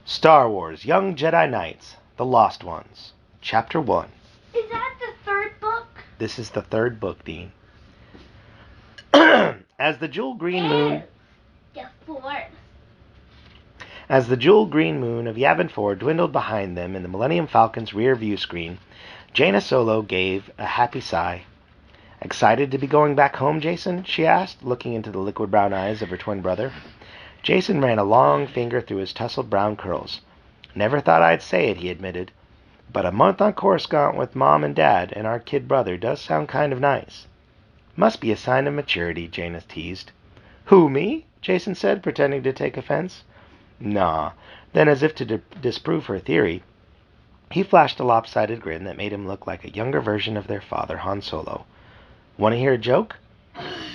Star Wars Young Jedi Knights, The Lost Ones, Chapter 1. Is that the third book? This is the third book, Dean. As the jewel green moon... The fourth. As the jewel green moon of Yavin 4 dwindled behind them in the Millennium Falcon's rear view screen, Jaina Solo gave a happy sigh. Excited to be going back home, Jason? She asked, looking into the liquid brown eyes of her twin brother. Jason ran a long finger through his tousled brown curls. Never thought I'd say it, he admitted. But a month on Coruscant with Mom and Dad and our kid brother does sound kind of nice. Must be a sign of maturity, Jaina teased. Who, me? Jason said, pretending to take offense. Nah. Then, as if to disprove her theory, he flashed a lopsided grin that made him look like a younger version of their father, Han Solo. Want to hear a joke?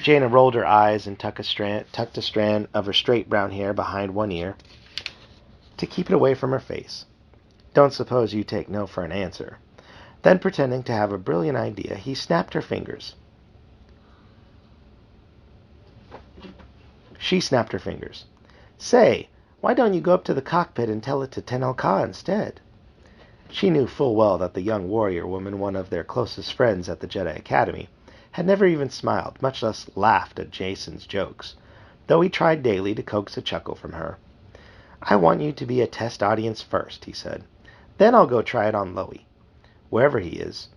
Jaina rolled her eyes and tucked a strand of her straight brown hair behind one ear to keep it away from her face. Don't suppose you take no for an answer. Then, pretending to have a brilliant idea, he snapped her fingers. She snapped her fingers. Say, why don't you go up to the cockpit and tell it to Tenel Ka instead? She knew full well that the young warrior woman, one of their closest friends at the Jedi Academy, had never even smiled, much less laughed at Jason's jokes, though he tried daily to coax a chuckle from her. I want you to be a test audience first, he said. Then I'll go try it on Loey, wherever he is.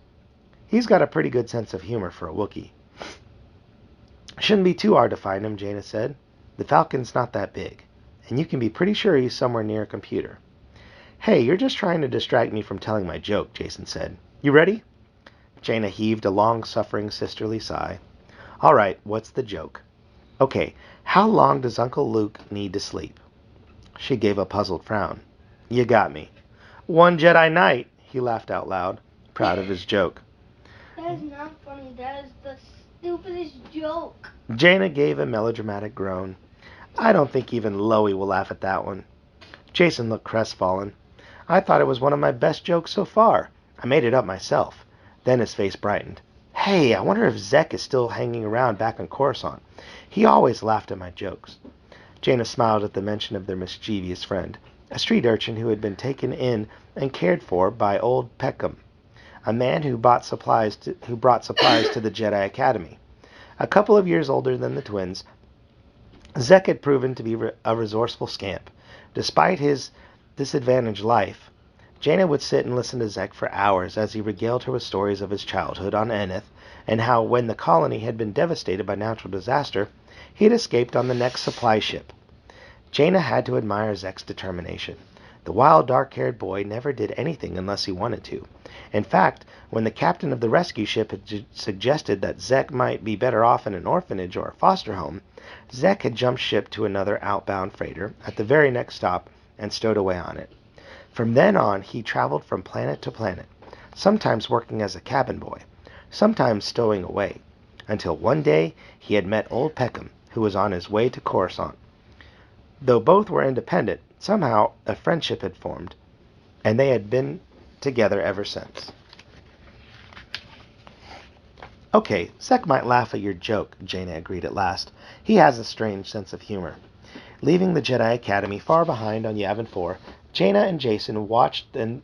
He's got a pretty good sense of humor for a Wookiee. Shouldn't be too hard to find him, Jaina said. The Falcon's not that big, and you can be pretty sure he's somewhere near a computer. Hey, you're just trying to distract me from telling my joke, Jason said. You ready? Jaina heaved a long-suffering sisterly sigh. All right, what's the joke? Okay, how long does Uncle Luke need to sleep? She gave a puzzled frown. You got me. One Jedi night, he laughed out loud, proud of his joke. That is not funny. That is the stupidest joke. Jaina gave a melodramatic groan. I don't think even Loey will laugh at that one. Jason looked crestfallen. I thought it was one of my best jokes so far. I made it up myself. Then his face brightened. Hey, I wonder if Zek is still hanging around back on Coruscant. He always laughed at my jokes. Jaina smiled at the mention of their mischievous friend, a street urchin who had been taken in and cared for by old Peckham, a man who brought supplies to the Jedi Academy. A couple of years older than the twins, Zek had proven to be a resourceful scamp. Despite his disadvantaged life, Jaina would sit and listen to Zek for hours as he regaled her with stories of his childhood on Eneth and how, when the colony had been devastated by natural disaster, he had escaped on the next supply ship. Jaina had to admire Zek's determination. The wild, dark-haired boy never did anything unless he wanted to. In fact, when the captain of the rescue ship had suggested that Zek might be better off in an orphanage or a foster home, Zek had jumped ship to another outbound freighter at the very next stop and stowed away on it. From then on, he traveled from planet to planet, sometimes working as a cabin boy, sometimes stowing away, until one day he had met old Peckham, who was on his way to Coruscant. Though both were independent, somehow a friendship had formed, and they had been together ever since. Okay, Zek might laugh at your joke, Jaina agreed at last. He has a strange sense of humor. Leaving the Jedi Academy far behind on Yavin 4, Jaina and Jason watched the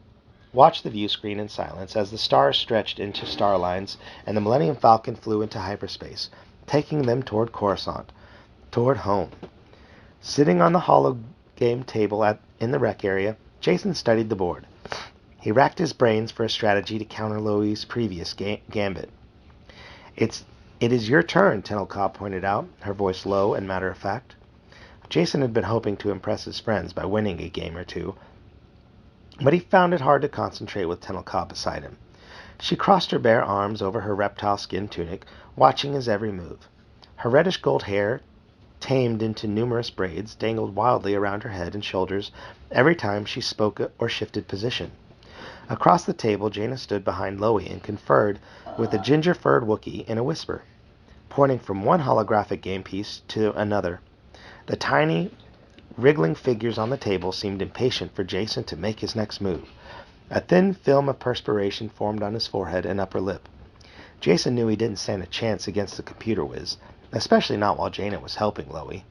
view screen in silence as the stars stretched into star lines and the Millennium Falcon flew into hyperspace, taking them toward Coruscant, toward home. Sitting on the hologram table in the rec area, Jason studied the board. He racked his brains for a strategy to counter Loey's previous gambit. It is your turn, Tenel Ka pointed out, her voice low and matter-of-fact. Jason had been hoping to impress his friends by winning a game or two, but he found it hard to concentrate with Tenel Ka beside him. She crossed her bare arms over her reptile skin tunic, watching his every move. Her reddish-gold hair, tamed into numerous braids, dangled wildly around her head and shoulders every time she spoke or shifted position. Across the table, Jaina stood behind Loey and conferred with a ginger-furred Wookiee in a whisper, pointing from one holographic game piece to another. The tiny, wriggling figures on the table seemed impatient for Jason to make his next move. A thin film of perspiration formed on his forehead and upper lip. Jason knew he didn't stand a chance against the computer whiz, especially not while Jaina was helping Loey.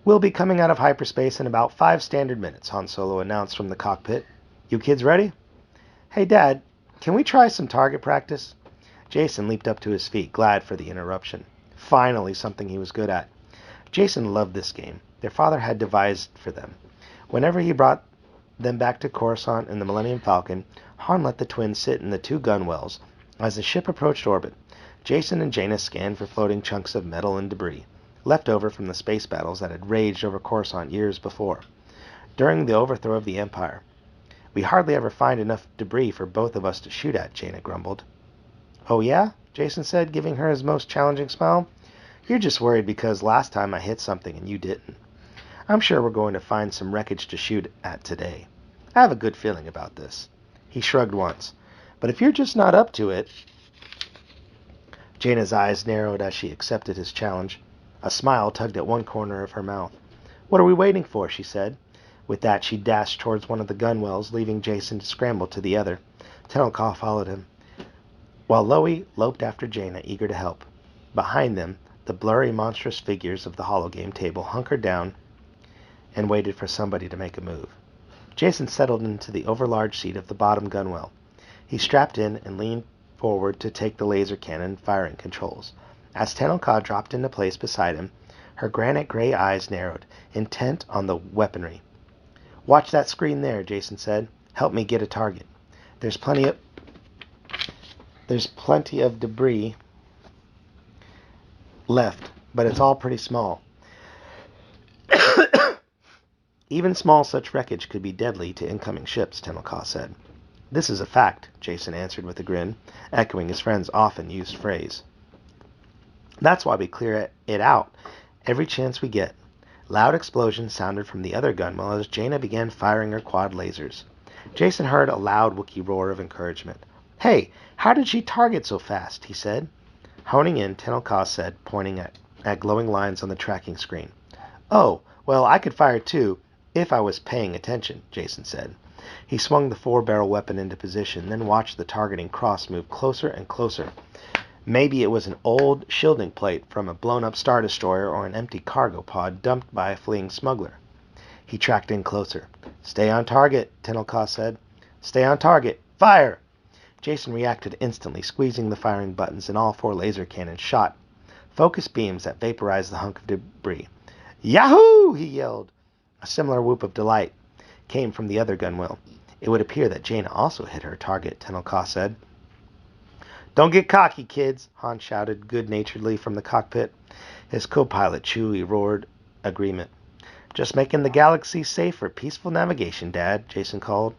We'll be coming out of hyperspace in about 5 standard minutes, Han Solo announced from the cockpit. You kids ready? Hey, Dad, can we try some target practice? Jason leaped up to his feet, glad for the interruption. Finally, something he was good at. Jason loved this game. Their father had devised for them. Whenever he brought them back to Coruscant in the Millennium Falcon, Han let the twins sit in the 2 gunwales. As the ship approached orbit, Jason and Jaina scanned for floating chunks of metal and debris, left over from the space battles that had raged over Coruscant years before. During the overthrow of the Empire, we hardly ever find enough debris for both of us to shoot at, Jaina grumbled. Oh yeah? Jason said, giving her his most challenging smile. You're just worried because last time I hit something and you didn't. I'm sure we're going to find some wreckage to shoot at today. I have a good feeling about this. He shrugged once. But if you're just not up to it... Jaina's eyes narrowed as she accepted his challenge. A smile tugged at one corner of her mouth. What are we waiting for? She said. With that, she dashed towards one of the gunwales, leaving Jason to scramble to the other. Tenelka followed him, while Loie loped after Jaina, eager to help. Behind them, the blurry, monstrous figures of the hologame table hunkered down and waited for somebody to make a move. Jason settled into the overlarge seat of the bottom gunwale. He strapped in and leaned forward to take the laser cannon firing controls. As Tenelka dropped into place beside him, her granite gray eyes narrowed, intent on the weaponry. Watch that screen there, Jason said. Help me get a target. There's plenty of debris left, but it's all pretty small. Even small such wreckage could be deadly to incoming ships, Tenelka said. This is a fact, Jason answered with a grin, echoing his friend's often-used phrase. That's why we clear it out every chance we get. Loud explosions sounded from the other gunwale as Jaina began firing her quad lasers. Jason heard a loud Wookiee roar of encouragement. Hey, how did she target so fast? He said. Honing in, Tenelka said, pointing at glowing lines on the tracking screen. Oh, well, I could fire too, if I was paying attention, Jason said. He swung the 4-barrel weapon into position, then watched the targeting cross move closer and closer. Maybe it was an old shielding plate from a blown-up Star Destroyer or an empty cargo pod dumped by a fleeing smuggler. He tracked in closer. Stay on target, Tenelka said. Stay on target. Fire! Jason reacted instantly, squeezing the firing buttons, and all 4 laser cannons shot focus beams that vaporized the hunk of debris. Yahoo! He yelled. A similar whoop of delight came from the other gunwale. It would appear that Jaina also hit her target, Tenelka said. Don't get cocky, kids, Han shouted good-naturedly from the cockpit. His co-pilot, Chewie, roared agreement. Just making the galaxy safe for peaceful navigation, Dad, Jason called.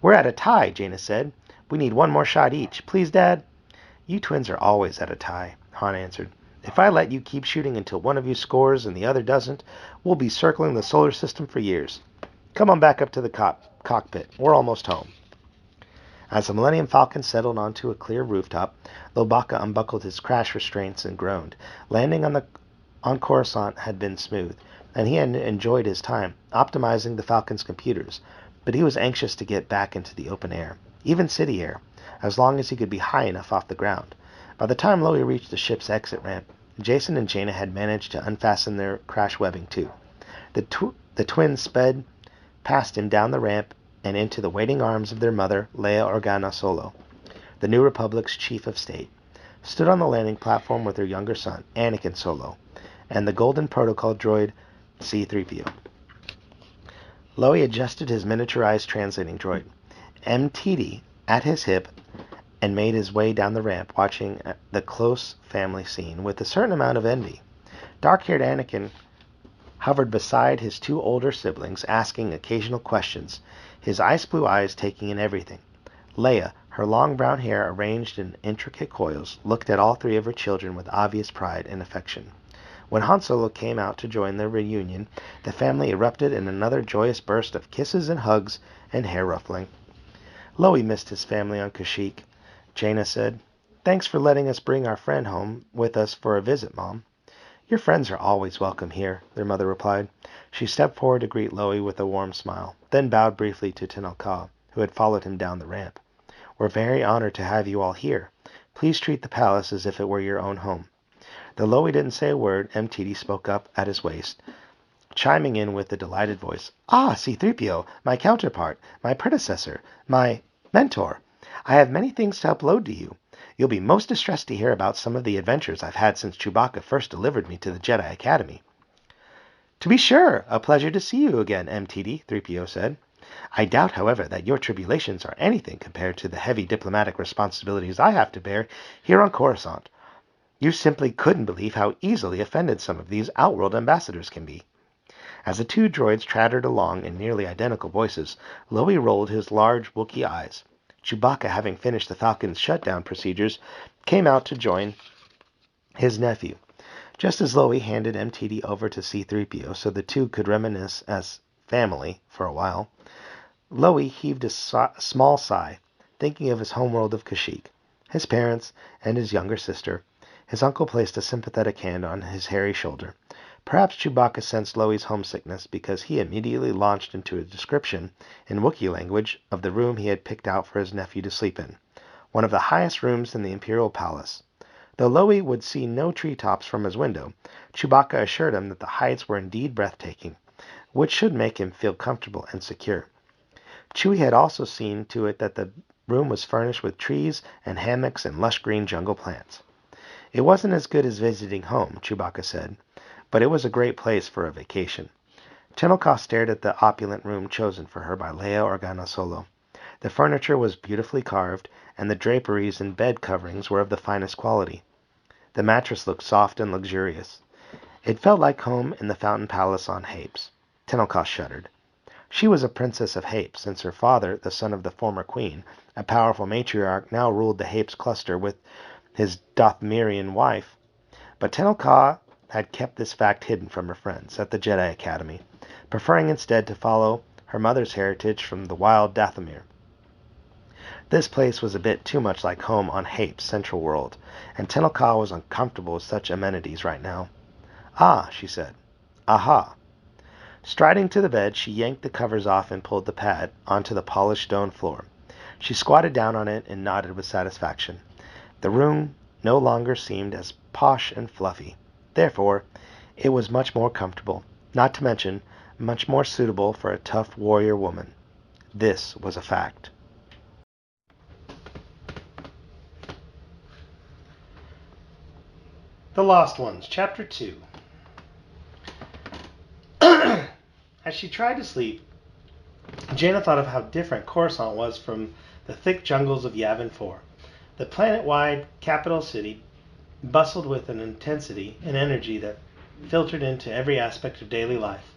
We're at a tie, Jaina said. We need 1 more shot each. Please, Dad? You twins are always at a tie, Han answered. If I let you keep shooting until one of you scores and the other doesn't, we'll be circling the solar system for years. Come on back up to the cockpit. We're almost home. As the Millennium Falcon settled onto a clear rooftop, Lobaka unbuckled his crash restraints and groaned. Landing on Coruscant had been smooth, and he had enjoyed his time, optimizing the Falcon's computers, but he was anxious to get back into the open air, even city air, as long as he could be high enough off the ground. By the time Loie reached the ship's exit ramp, Jason and Jaina had managed to unfasten their crash webbing too. The twins sped past him down the ramp and into the waiting arms of their mother, Leia Organa Solo, the New Republic's chief of state, stood on the landing platform with her younger son, Anakin Solo, and the golden protocol droid, C-3PO. Loie adjusted his miniaturized translating droid, MTD, at his hip, and made his way down the ramp, watching the close family scene with a certain amount of envy. Dark-haired Anakin hovered beside his 2 older siblings, asking occasional questions, his ice-blue eyes taking in everything. Leia, her long brown hair arranged in intricate coils, looked at all 3 of her children with obvious pride and affection. When Han Solo came out to join the reunion, the family erupted in another joyous burst of kisses and hugs and hair-ruffling. Loie missed his family on Kashyyyk, Jaina said. Thanks for letting us bring our friend home with us for a visit, Mom. Your friends are always welcome here, their mother replied. She stepped forward to greet Loie with a warm smile, then bowed briefly to Tenelka, who had followed him down the ramp. We're very honored to have you all here. Please treat the palace as if it were your own home. Though Loie didn't say a word, MTD spoke up at his waist. chiming in with a delighted voice. Ah, C-3PO, my counterpart, my predecessor, my mentor. I have many things to upload to you. You'll be most distressed to hear about some of the adventures I've had since Chewbacca first delivered me to the Jedi Academy. To be sure, a pleasure to see you again, MTD, 3PO said. I doubt, however, that your tribulations are anything compared to the heavy diplomatic responsibilities I have to bear here on Coruscant. You simply couldn't believe how easily offended some of these Outworld ambassadors can be. As the two droids chattered along in nearly identical voices, Loey rolled his large Wookiee eyes. Chewbacca, having finished the Falcon's shutdown procedures, came out to join his nephew. Just as Loey handed MTD over to C-3PO so the two could reminisce as family for a while, Loey heaved a small sigh, thinking of his homeworld of Kashyyyk, his parents, and his younger sister. His uncle placed a sympathetic hand on his hairy shoulder. Perhaps Chewbacca sensed Loey's homesickness because he immediately launched into a description in Wookiee language of the room he had picked out for his nephew to sleep in, one of the highest rooms in the Imperial Palace. Though Loey would see no treetops from his window, Chewbacca assured him that the heights were indeed breathtaking, which should make him feel comfortable and secure. Chewie had also seen to it that the room was furnished with trees and hammocks and lush green jungle plants. It wasn't as good as visiting home, Chewbacca said, but it was a great place for a vacation. Tenelka stared at the opulent room chosen for her by Leia Organa Solo. The furniture was beautifully carved, and the draperies and bed coverings were of the finest quality. The mattress looked soft and luxurious. It felt like home in the Fountain Palace on Hapes. Tenelka shuddered. She was a princess of Hapes, since her father, the son of the former queen, a powerful matriarch, now ruled the Hapes cluster with his Dothmerian wife. But Tenelka had kept this fact hidden from her friends at the Jedi Academy, preferring instead to follow her mother's heritage from the wild Dathomir. This place was a bit too much like home on Hapes' Central World, and Tenelka was uncomfortable with such amenities right now. Ah, she said. Aha. Striding to the bed, she yanked the covers off and pulled the pad onto the polished stone floor. She squatted down on it and nodded with satisfaction. The room no longer seemed as posh and fluffy. Therefore, it was much more comfortable, not to mention much more suitable for a tough warrior woman. This was a fact. The Lost Ones, Chapter 2. As she tried to sleep, Jaina thought of how different Coruscant was from the thick jungles of Yavin 4. The planet-wide capital city bustled with an intensity and energy that filtered into every aspect of daily life.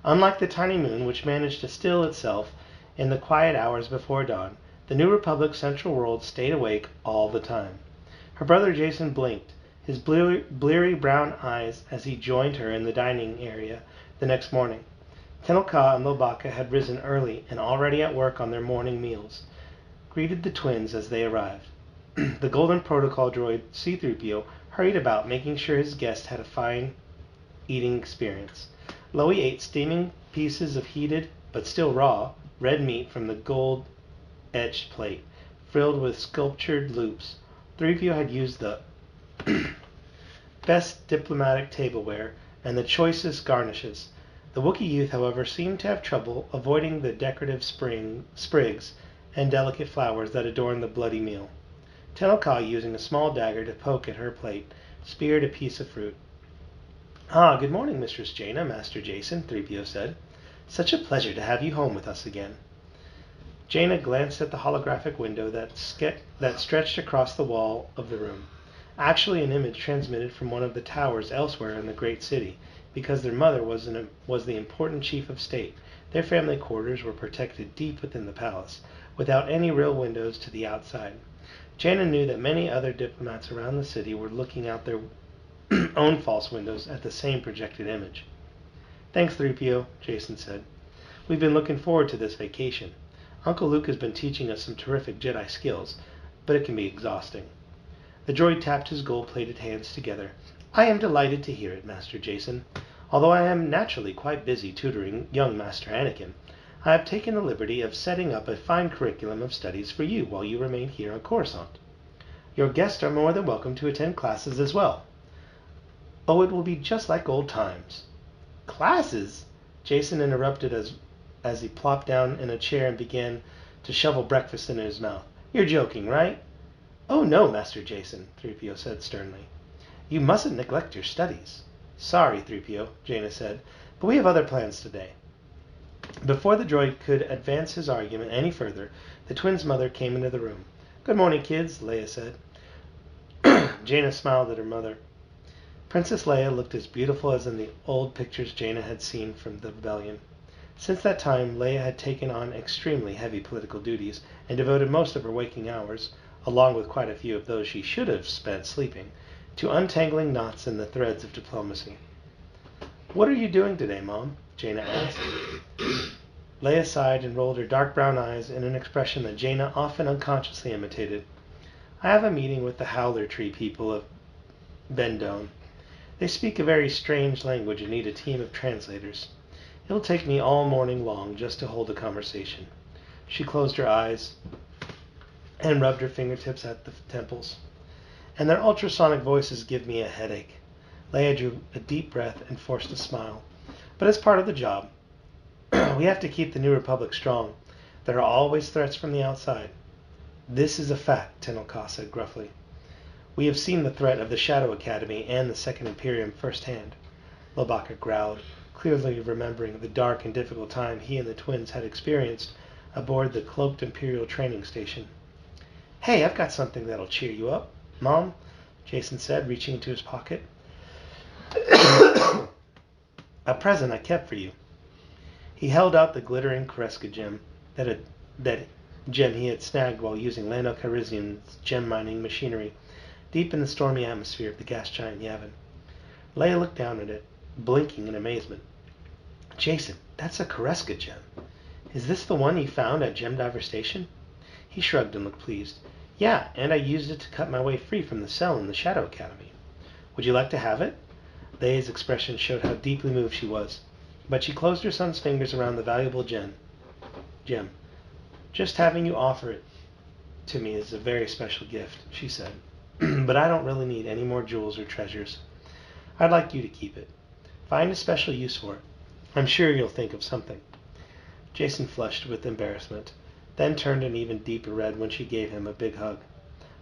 Unlike the tiny moon, which managed to still itself in the quiet hours before dawn, the New Republic's central world stayed awake all the time. Her brother Jason blinked, his bleary brown eyes, as he joined her in the dining area the next morning. Tenelka and Lobaka had risen early and already at work on their morning meals, greeted the twins as they arrived. The Golden Protocol droid C-3PO hurried about, making sure his guest had a fine eating experience. Loey ate steaming pieces of heated, but still raw, red meat from the gold-etched plate, filled with sculptured loops. 3PO had used the best diplomatic tableware and the choicest garnishes. The Wookiee youth, however, seemed to have trouble avoiding the decorative sprigs and delicate flowers that adorned the bloody meal. Tenelka, using a small dagger to poke at her plate, speared a piece of fruit. Ah, good morning, Mistress Jaina, Master Jason, 3PO said. Such a pleasure to have you home with us again. Jaina glanced at the holographic window that stretched across the wall of the room. Actually an image transmitted from one of the towers elsewhere in the great city, because their mother was the important chief of state. Their family quarters were protected deep within the palace, without any real windows to the outside. Jaina knew that many other diplomats around the city were looking out their own false windows at the same projected image. Thanks, 3PO, Jason said. We've been looking forward to this vacation. Uncle Luke has been teaching us some terrific Jedi skills, but it can be exhausting. The droid tapped his gold-plated hands together. I am delighted to hear it, Master Jason. Although I am naturally quite busy tutoring young Master Anakin, I have taken the liberty of setting up a fine curriculum of studies for you while you remain here on Coruscant. Your guests are more than welcome to attend classes as well. Oh, it will be just like old times. Classes? Jason interrupted as he plopped down in a chair and began to shovel breakfast into his mouth. You're joking, right? Oh, no, Master Jason, 3PO said sternly. You mustn't neglect your studies. Sorry, 3PO, Jaina said, but we have other plans today. Before the droid could advance his argument any further, the twins' mother came into the room. Good morning, kids, Leia said. Jaina smiled at her mother. Princess Leia looked as beautiful as in the old pictures Jaina had seen from the rebellion. Since that time, Leia had taken on extremely heavy political duties and devoted most of her waking hours, along with quite a few of those she should have spent sleeping, to untangling knots in the threads of diplomacy. What are you doing today, Mom? Jaina asked. Leia sighed and rolled her dark brown eyes in an expression that Jaina often unconsciously imitated. I have a meeting with the Howler Tree people of Bendone. They speak a very strange language and need a team of translators. It'll take me all morning long just to hold a conversation. She closed her eyes and rubbed her fingertips at the temples. And their ultrasonic voices give me a headache. Leia drew a deep breath and forced a smile. But it's part of the job. We have to keep the New Republic strong. There are always threats from the outside. This is a fact, Tenel Ka said gruffly. We have seen the threat of the Shadow Academy and the Second Imperium firsthand. Lobaka growled, clearly remembering the dark and difficult time he and the twins had experienced aboard the cloaked Imperial training station. Hey, I've got something that'll cheer you up, Mom, Jason said, reaching into his pocket. A present I kept for you. He held out the glittering Kreska gem that gem he had snagged while using Lando Calrissian's gem-mining machinery deep in the stormy atmosphere of the gas giant Yavin. Leia looked down at it, blinking in amazement. Jason, that's a Kreska gem. Is this the one you found at Gem Diver Station? He shrugged and looked pleased. Yeah, and I used it to cut my way free from the cell in the Shadow Academy. Would you like to have it? Leia's expression showed how deeply moved she was, but she closed her son's fingers around the valuable gem. Just having you offer it to me is a very special gift, she said. But I don't really need any more jewels or treasures. I'd like you to keep it. Find a special use for it. I'm sure you'll think of something. Jason flushed with embarrassment, then turned an even deeper red when she gave him a big hug.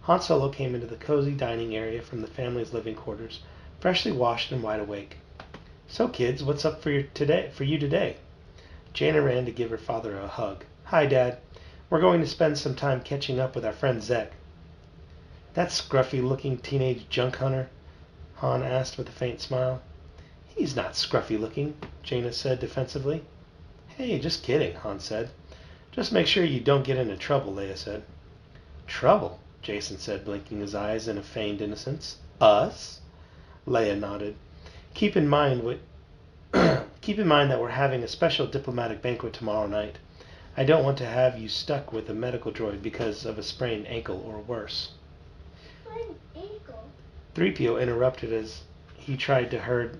Han Solo came into the cozy dining area from the family's living quarters, freshly washed and wide awake. So, kids, what's up for you today? Jaina ran to give her father a hug. Hi, Dad. We're going to spend some time catching up with our friend Zek. That scruffy-looking teenage junk hunter? Han asked with a faint smile. He's not scruffy-looking, Jaina said defensively. Hey, just kidding, Han said. Just make sure you don't get into trouble, Leia said. Trouble? Jason said, blinking his eyes in a feigned innocence. Us? Leia nodded. Keep in mind that we're having a special diplomatic banquet tomorrow night. I don't want to have you stuck with a medical droid because of a sprained ankle or worse. Sprained ankle? 3PO interrupted as he tried to herd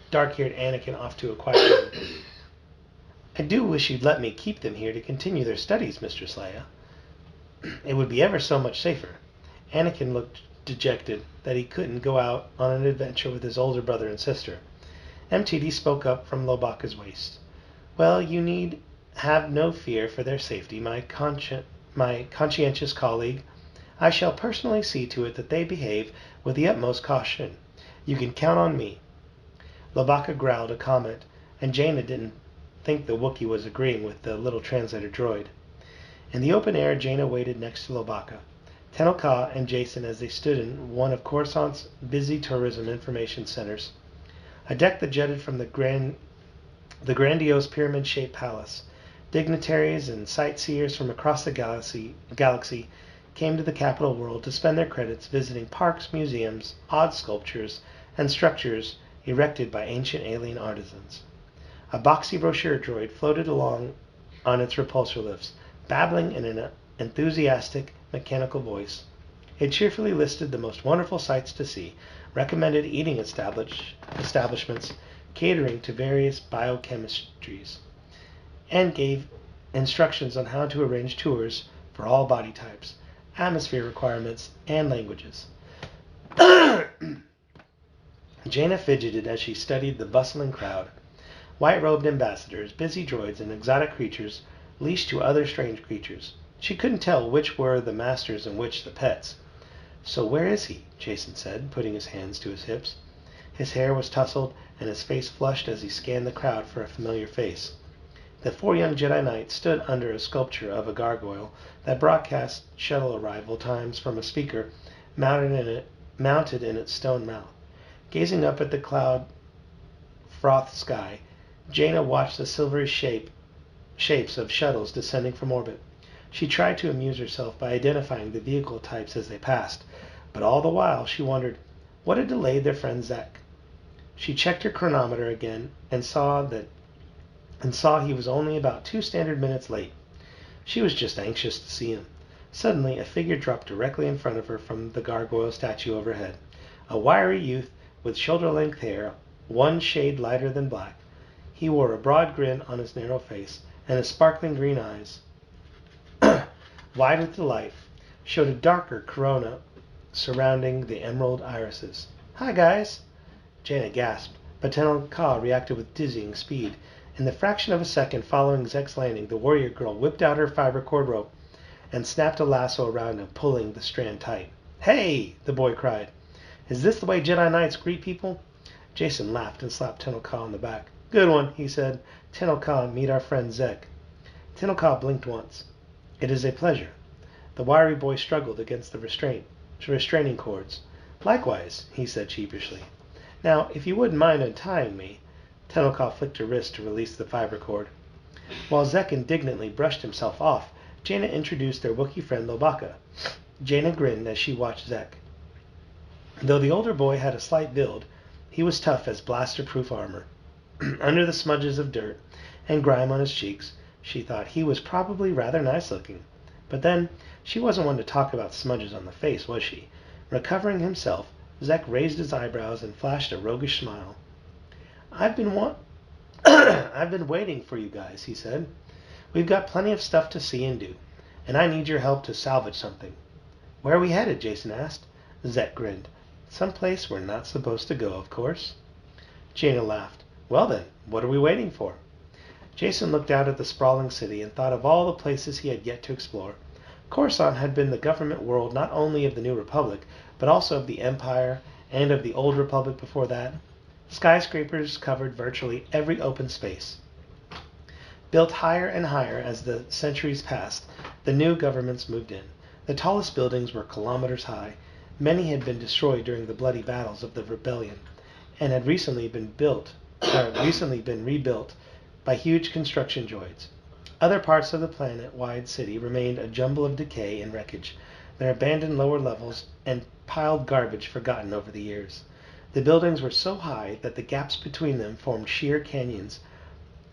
dark-haired Anakin off to a quiet room. I do wish you'd let me keep them here to continue their studies, Mistress Leia. It would be ever so much safer. Anakin looked dejected that he couldn't go out on an adventure with his older brother and sister. MTD spoke up from Lobaka's waist. Well, you need have no fear for their safety, my conscientious colleague. I shall personally see to it that they behave with the utmost caution. You can count on me. Lobaka growled a comment, and Jaina didn't think the Wookiee was agreeing with the little translator droid. In the open air, Jaina waited next to Lobaka, Tenel Ka and Jason as they stood in one of Coruscant's busy tourism information centers. A deck that jutted from the grandiose pyramid-shaped palace. Dignitaries and sightseers from across the galaxy came to the capital world to spend their credits visiting parks, museums, odd sculptures, and structures erected by ancient alien artisans. A boxy brochure droid floated along on its repulsor lifts, babbling in an enthusiastic, mechanical voice. It cheerfully listed the most wonderful sights to see, recommended eating establishments catering to various biochemistries, and gave instructions on how to arrange tours for all body types, atmosphere requirements, and languages. Jaina fidgeted as she studied the bustling crowd. White-robed ambassadors, busy droids, and exotic creatures leashed to other strange creatures. She couldn't tell which were the masters and which the pets. "So where is he?" Jason said, putting his hands to his hips. His hair was tousled, and his face flushed as he scanned the crowd for a familiar face. The 4 young Jedi Knights stood under a sculpture of a gargoyle that broadcast shuttle arrival times from a speaker mounted in its stone mouth. Gazing up at the cloud-frothed sky, Jaina watched the silvery shapes of shuttles descending from orbit. She tried to amuse herself by identifying the vehicle types as they passed, but all the while she wondered what had delayed their friend Zek. She checked her chronometer again and saw he was only about 2 standard minutes late. She was just anxious to see him. Suddenly, a figure dropped directly in front of her from the gargoyle statue overhead. A wiry youth with shoulder-length hair, one shade lighter than black. He wore a broad grin on his narrow face, and his sparkling green eyes, wide with delight, showed a darker corona surrounding the emerald irises. "Hi, guys!" Jaina gasped, but Tenel Ka reacted with dizzying speed. In the fraction of a second following Zek's landing, the warrior girl whipped out her fiber cord rope and snapped a lasso around him, pulling the strand tight. "Hey!" the boy cried. "Is this the way Jedi Knights greet people?" Jason laughed and slapped Tenel Ka on the back. "Good one," he said. "Tenel Ka, meet our friend Zek." Tenel Ka blinked once. "It is a pleasure." The wiry boy struggled against the restraining cords. "Likewise," he said sheepishly. "Now, if you wouldn't mind untying me." Tenel Ka flicked her wrist to release the fiber cord. While Zek indignantly brushed himself off, Jaina introduced their Wookiee friend Lobaka. Jaina grinned as she watched Zek. Though the older boy had a slight build, he was tough as blaster-proof armor. Under the smudges of dirt and grime on his cheeks, she thought he was probably rather nice-looking. But then, she wasn't one to talk about smudges on the face, was she? Recovering himself, Zek raised his eyebrows and flashed a roguish smile. I've been waiting for you guys," he said. "We've got plenty of stuff to see and do, and I need your help to salvage something." "Where are we headed?" Jason asked. Zek grinned. "Someplace we're not supposed to go, of course." Jaina laughed. "Well then, what are we waiting for?" Jason looked out at the sprawling city and thought of all the places he had yet to explore. Coruscant had been the government world not only of the New Republic, but also of the Empire and of the Old Republic before that. Skyscrapers covered virtually every open space. Built higher and higher as the centuries passed, the new governments moved in. The tallest buildings were kilometers high. Many had been destroyed during the bloody battles of the rebellion, and had recently been rebuilt by huge construction droids. Other parts of the planet-wide city remained a jumble of decay and wreckage, their abandoned lower levels and piled garbage forgotten over the years. The buildings were so high that the gaps between them formed sheer canyons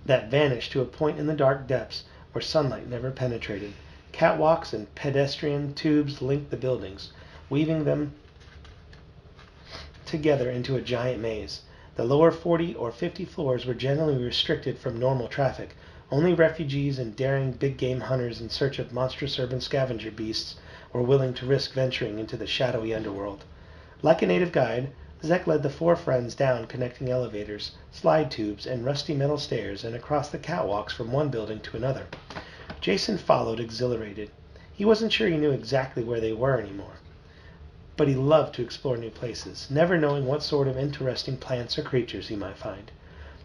that vanished to a point in the dark depths where sunlight never penetrated. Catwalks and pedestrian tubes linked the buildings, weaving them together into a giant maze. The lower 40 or 50 floors were generally restricted from normal traffic. Only refugees and daring big-game hunters in search of monstrous urban scavenger beasts were willing to risk venturing into the shadowy underworld. Like a native guide, Zek led the 4 friends down connecting elevators, slide tubes, and rusty metal stairs and across the catwalks from one building to another. Jason followed, exhilarated. He wasn't sure he knew exactly where they were anymore, but he loved to explore new places, never knowing what sort of interesting plants or creatures he might find.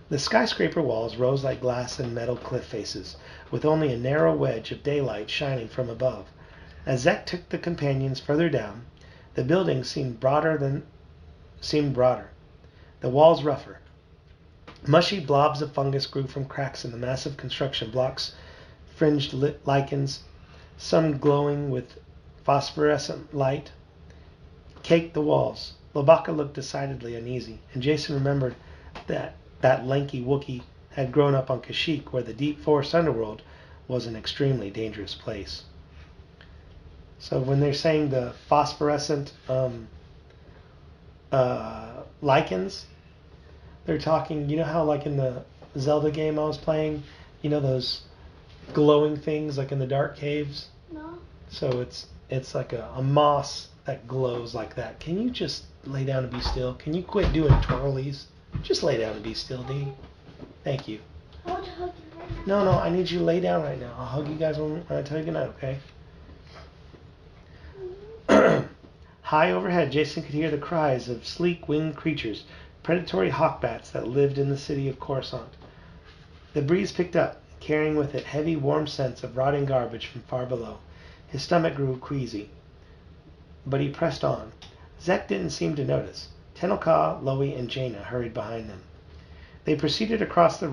The skyscraper walls rose like glass and metal cliff faces, with only a narrow wedge of daylight shining from above. As Zek took the companions further down, the buildings seemed broader, the walls rougher. Mushy blobs of fungus grew from cracks in the massive construction blocks, fringed lichens, some glowing with phosphorescent light, caked the walls. Lobaka looked decidedly uneasy, and Jason remembered that lanky Wookiee had grown up on Kashyyyk, where the deep forest underworld was an extremely dangerous place. So when they're saying the phosphorescent lichens, they're talking, you know how like in the Zelda game I was playing, you know those glowing things like in the dark caves? No. So it's like a moss that glows like that. Can you just lay down and be still? Can you quit doing twirlies? Just lay down and be still, Dee. Thank you. I want to hug you right now. No, I need you to lay down right now. I'll hug you guys when I tell you goodnight, okay? High overhead, Jason could hear the cries of sleek winged creatures, predatory hawkbats that lived in the city of Coruscant. The breeze picked up, carrying with it heavy, warm scents of rotting garbage from far below. His stomach grew queasy, but he pressed on. Zek didn't seem to notice. Tenelka, Loey, and Jaina hurried behind them. They proceeded across the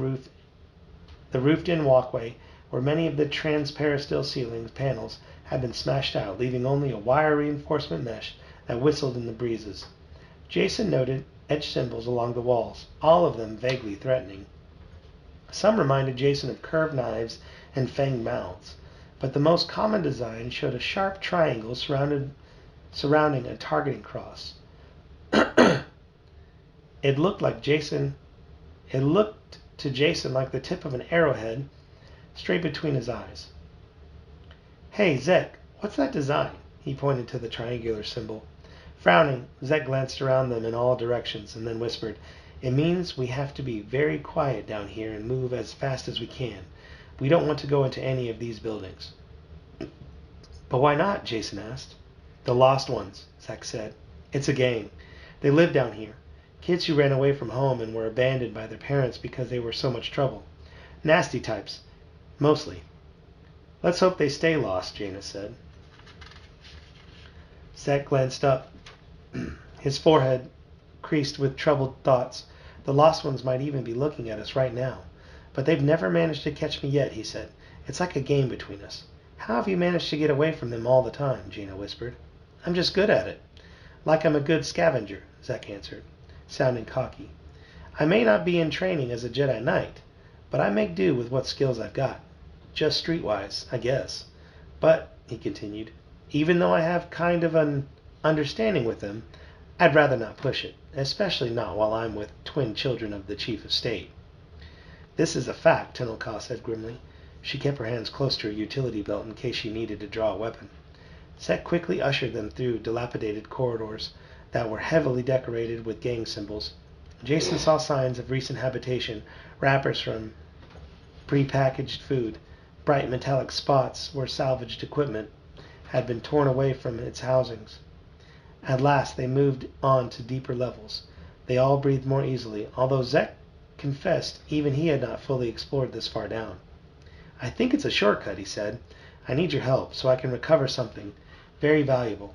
roofed-in walkway, where many of the transparasteel ceiling panels had been smashed out, leaving only a wire reinforcement mesh that whistled in the breezes. Jason noted etched symbols along the walls, all of them vaguely threatening. Some reminded Jason of curved knives and fanged mouths, but the most common design showed a sharp triangle surrounding a targeting cross. It looked to Jason like the tip of an arrowhead straight between his eyes. Hey, Zek, what's that design? He pointed to the triangular symbol. Frowning, Zek glanced around them in all directions and then whispered, "It means we have to be very quiet down here and move as fast as we can. We don't want to go into any of these buildings." "But why not?" Jason asked. "The Lost Ones," Zek said. "It's a gang. They live down here. Kids who ran away from home and were abandoned by their parents because they were so much trouble. Nasty types, mostly. Let's hope they stay lost," Jaina said. Zek glanced up. His forehead creased with troubled thoughts. "The Lost Ones might even be looking at us right now. But they've never managed to catch me yet," he said. "It's like a game between us." "How have you managed to get away from them all the time?" Jaina whispered. "I'm just good at it. Like I'm a good scavenger," Zek answered, sounding cocky. "I may not be in training as a Jedi Knight, but I make do with what skills I've got. Just streetwise, I guess. But," he continued, "even though I have kind of an understanding with them, I'd rather not push it, especially not while I'm with twin children of the Chief of State." "This is a fact," Tenelka said grimly. She kept her hands close to her utility belt in case she needed to draw a weapon. Zek quickly ushered them through dilapidated corridors that were heavily decorated with gang symbols. Jason saw signs of recent habitation, wrappers from pre-packaged food, bright metallic spots where salvaged equipment had been torn away from its housings. At last they moved on to deeper levels. They all breathed more easily, although Zek confessed even he had not fully explored this far down. "I think it's a shortcut," he said. "I need your help so I can recover something very valuable."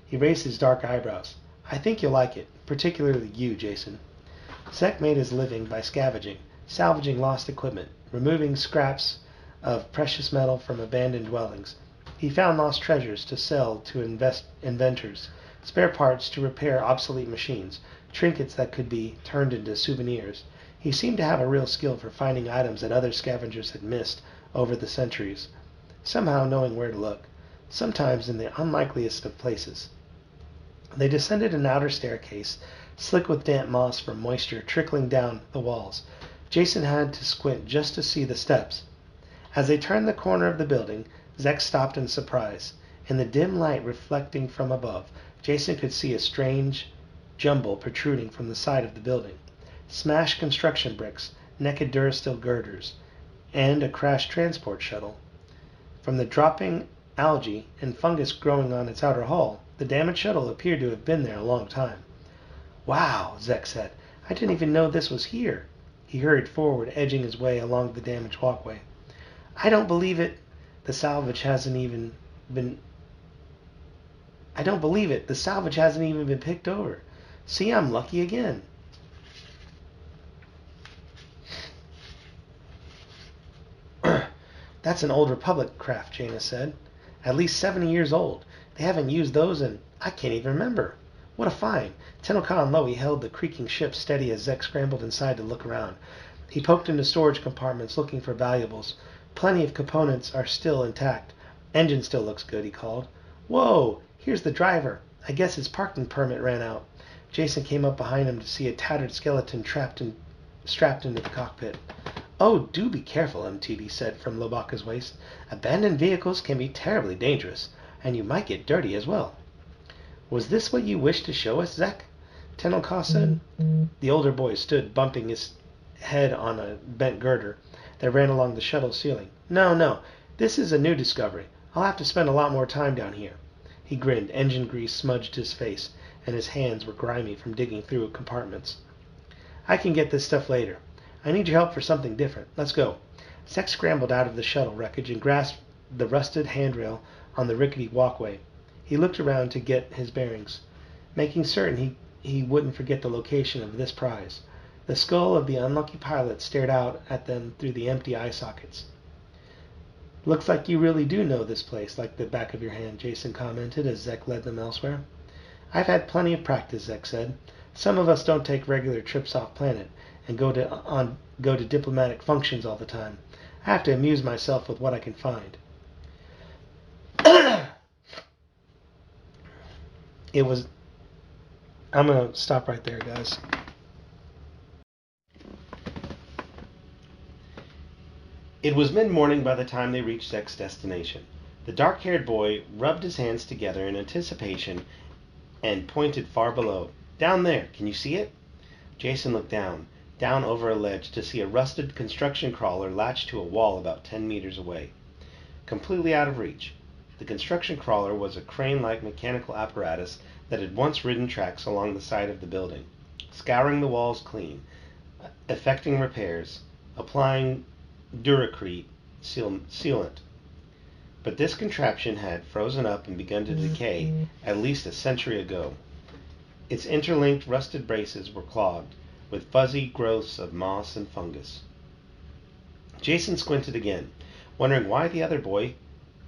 He raised his dark eyebrows. "I think you'll like it, particularly you, Jason." Zek made his living by scavenging, salvaging lost equipment, removing scraps of precious metal from abandoned dwellings. He found lost treasures to sell to inventors, spare parts to repair obsolete machines, trinkets that could be turned into souvenirs. He seemed to have a real skill for finding items that other scavengers had missed over the centuries, somehow knowing where to look, sometimes in the unlikeliest of places. They descended an outer staircase, slick with damp moss from moisture trickling down the walls. Jason had to squint just to see the steps. As they turned the corner of the building, Zek stopped in surprise. In the dim light reflecting from above, Jason could see a strange jumble protruding from the side of the building. Smashed construction bricks, naked Durasteel girders, and a crashed transport shuttle. From the dropping algae and fungus growing on its outer hull, the damaged shuttle appeared to have been there a long time. "Wow," Zek said. "I didn't even know this was here." He hurried forward, edging his way along the damaged walkway. "I don't believe it. The salvage hasn't even been picked over. See, I'm lucky again." "That's an Old Republic craft," Jaina said. "At least 70 years old. They haven't used those in I can't even remember. What a find." Tenelka and Loey held the creaking ship steady as Zek scrambled inside to look around. He poked into storage compartments looking for valuables. "Plenty of components are still intact. Engine still looks good," he called. "Whoa! Here's the driver. I guess his parking permit ran out." Jason came up behind him to see a tattered skeleton strapped into the cockpit. "Oh, do be careful," MTB said from Lobaka's waist. "Abandoned vehicles can be terribly dangerous, and you might get dirty as well." "Was this what you wished to show us, Zek?" Tenelka said. The older boy stood, bumping his head on a bent girder that ran along the shuttle ceiling. No, this is a new discovery. I'll have to spend a lot more time down here. He grinned. Engine grease smudged his face, and his hands were grimy from digging through compartments. I can get this stuff later. I need your help for something different. Let's go. Zek scrambled out of the shuttle wreckage and grasped the rusted handrail on the rickety walkway. He looked around to get his bearings, making certain he wouldn't forget the location of this prize. The skull of the unlucky pilot stared out at them through the empty eye sockets. Looks like you really do know this place like the back of your hand, Jason commented as Zek led them elsewhere. I've had plenty of practice, Zek said. Some of us don't take regular trips off planet and go to diplomatic functions all the time. I have to amuse myself with what I can find. I'm going to stop right there, guys. It was mid-morning by the time they reached Zek's destination. The dark-haired boy rubbed his hands together in anticipation and pointed far below. Down there, can you see it? Jason looked down over a ledge to see a rusted construction crawler latched to a wall about 10 meters away. Completely out of reach. The construction crawler was a crane-like mechanical apparatus that had once ridden tracks along the side of the building, scouring the walls clean, effecting repairs, applying Duracrete sealant. But this contraption had frozen up and begun to decay at least a century ago. Its interlinked rusted braces were clogged with fuzzy growths of moss and fungus. Jason squinted again, wondering why the other boy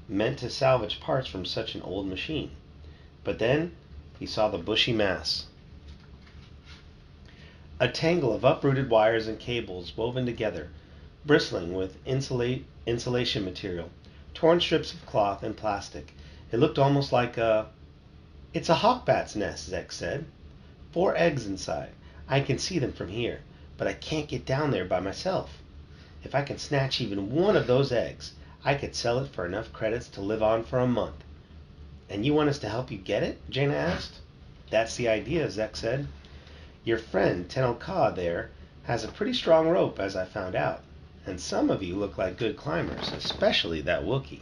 meant to salvage parts from such an old machine. But then he saw the bushy mass. A tangle of uprooted wires and cables woven together, bristling with insulation material, torn strips of cloth and plastic. It looked almost like It's a hawkbat's nest, Zek said. 4 eggs inside. I can see them from here, but I can't get down there by myself. If I can snatch even one of those eggs, I could sell it for enough credits to live on for a month. And you want us to help you get it? Jaina asked. That's the idea, Zek said. Your friend, Tenelka there, has a pretty strong rope, as I found out. And some of you look like good climbers, especially that Wookiee.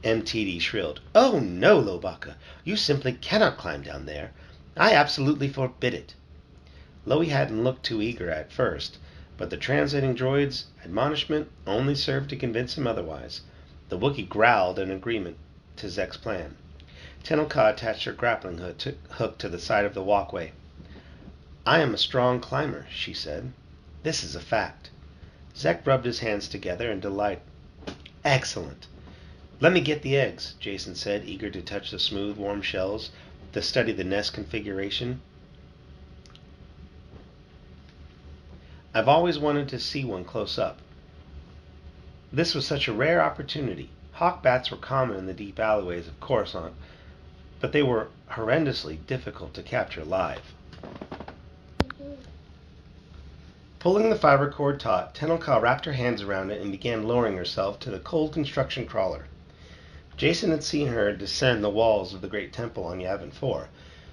MTD shrilled. Oh no, Lobaka, you simply cannot climb down there. I absolutely forbid it. Loey hadn't looked too eager at first, but the translating droid's admonishment only served to convince him otherwise. The Wookiee growled in agreement to Zek's plan. Tenelka attached her grappling hook to the side of the walkway. I am a strong climber, she said. This is a fact. Zek rubbed his hands together in delight. Excellent. Let me get the eggs, Jason said, eager to touch the smooth, warm shells, to study the nest configuration. I've always wanted to see one close up. This was such a rare opportunity. Hawkbats were common in the deep alleyways of Coruscant, but they were horrendously difficult to capture live. Pulling the fiber cord taut, Tenelka wrapped her hands around it and began lowering herself to the cold construction crawler. Jason had seen her descend the walls of the great temple on Yavin 4,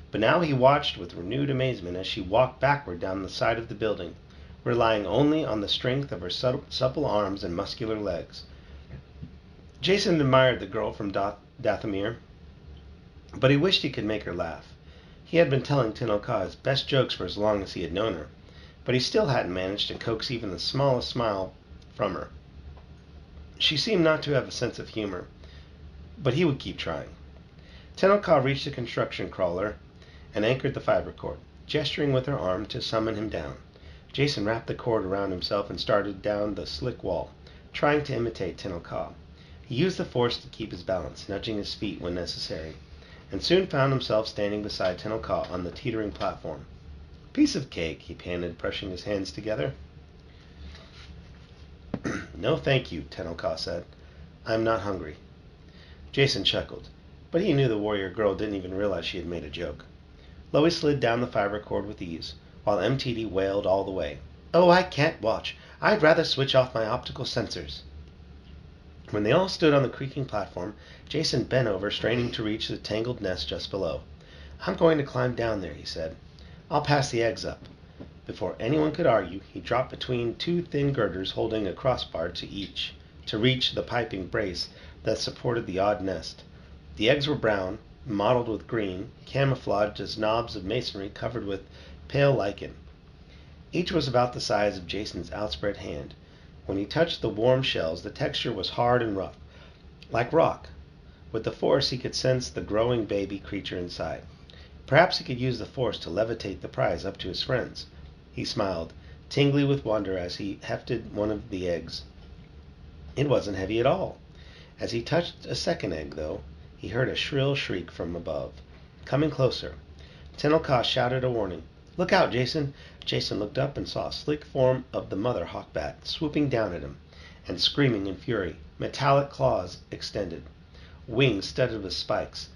but now he watched with renewed amazement as she walked backward down the side of the building, relying only on the strength of her supple arms and muscular legs. Jason admired the girl from Dathomir, but he wished he could make her laugh. He had been telling Tenelka his best jokes for as long as he had known her, but he still hadn't managed to coax even the smallest smile from her. She seemed not to have a sense of humor, but he would keep trying. Tenelka reached the construction crawler and anchored the fiber cord, gesturing with her arm to summon him down. Jason wrapped the cord around himself and started down the slick wall, trying to imitate Tenelka. He used the force to keep his balance, nudging his feet when necessary, and soon found himself standing beside Tenelka on the teetering platform. Piece of cake, he panted, brushing his hands together. No, thank you, Tenelka said. I'm not hungry. Jason chuckled, but he knew the warrior girl didn't even realize she had made a joke. Loey slid down the fiber cord with ease, while MTD wailed all the way. Oh, I can't watch. I'd rather switch off my optical sensors. When they all stood on the creaking platform, Jason bent over, straining to reach the tangled nest just below. I'm going to climb down there, he said. I'll pass the eggs up." Before anyone could argue, he dropped between two thin girders holding a crossbar to reach the piping brace that supported the odd nest. The eggs were brown, mottled with green, camouflaged as knobs of masonry covered with pale lichen. Each was about the size of Jason's outspread hand. When he touched the warm shells, the texture was hard and rough, like rock. With the force, he could sense the growing baby creature inside. Perhaps he could use the force to levitate the prize up to his friends. He smiled, tingly with wonder as he hefted one of the eggs. It wasn't heavy at all. As he touched a second egg, though, he heard a shrill shriek from above. Coming closer, Tenelka shouted a warning. "Look out, Jason!" Jason looked up and saw a sleek form of the mother hawkbat swooping down at him and screaming in fury, metallic claws extended, wings studded with spikes.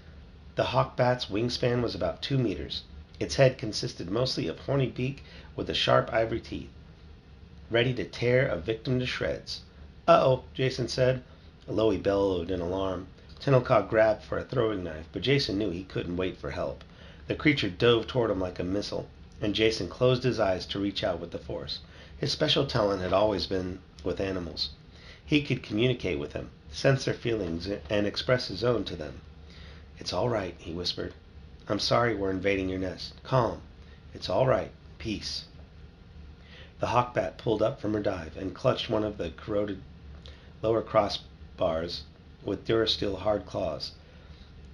The hawkbat's wingspan was about 2 meters. Its head consisted mostly of horny beak with the sharp ivory teeth, ready to tear a victim to shreds. "Uh-oh," Jason said. Loey bellowed in alarm. Tenelka grabbed for a throwing knife, but Jason knew he couldn't wait for help. The creature dove toward him like a missile, and Jason closed his eyes to reach out with the force. His special talent had always been with animals. He could communicate with them, sense their feelings, and express his own to them. "It's all right," he whispered. "I'm sorry we're invading your nest. Calm. It's all right. Peace." The hawkbat pulled up from her dive and clutched one of the corroded lower crossbars with Durasteel hard claws.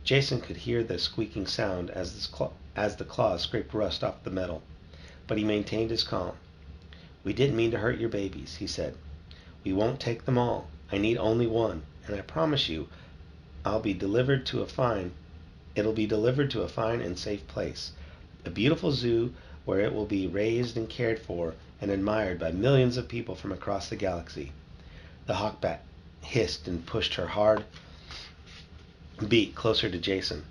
Jason could hear the squeaking sound as the claws scraped rust off the metal, but he maintained his calm. "We didn't mean to hurt your babies," he said. "We won't take them all. I need only one, and I promise you it'll be delivered to a fine and safe place, a beautiful zoo where it will be raised and cared for and admired by millions of people from across the galaxy." The hawkbat hissed and pushed her hard beak closer to Jason,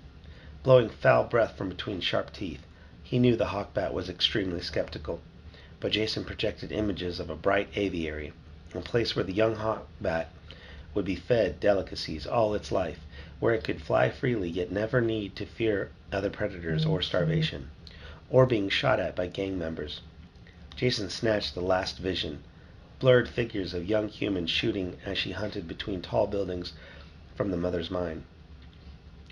blowing foul breath from between sharp teeth. He knew the hawkbat was extremely skeptical, but Jason projected images of a bright aviary, a place where the young hawkbat would be fed delicacies all its life, where it could fly freely yet never need to fear other predators or starvation, or being shot at by gang members. Jason snatched the last vision, blurred figures of young humans shooting as she hunted between tall buildings, from the mother's mind.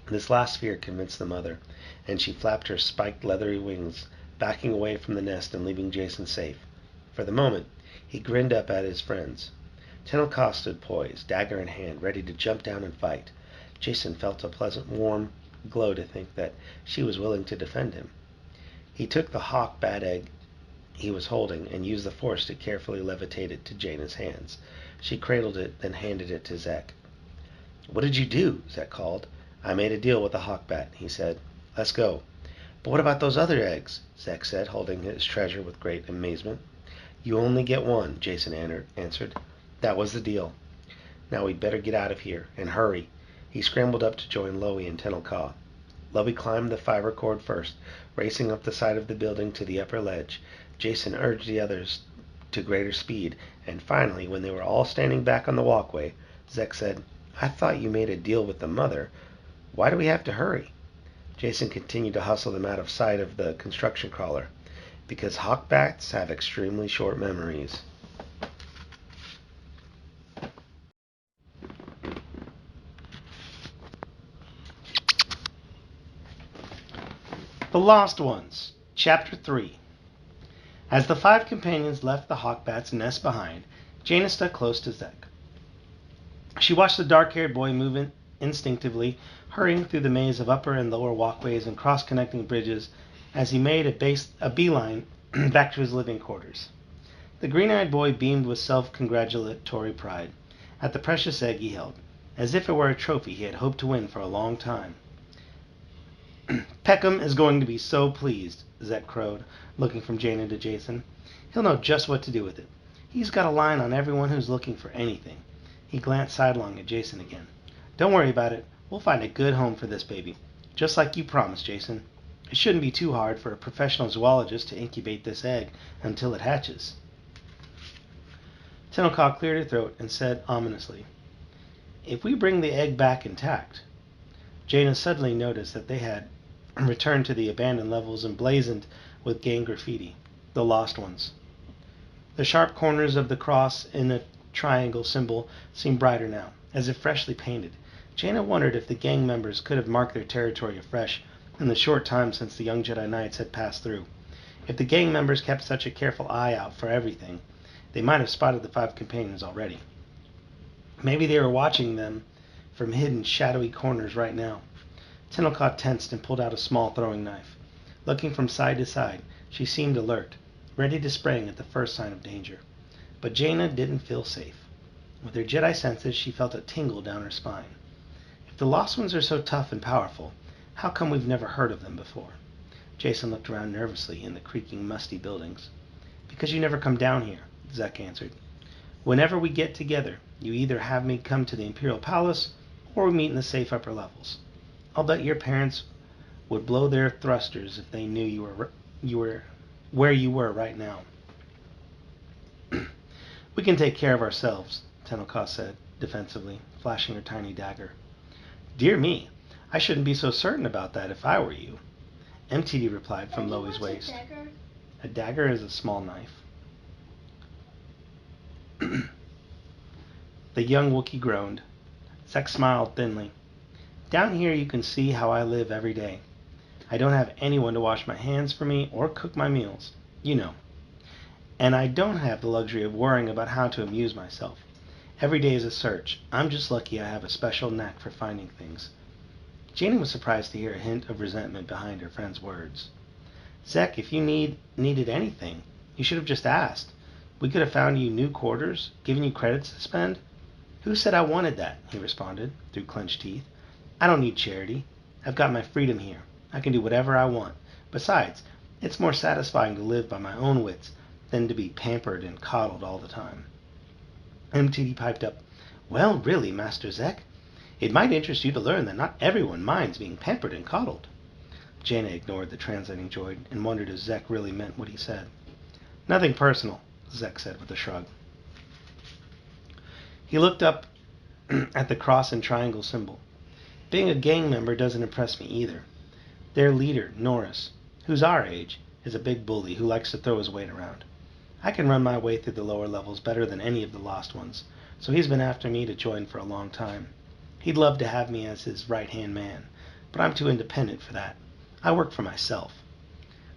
This last fear convinced the mother, and she flapped her spiked leathery wings, backing away from the nest and leaving Jason safe. For the moment, he grinned up at his friends. Tenelka stood poised, dagger in hand, ready to jump down and fight. Jason felt a pleasant, warm glow to think that she was willing to defend him. He took the hawk-bat egg he was holding and used the force to carefully levitate it to Jaina's hands. She cradled it, then handed it to Zek. "What did you do?" Zek called. "I made a deal with the hawk-bat," he said. "Let's go." "But what about those other eggs?" Zek said, holding his treasure with great amazement. "You only get one," Jason answered. "That was the deal. Now we'd better get out of here, and hurry." He scrambled up to join Loey and Tenelka. Loey climbed the fiber cord first, racing up the side of the building to the upper ledge. Jason urged the others to greater speed, and finally, when they were all standing back on the walkway, Zek said, "I thought you made a deal with the mother. Why do we have to hurry?" Jason continued to hustle them out of sight of the construction crawler. "Because hawkbats have extremely short memories." The Lost Ones, Chapter 3. As the 5 companions left the hawkbat's nest behind, Jaina stuck close to Zek. She watched the dark-haired boy move instinctively, hurrying through the maze of upper and lower walkways and cross-connecting bridges as he made a beeline back to his living quarters. The green-eyed boy beamed with self-congratulatory pride at the precious egg he held, as if it were a trophy he had hoped to win for a long time. "Peckham is going to be so pleased," Zek crowed, looking from Jaina to Jason. "He'll know just what to do with it. He's got a line on everyone who's looking for anything." He glanced sidelong at Jason again. "Don't worry about it. We'll find a good home for this baby. Just like you promised, Jason. It shouldn't be too hard for a professional zoologist to incubate this egg until it hatches." Tenelka cleared her throat and said ominously, "If we bring the egg back intact." Jaina suddenly noticed that they had returned to the abandoned levels emblazoned with gang graffiti, "The Lost Ones." The sharp corners of the cross in a triangle symbol seemed brighter now, as if freshly painted. Jaina wondered if the gang members could have marked their territory afresh in the short time since the young Jedi Knights had passed through. If the gang members kept such a careful eye out for everything, they might have spotted the 5 companions already. Maybe they were watching them from hidden, shadowy corners right now. Tenelka tensed and pulled out a small throwing knife. Looking from side to side, she seemed alert, ready to spring at the first sign of danger. But Jaina didn't feel safe. With her Jedi senses, she felt a tingle down her spine. If the Lost Ones are so tough and powerful, how come we've never heard of them before? Jason looked around nervously in the creaking, musty buildings. "Because you never come down here," Zek answered. "Whenever we get together, you either have me come to the Imperial Palace, or we meet in the safe upper levels. I'll bet your parents would blow their thrusters if they knew you were where you were right now." "We can take care of ourselves," Tenelka said, defensively, flashing her tiny dagger. "Dear me, I shouldn't be so certain about that if I were you," MTD replied from Loe's waist. A dagger is a small knife. The young Wookiee groaned. Zek smiled thinly. "Down here you can see how I live every day. I don't have anyone to wash my hands for me or cook my meals, you know. And I don't have the luxury of worrying about how to amuse myself. Every day is a search. I'm just lucky I have a special knack for finding things." Jaina was surprised to hear a hint of resentment behind her friend's words. "Zek, if you needed anything, you should have just asked. We could have found you new quarters, given you credits to spend." "Who said I wanted that?" he responded, through clenched teeth. "I don't need charity. I've got my freedom here. I can do whatever I want. Besides, it's more satisfying to live by my own wits than to be pampered and coddled all the time." MTD piped up, "Well, really, Master Zek, it might interest you to learn that not everyone minds being pampered and coddled." Jaina ignored the translating droid and wondered if Zek really meant what he said. "Nothing personal," Zek said with a shrug. He looked up at the cross and triangle symbol. "Being a gang member doesn't impress me either. Their leader, Norris, who's our age, is a big bully who likes to throw his weight around. I can run my way through the lower levels better than any of the Lost Ones, so he's been after me to join for a long time. He'd love to have me as his right-hand man, but I'm too independent for that. I work for myself."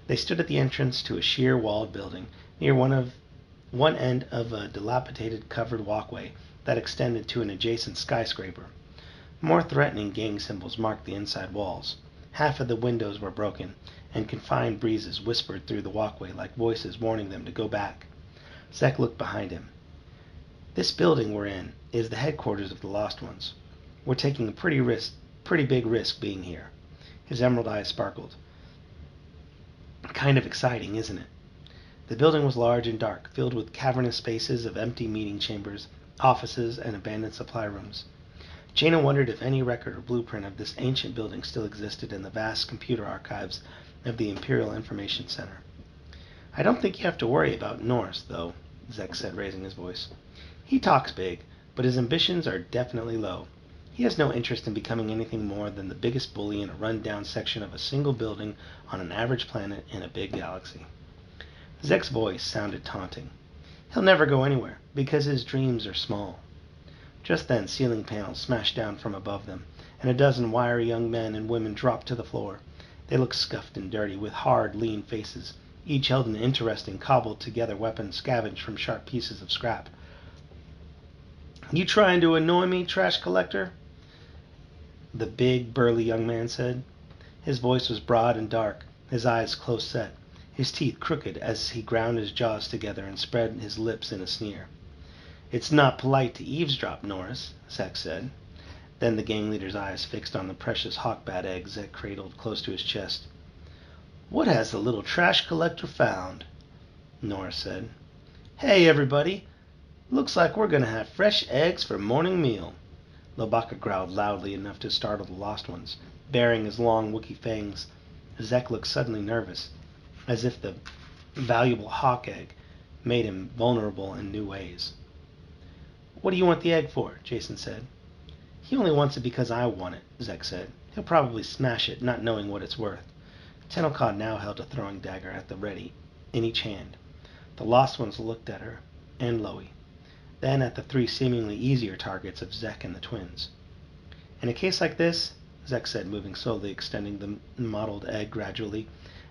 They stood at the entrance to a sheer walled building near one end of a dilapidated covered walkway that extended to an adjacent skyscraper. More threatening gang symbols marked the inside walls. Half of the windows were broken, and confined breezes whispered through the walkway like voices warning them to go back. Zek looked behind him. "This building we're in is the headquarters of the Lost Ones. We're taking a pretty big risk being here." His emerald eyes sparkled. "Kind of exciting, isn't it?" The building was large and dark, filled with cavernous spaces of empty meeting chambers, offices, and abandoned supply rooms. Jaina wondered if any record or blueprint of this ancient building still existed in the vast computer archives of the Imperial Information Center. "I don't think you have to worry about Norris, though," Zek said, raising his voice. "He talks big, but his ambitions are definitely low. He has no interest in becoming anything more than the biggest bully in a run-down section of a single building on an average planet in a big galaxy." Zek's voice sounded taunting. "He'll never go anywhere, because his dreams are small." Just then, ceiling panels smashed down from above them, and a dozen wiry young men and women dropped to the floor. They looked scuffed and dirty, with hard, lean faces. Each held an interesting, cobbled-together weapon scavenged from sharp pieces of scrap. "You trying to annoy me, trash collector?" the big, burly young man said. His voice was broad and dark, his eyes close set, his teeth crooked as he ground his jaws together and spread his lips in a sneer. "It's not polite to eavesdrop, Norris," Zek said. Then the gang leader's eyes fixed on the precious hawkbat egg Zek cradled close to his chest. "What has the little trash collector found?" Norris said. "Hey, everybody! Looks like we're going to have fresh eggs for morning meal." Lobaka growled loudly enough to startle the Lost Ones, baring his long Wookiee fangs. Zek looked suddenly nervous, as if the valuable hawk egg made him vulnerable in new ways. "What do you want the egg for?" Jason said. "He only wants it because I want it," Zek said. "He'll probably smash it, not knowing what it's worth." Tenelcod now held a throwing dagger at the ready in each hand. The Lost Ones looked at her and Loey, then at the three seemingly easier targets of Zek and the twins. In a case like this, Zek said, moving slowly, extending the mottled egg gradually,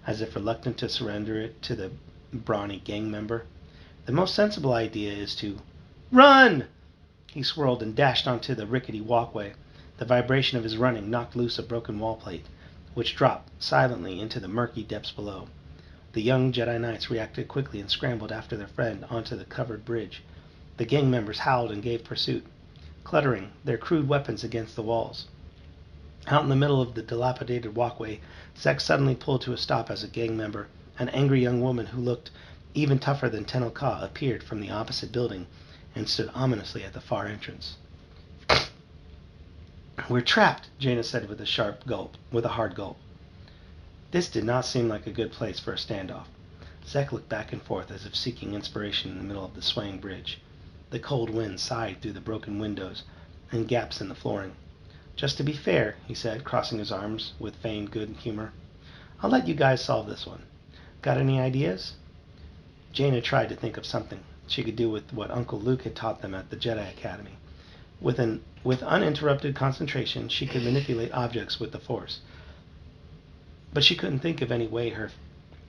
as if reluctant to surrender it to the brawny gang member, the most sensible idea is to run! He swirled and dashed onto the rickety walkway. The vibration of his running knocked loose a broken wall plate, which dropped silently into the murky depths below. The young Jedi Knights reacted quickly and scrambled after their friend onto the covered bridge. The gang members howled and gave pursuit, cluttering their crude weapons against the walls. Out in the middle of the dilapidated walkway, Zek suddenly pulled to a stop as a gang member, an angry young woman who looked even tougher than Tenel Ka, appeared from the opposite building and stood ominously at the far entrance. "We're trapped," Jaina said with a hard gulp. This did not seem like a good place for a standoff. Zek looked back and forth as if seeking inspiration in the middle of the swaying bridge. The cold wind sighed through the broken windows and gaps in the flooring. "Just to be fair," he said, crossing his arms with feigned good humor, "I'll let you guys solve this one. Got any ideas?" Jaina tried to think of something she could do with what Uncle Luke had taught them at the Jedi Academy. With uninterrupted concentration, she could manipulate objects with the Force. But she couldn't think of any way her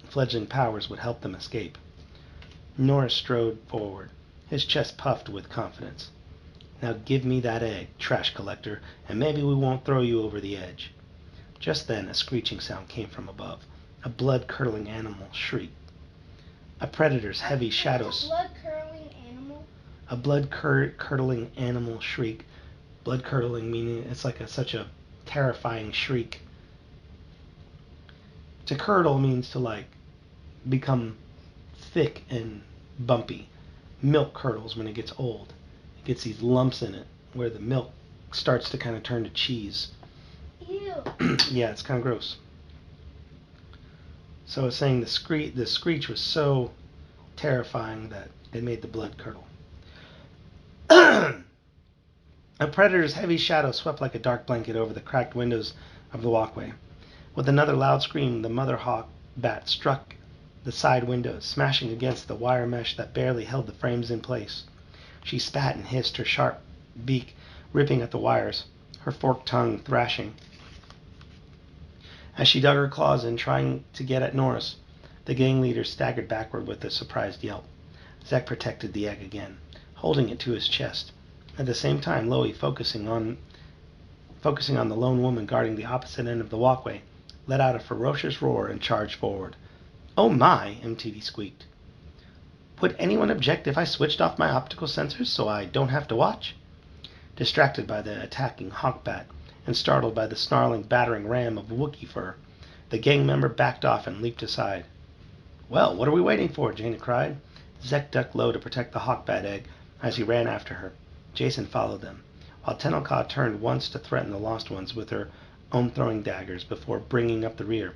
fledgling powers would help them escape. Norris strode forward, his chest puffed with confidence. "Now give me that egg, trash collector, and maybe we won't throw you over the edge." Just then a screeching sound came from above. A blood-curdling animal shrieked. A predator's heavy shadows... Blood-curdling animal? A blood-curdling animal shriek. Blood-curdling meaning it's like such a terrifying shriek. To curdle means to become thick and bumpy. Milk curdles when it gets old. It gets these lumps in it where the milk starts to kind of turn to cheese. Ew. Yeah, it's kind of gross. So I was saying the screech was so terrifying that it made the blood curdle. A predator's heavy shadow swept like a dark blanket over the cracked windows of the walkway. With another loud scream, the mother hawk bat struck the side windows, smashing against the wire mesh that barely held the frames in place. She spat and hissed, her sharp beak ripping at the wires, her forked tongue thrashing. As she dug her claws in, trying to get at Norris, the gang leader staggered backward with a surprised yelp. Zek protected the egg again, holding it to his chest. At the same time, Loey, focusing on the lone woman guarding the opposite end of the walkway, let out a ferocious roar and charged forward. "Oh my," MTV squeaked. "Would anyone object if I switched off my optical sensors so I don't have to watch?" Distracted by the attacking hawkbat and startled by the snarling, battering ram of Wookiee fur, the gang member backed off and leaped aside. "Well, what are we waiting for?" Jaina cried. Zek ducked low to protect the hawkbat egg as he ran after her. Jason followed them, while Tenelka turned once to threaten the Lost Ones with her own throwing daggers before bringing up the rear.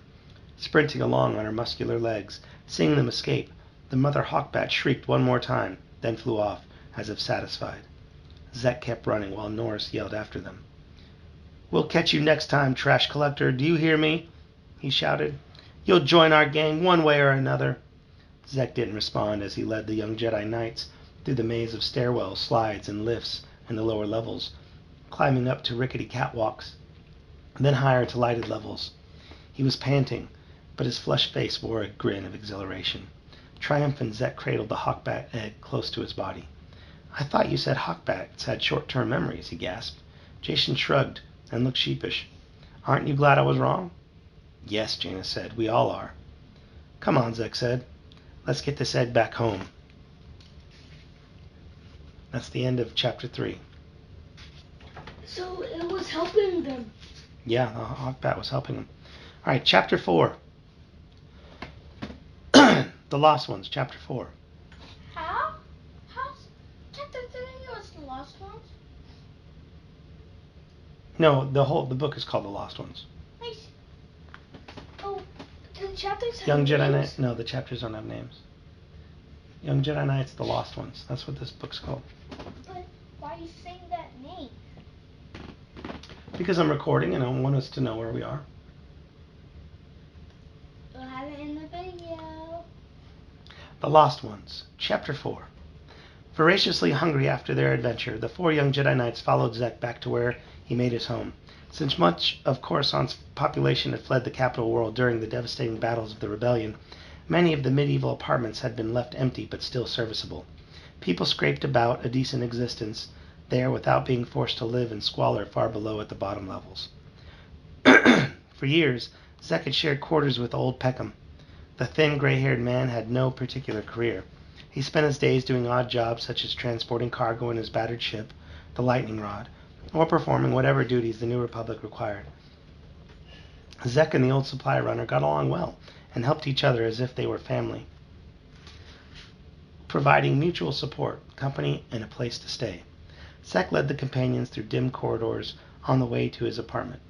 Sprinting along on her muscular legs, seeing them escape, the mother hawkbat shrieked one more time, then flew off, as if satisfied. Zek kept running while Norris yelled after them. "We'll catch you next time, trash collector, do you hear me?" he shouted. "You'll join our gang one way or another." Zek didn't respond as he led the young Jedi Knights through the maze of stairwells, slides, and lifts in the lower levels, climbing up to rickety catwalks, then higher to lighted levels. He was panting, but his flushed face wore a grin of exhilaration. Triumphant, Zek cradled the hawkbat egg close to his body. "I thought you said hawkbats had short-term memories," he gasped. Jason shrugged and looked sheepish. "Aren't you glad I was wrong?" "Yes," Jaina said, "we all are." "Come on," Zek said. "Let's get this egg back home." That's the end of Chapter 3. So it was helping them. Yeah, the hawkbat was helping him. All right, Chapter 4. The Lost Ones, Chapter 4. How? How's Chapter 3 was the Lost Ones? No, the book is called The Lost Ones. Nice. Oh, do the chapters have Young Jedi names? Knights. No, the chapters don't have names. Young Jedi Knights, The Lost Ones. That's what this book's called. But why are you saying that name? Because I'm recording and I want us to know where we are. video. The Lost Ones, Chapter 4. Voraciously hungry after their adventure, the 4 young Jedi Knights followed Zek back to where he made his home. Since much of Coruscant's population had fled the capital world during the devastating battles of the rebellion, many of the medieval apartments had been left empty but still serviceable. People scraped about a decent existence there without being forced to live in squalor far below at the bottom levels. For years, Zek had shared quarters with old Peckham. The thin, gray-haired man had no particular career. He spent his days doing odd jobs such as transporting cargo in his battered ship, the Lightning Rod, or performing whatever duties the New Republic required. Zek and the old supply runner got along well and helped each other as if they were family, providing mutual support, company, and a place to stay. Zek led the companions through dim corridors on the way to his apartment.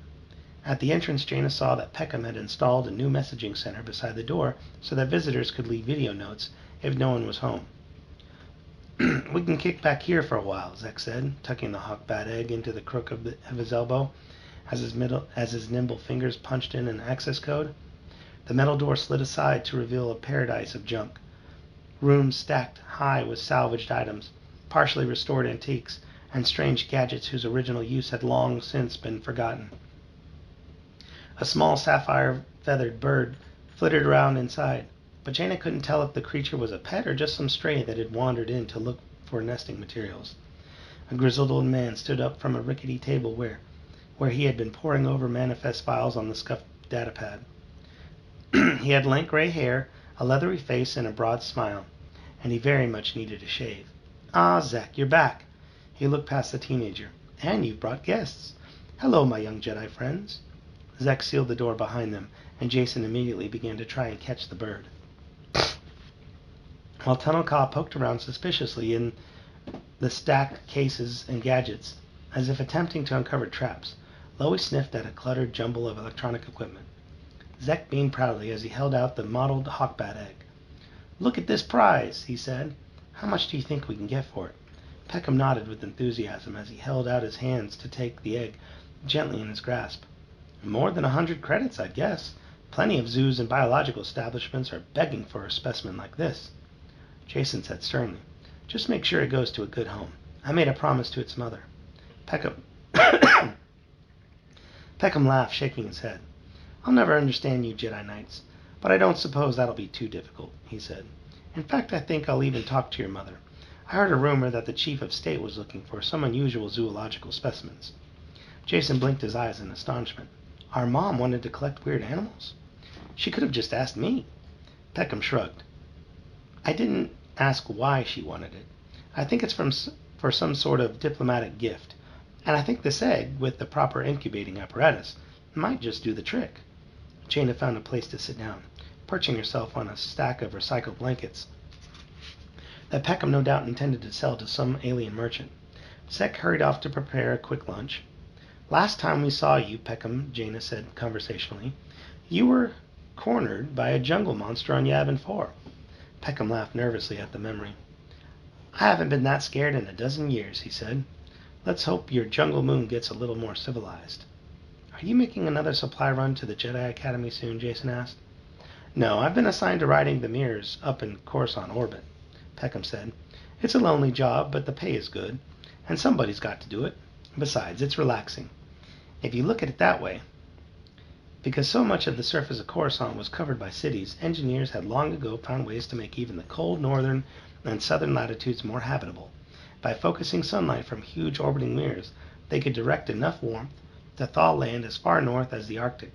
At the entrance, Jaina saw that Peckham had installed a new messaging center beside the door so that visitors could leave video notes if no one was home. "We can kick back here for a while," Zek said, tucking the hawk-bat egg into the crook of his elbow as his nimble fingers punched in an access code. The metal door slid aside to reveal a paradise of junk. Rooms stacked high with salvaged items, partially restored antiques, and strange gadgets whose original use had long since been forgotten. A small sapphire-feathered bird flittered around inside, but Jaina couldn't tell if the creature was a pet or just some stray that had wandered in to look for nesting materials. A grizzled old man stood up from a rickety table where he had been poring over manifest files on the scuffed datapad. He had lank gray hair, a leathery face, and a broad smile, and he very much needed a shave. "Ah, Zek, you're back." He looked past the teenager. "And you've brought guests. Hello, my young Jedi friends." Zek sealed the door behind them, and Jason immediately began to try and catch the bird. While Tunnel Ka poked around suspiciously in the stacked cases and gadgets, as if attempting to uncover traps, Loie sniffed at a cluttered jumble of electronic equipment. Zek beamed proudly as he held out the mottled hawk-bat egg. "Look at this prize," he said. "How much do you think we can get for it?" Peckham nodded with enthusiasm as he held out his hands to take the egg gently in his grasp. "More than 100 credits, I'd guess. Plenty of zoos and biological establishments are begging for a specimen like this." Jason said sternly, "Just make sure it goes to a good home. I made a promise to its mother." Peckham laughed, shaking his head. "I'll never understand you Jedi Knights, but I don't suppose that'll be too difficult," he said. "In fact, I think I'll even talk to your mother. I heard a rumor that the chief of state was looking for some unusual zoological specimens." Jason blinked his eyes in astonishment. Our mom wanted to collect weird animals? She could have just asked me. Peckham shrugged. "I didn't ask why she wanted it. I think it's for some sort of diplomatic gift. And I think this egg, with the proper incubating apparatus, might just do the trick." Jaina found a place to sit down, perching herself on a stack of recycled blankets that Peckham no doubt intended to sell to some alien merchant. Zek hurried off to prepare a quick lunch. "Last time we saw you, Peckham," Jaina said conversationally, "you were cornered by a jungle monster on Yavin 4. Peckham laughed nervously at the memory. "I haven't been that scared in a dozen years," he said. "Let's hope your jungle moon gets a little more civilized." "Are you making another supply run to the Jedi Academy soon?" Jason asked. "No, I've been assigned to riding the mirrors up in Coruscant orbit," Peckham said. "It's a lonely job, but the pay is good, and somebody's got to do it. Besides, it's relaxing, if you look at it that way." Because so much of the surface of Coruscant was covered by cities, engineers had long ago found ways to make even the cold northern and southern latitudes more habitable. By focusing sunlight from huge orbiting mirrors, they could direct enough warmth to thaw land as far north as the Arctic,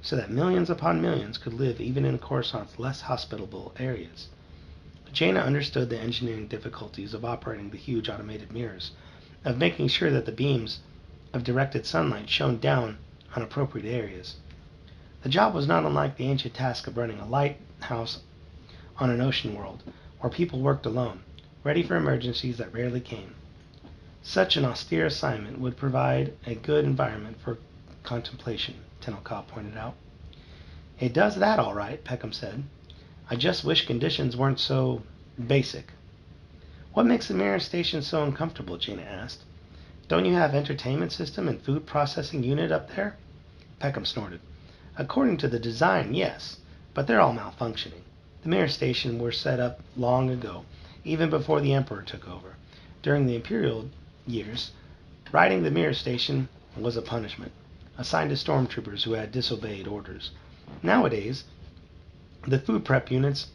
so that millions upon millions could live even in Coruscant's less hospitable areas. Jaina understood the engineering difficulties of operating the huge automated mirrors, of making sure that the beams of directed sunlight shone down on appropriate areas. The job was not unlike the ancient task of running a lighthouse on an ocean world, where people worked alone, ready for emergencies that rarely came. Such an austere assignment would provide a good environment for contemplation, Tunnel Ka pointed out. "It does that all right," Peckham said. "I just wish conditions weren't so basic." "What makes the mirror station so uncomfortable?" Jaina asked. "Don't you have entertainment system and food processing unit up there?" Peckham snorted. "According to the design, yes, but they're all malfunctioning. The mirror station were set up long ago, even before the Emperor took over. During the Imperial years, riding the mirror station was a punishment, assigned to stormtroopers who had disobeyed orders. Nowadays, the food prep units,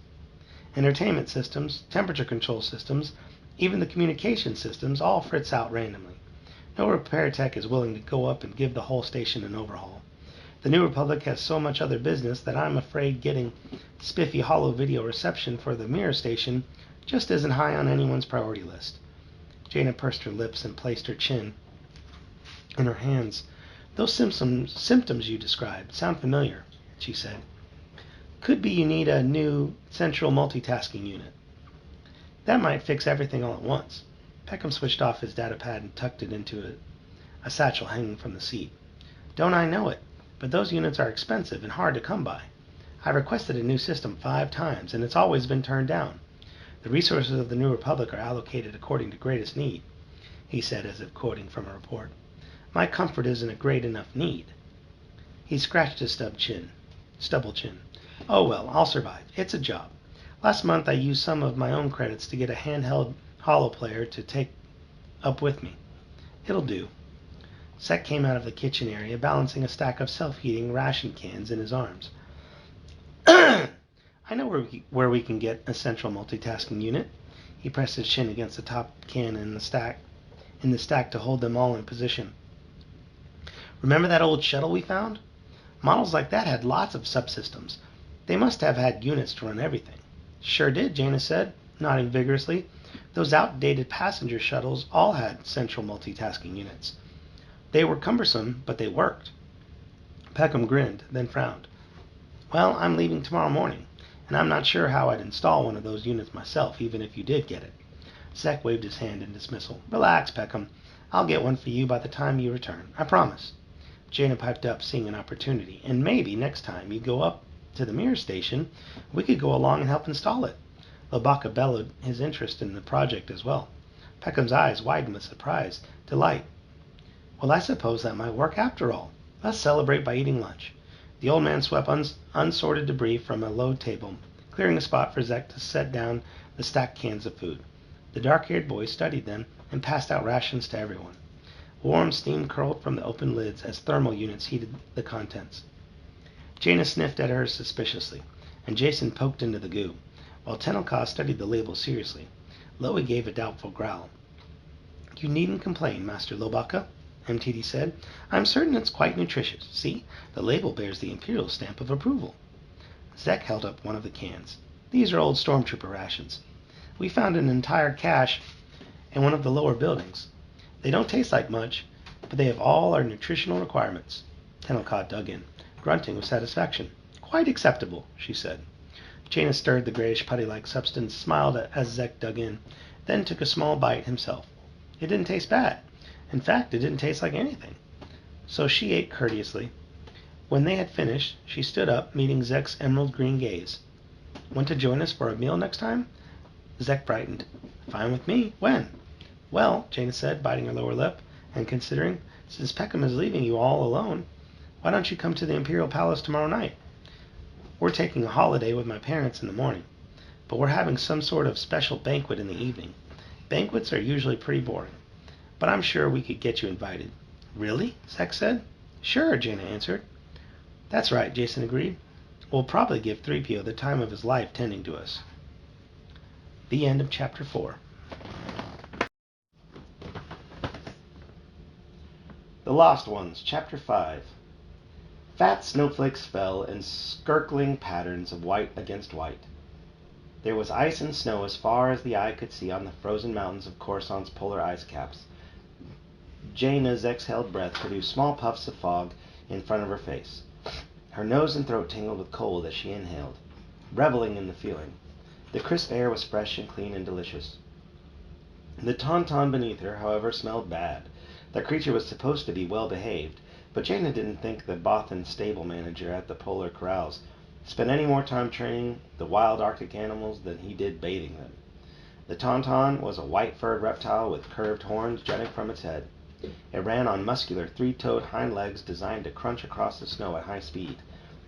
entertainment systems, temperature control systems, even the communication systems all fritz out randomly. No repair tech is willing to go up and give the whole station an overhaul. The New Republic has so much other business that I'm afraid getting spiffy holo video reception for the mirror station just isn't high on anyone's priority list. Jaina pursed her lips and placed her chin in her hands. Those symptoms you described sound familiar, she said. Could be you need a new central multitasking unit. That might fix everything all at once. Peckham switched off his datapad and tucked it into a satchel hanging from the seat. Don't I know it? But those units are expensive and hard to come by. I've requested a new system 5 times, and it's always been turned down. The resources of the New Republic are allocated according to greatest need, he said as if quoting from a report. My comfort isn't a great enough need. He scratched his stubble chin. Oh well, I'll survive. It's a job. Last month I used some of my own credits to get a handheld holo player to take up with me. It'll do. Zek came out of the kitchen area, balancing a stack of self-heating ration cans in his arms. I know where we can get a central multitasking unit. He pressed his chin against the top can in the stack to hold them all in position. Remember that old shuttle we found? Models like that had lots of subsystems. They must have had units to run everything. Sure did, Jaina said, nodding vigorously. Those outdated passenger shuttles all had central multitasking units. They were cumbersome, but they worked. Peckham grinned, then frowned. Well, I'm leaving tomorrow morning, and I'm not sure how I'd install one of those units myself, even if you did get it. Zek waved his hand in dismissal. Relax, Peckham. I'll get one for you by the time you return. I promise. Jaina piped up, seeing an opportunity. And maybe next time you go up to the mirror station, we could go along and help install it. Lobaka bellowed his interest in the project as well. Peckham's eyes widened with surprise, delight. Well, I suppose that might work after all. Let's celebrate by eating lunch. The old man swept unsorted debris from a low table, clearing a spot for Zek to set down the stacked cans of food. The dark-haired boy studied them and passed out rations to everyone. Warm steam curled from the open lids as thermal units heated the contents. Jaina sniffed at her suspiciously, and Jason poked into the goo, while Tenelka studied the label seriously. Loey gave a doubtful growl. You needn't complain, Master Lobaka, MTD said. I'm certain it's quite nutritious. See, the label bears the Imperial stamp of approval. Zek held up one of the cans. These are old stormtrooper rations. We found an entire cache in one of the lower buildings. They don't taste like much, but they have all our nutritional requirements. Tenelka dug in, grunting with satisfaction. Quite acceptable, she said. Jaina stirred the grayish putty-like substance, smiled as Zek dug in, then took a small bite himself. It didn't taste bad. In fact, it didn't taste like anything. So she ate courteously. When they had finished, she stood up, meeting Zek's emerald-green gaze. Want to join us for a meal next time? Zek brightened. Fine with me. When? Well, Jaina said, biting her lower lip, and considering, since Peckham is leaving you all alone, why don't you come to the Imperial Palace tomorrow night? We're taking a holiday with my parents in the morning, but we're having some sort of special banquet in the evening. Banquets are usually pretty boring, but I'm sure we could get you invited. Really? Zek said. Sure, Jaina answered. That's right, Jason agreed. We'll probably give 3PO the time of his life tending to us. The end of Chapter 4. The Lost Ones, Chapter 5. Fat snowflakes fell in skirkling patterns of white against white. There was ice and snow as far as the eye could see on the frozen mountains of Coruscant's polar ice caps. Jaina's exhaled breath produced small puffs of fog in front of her face. Her nose and throat tingled with cold as she inhaled, reveling in the feeling. The crisp air was fresh and clean and delicious. The tauntaun beneath her, however, smelled bad. The creature was supposed to be well behaved, but Jaina didn't think the Bothan stable manager at the polar corrals spent any more time training the wild Arctic animals than he did bathing them. The tauntaun was a white-furred reptile with curved horns jutting from its head. It ran on muscular three-toed hind legs designed to crunch across the snow at high speed.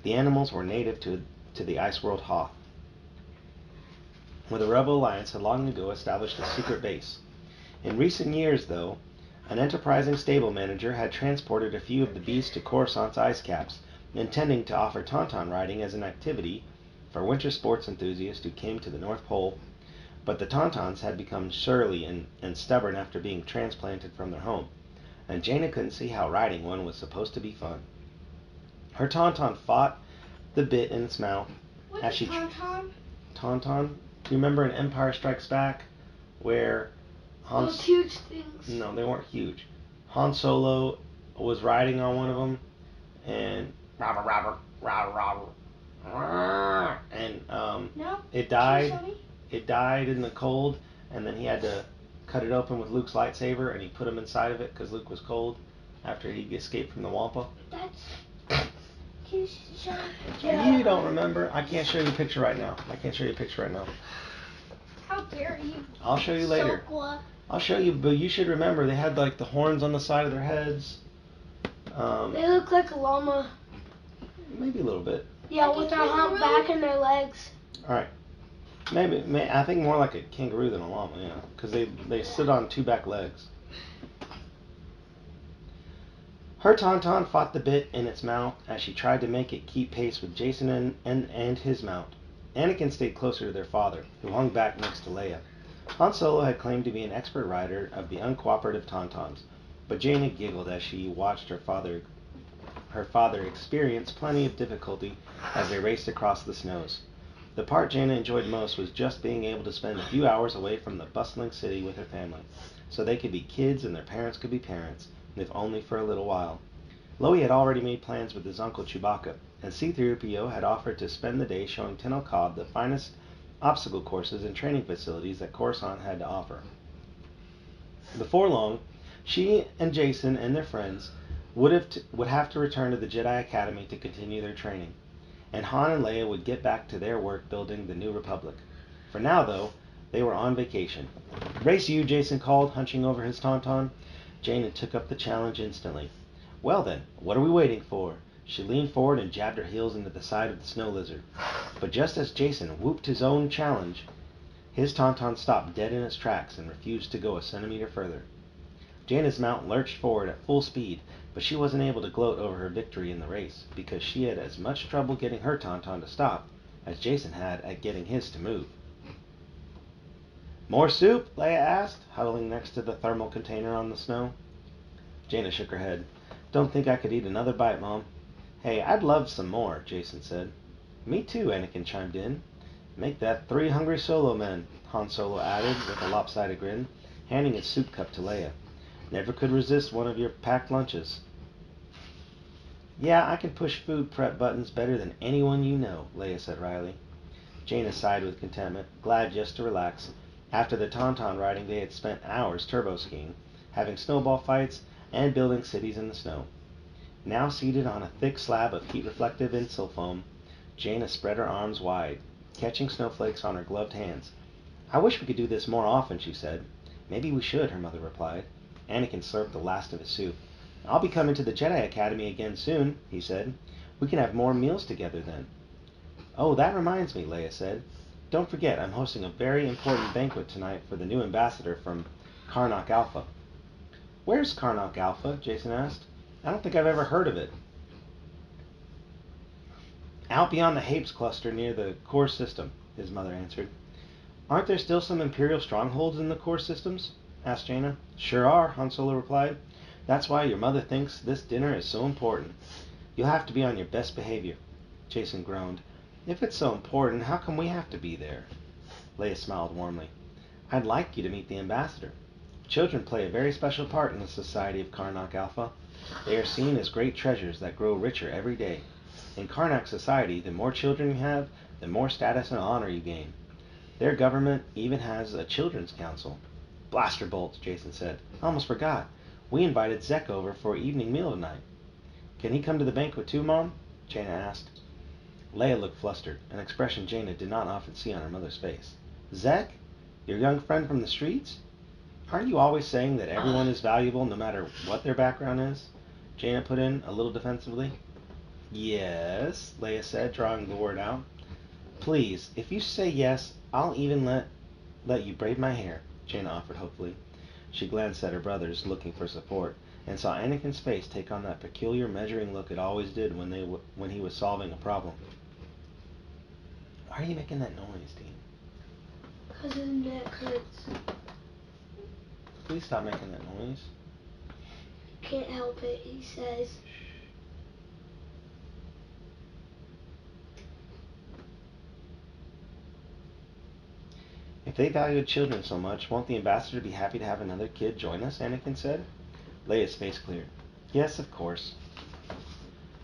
The animals were native to to the Ice World Hoth, where the Rebel Alliance had long ago established a secret base. In recent years, though, an enterprising stable manager had transported a few of the beasts to Coruscant's ice caps, intending to offer tauntaun riding as an activity for winter sports enthusiasts who came to the North Pole. But the tauntauns had become surly and stubborn after being transplanted from their home, and Jaina couldn't see how riding one was supposed to be fun. Her tauntaun fought the bit in its mouth as she... Tauntaun? Tauntaun? Do you remember in Empire Strikes Back where Those huge things. No, they weren't huge. Han Solo was riding on one of them, and No? it died. It died in the cold, and then he had to cut it open with Luke's lightsaber, and he put him inside of it because Luke was cold after he escaped from the Wampa. That's... Can you show You don't remember? I can't show you a picture right now. How dare you? I'll show you later. Sokwa. I'll show you, but you should remember they had like the horns on the side of their heads. They look like a llama. Maybe a little bit. Yeah, Like with a their hump kangaroo? back and their legs. All right. Maybe I think more like a kangaroo than a llama, yeah, because they sit on two back legs. Her tauntaun fought the bit in its mouth as she tried to make it keep pace with Jason and his mount. Anakin stayed closer to their father, who hung back next to Leia. Han Solo had claimed to be an expert rider of the uncooperative tauntauns, but Jaina giggled as she watched her father experience plenty of difficulty as they raced across the snows. The part Jaina enjoyed most was just being able to spend a few hours away from the bustling city with her family, so they could be kids and their parents could be parents, if only for a little while. Loie had already made plans with his uncle Chewbacca, and C-3PO had offered to spend the day showing Tenno Cobb the finest obstacle courses and training facilities that Coruscant had to offer. Before long, she and Jason and their friends would have to return to the Jedi Academy to continue their training, and Han and Leia would get back to their work building the New Republic. For now, though, they were on vacation. "Race you," Jason called, hunching over his tauntaun. Jaina took up the challenge instantly. "Well then, what are we waiting for?" She leaned forward and jabbed her heels into the side of the snow lizard. But just as Jason whooped his own challenge, his tauntaun stopped dead in its tracks and refused to go a centimeter further. Jaina's mount lurched forward at full speed, but she wasn't able to gloat over her victory in the race, because she had as much trouble getting her tauntaun to stop as Jason had at getting his to move. "More soup?" Leia asked, huddling next to the thermal container on the snow. Jaina shook her head. "Don't think I could eat another bite, Mom." "Hey, I'd love some more," Jason said. "Me too," Anakin chimed in. "Make that 3 hungry Solo men," Han Solo added with a lopsided grin, handing his soup cup to Leia. "Never could resist one of your packed lunches." "Yeah, I can push food prep buttons better than anyone you know," Leia said wryly. Jaina sighed with contentment, glad just to relax. After the tauntaun riding, they had spent hours turbo skiing, having snowball fights, and building cities in the snow. Now seated on a thick slab of heat-reflective insulfoam, Jaina spread her arms wide, catching snowflakes on her gloved hands. "I wish we could do this more often," she said. "Maybe we should," her mother replied. Anakin slurped the last of his soup. "I'll be coming to the Jedi Academy again soon," he said. "We can have more meals together then." "Oh, that reminds me," Leia said. "Don't forget, I'm hosting a very important banquet tonight for the new ambassador from Karnak Alpha." "Where's Karnak Alpha?" Jason asked. "I don't think I've ever heard of it." "Out beyond the Hapes cluster near the core system," his mother answered. "Aren't there still some Imperial strongholds in the core systems?" asked Jaina. "Sure are," Han Solo replied. "That's why your mother thinks this dinner is so important. You'll have to be on your best behavior." Jason groaned. "If it's so important, how come we have to be there?" Leia smiled warmly. "I'd like you to meet the ambassador. Children play a very special part in the society of Karnak Alpha. They are seen as great treasures that grow richer every day. In Karnak society, the more children you have, the more status and honor you gain. Their government even has a children's council." "Blaster bolts," Jason said. "I almost forgot. We invited Zek over for an evening meal tonight." "Can he come to the banquet too, Mom?" Jaina asked. Leia looked flustered, an expression Jaina did not often see on her mother's face. "Zek? Your young friend from the streets? Aren't you always saying that everyone is valuable no matter what their background is?" Jaina put in, a little defensively. "Yes," Leia said, drawing the word out. Please, if you say yes, I'll even let you braid my hair, Jaina offered hopefully. She glanced at her brothers, looking for support, and saw Anakin's face take on that peculiar measuring look it always did when he was solving a problem. Why are you making that noise, Dean? Because his neck hurts. Please stop making that noise. Can't help it, he says. If they valued children so much, won't the ambassador be happy to have another kid join us? Anakin said. Leia's face cleared. Yes, of course.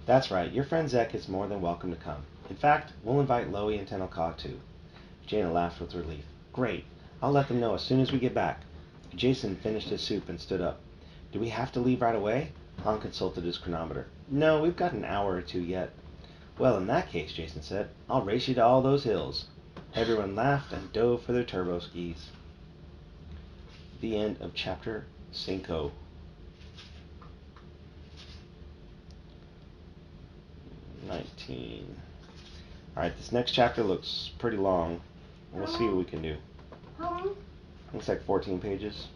That's right. Your friend Zek is more than welcome to come. In fact, we'll invite Loie and Tenelka too. Jaina laughed with relief. Great. I'll let them know as soon as we get back. Jason finished his soup and stood up. Do we have to leave right away? Han consulted his chronometer. No, we've got an hour or two yet. Well, in that case, Jason said, I'll race you to all those hills. Everyone laughed and dove for their turbo skis. The end of chapter 5. 19. Alright, this next chapter looks pretty long. We'll see what we can do. Looks like 14 pages.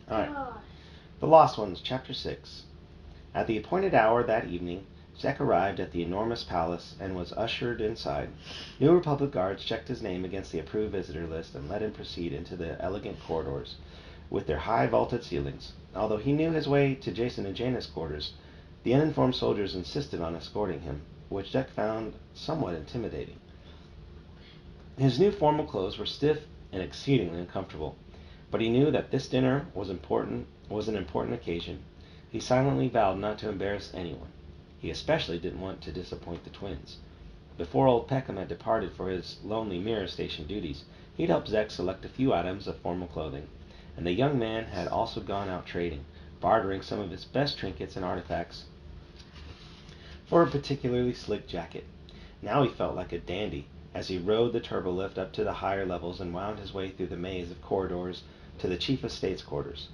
Alright. The Lost Ones, Chapter 6. At the appointed hour that evening, Zek arrived at the enormous palace and was ushered inside. New Republic guards checked his name against the approved visitor list and let him proceed into the elegant corridors with their high vaulted ceilings. Although he knew his way to Jason and Jaina's quarters, the uninformed soldiers insisted on escorting him, which Zek found somewhat intimidating. His new formal clothes were stiff and exceedingly uncomfortable, but he knew that this dinner was an important occasion. He silently vowed not to embarrass anyone. He especially didn't want to disappoint the twins. Before old Peckham had departed for his lonely mirror station duties, he'd helped Zek select a few items of formal clothing, and the young man had also gone out trading, bartering some of his best trinkets and artifacts for a particularly slick jacket. Now he felt like a dandy as he rode the turbolift up to the higher levels and wound his way through the maze of corridors to the Chief of State's quarters.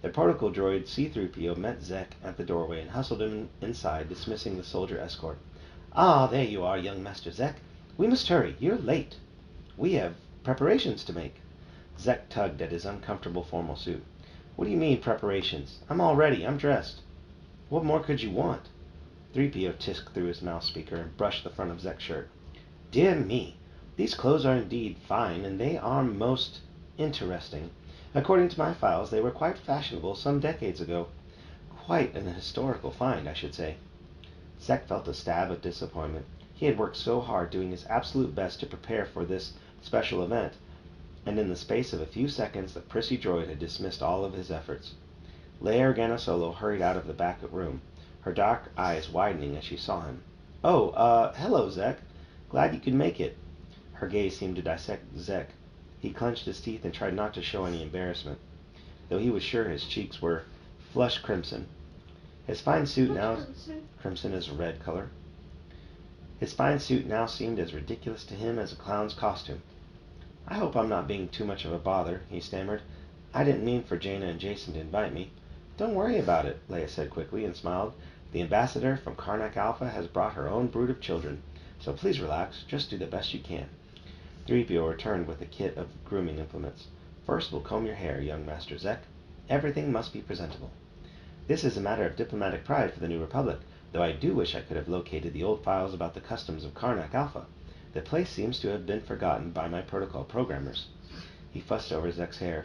The protocol droid C-3PO met Zek at the doorway and hustled him inside, dismissing the soldier escort. Ah, there you are, young Master Zek. We must hurry. You're late. We have preparations to make. Zek tugged at his uncomfortable formal suit. What do you mean, preparations? I'm all ready. I'm dressed. What more could you want? 3PO tisked through his mouth speaker and brushed the front of Zek's shirt. Dear me, these clothes are indeed fine, and they are most interesting. According to my files, they were quite fashionable some decades ago. Quite an historical find, I should say. Zek felt a stab of disappointment. He had worked so hard doing his absolute best to prepare for this special event, and in the space of a few seconds the prissy droid had dismissed all of his efforts. Leia Organa Solo hurried out of the back room, her dark eyes widening as she saw him. Oh, hello, Zek. Glad you could make it. Her gaze seemed to dissect Zek. He clenched his teeth and tried not to show any embarrassment, though he was sure his cheeks were flushed crimson. His fine suit now... Crimson is a red color. His fine suit now seemed as ridiculous to him as a clown's costume. I hope I'm not being too much of a bother, he stammered. I didn't mean for Jaina and Jason to invite me. Don't worry about it, Leia said quickly and smiled. The ambassador from Karnak Alpha has brought her own brood of children, so please relax. Just do the best you can. 3PO returned with a kit of grooming implements. First, we'll comb your hair, young Master Zek. Everything must be presentable. This is a matter of diplomatic pride for the New Republic, though I do wish I could have located the old files about the customs of Karnak Alpha. The place seems to have been forgotten by my protocol programmers. He fussed over Zek's hair.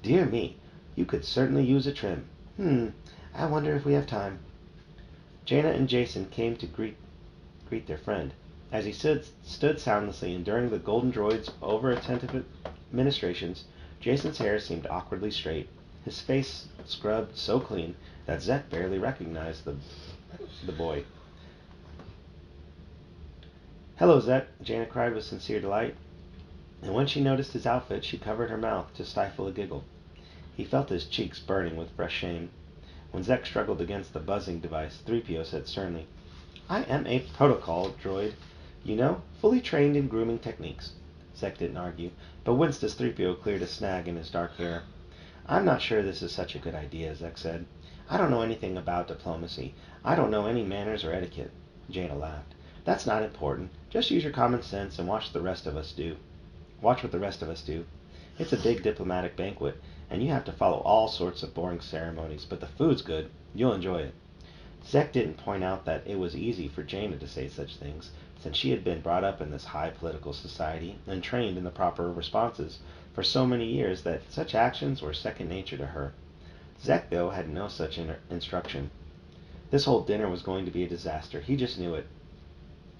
Dear me, you could certainly use a trim. I wonder if we have time. Jaina and Jason came to greet their friend. As he stood soundlessly enduring the golden droid's over-attentive ministrations, Jason's hair seemed awkwardly straight, his face scrubbed so clean that Zek barely recognized the boy. Hello, Zek, Jaina cried with sincere delight, and when she noticed his outfit, she covered her mouth to stifle a giggle. He felt his cheeks burning with fresh shame. When Zek struggled against the buzzing device, 3PO said sternly, I am a protocol droid, you know, fully trained in grooming techniques. Zek didn't argue, but winced as 3PO cleared a snag in his dark hair. I'm not sure this is such a good idea, Zek said. I don't know anything about diplomacy. I don't know any manners or etiquette. Jaina laughed. That's not important. Just use your common sense and watch what the rest of us do. It's a big diplomatic banquet, and you have to follow all sorts of boring ceremonies, but the food's good. You'll enjoy it. Zek didn't point out that it was easy for Jaina to say such things, since she had been brought up in this high political society and trained in the proper responses for so many years that such actions were second nature to her. Zek, though, had no such instruction. This whole dinner was going to be a disaster. He just knew it.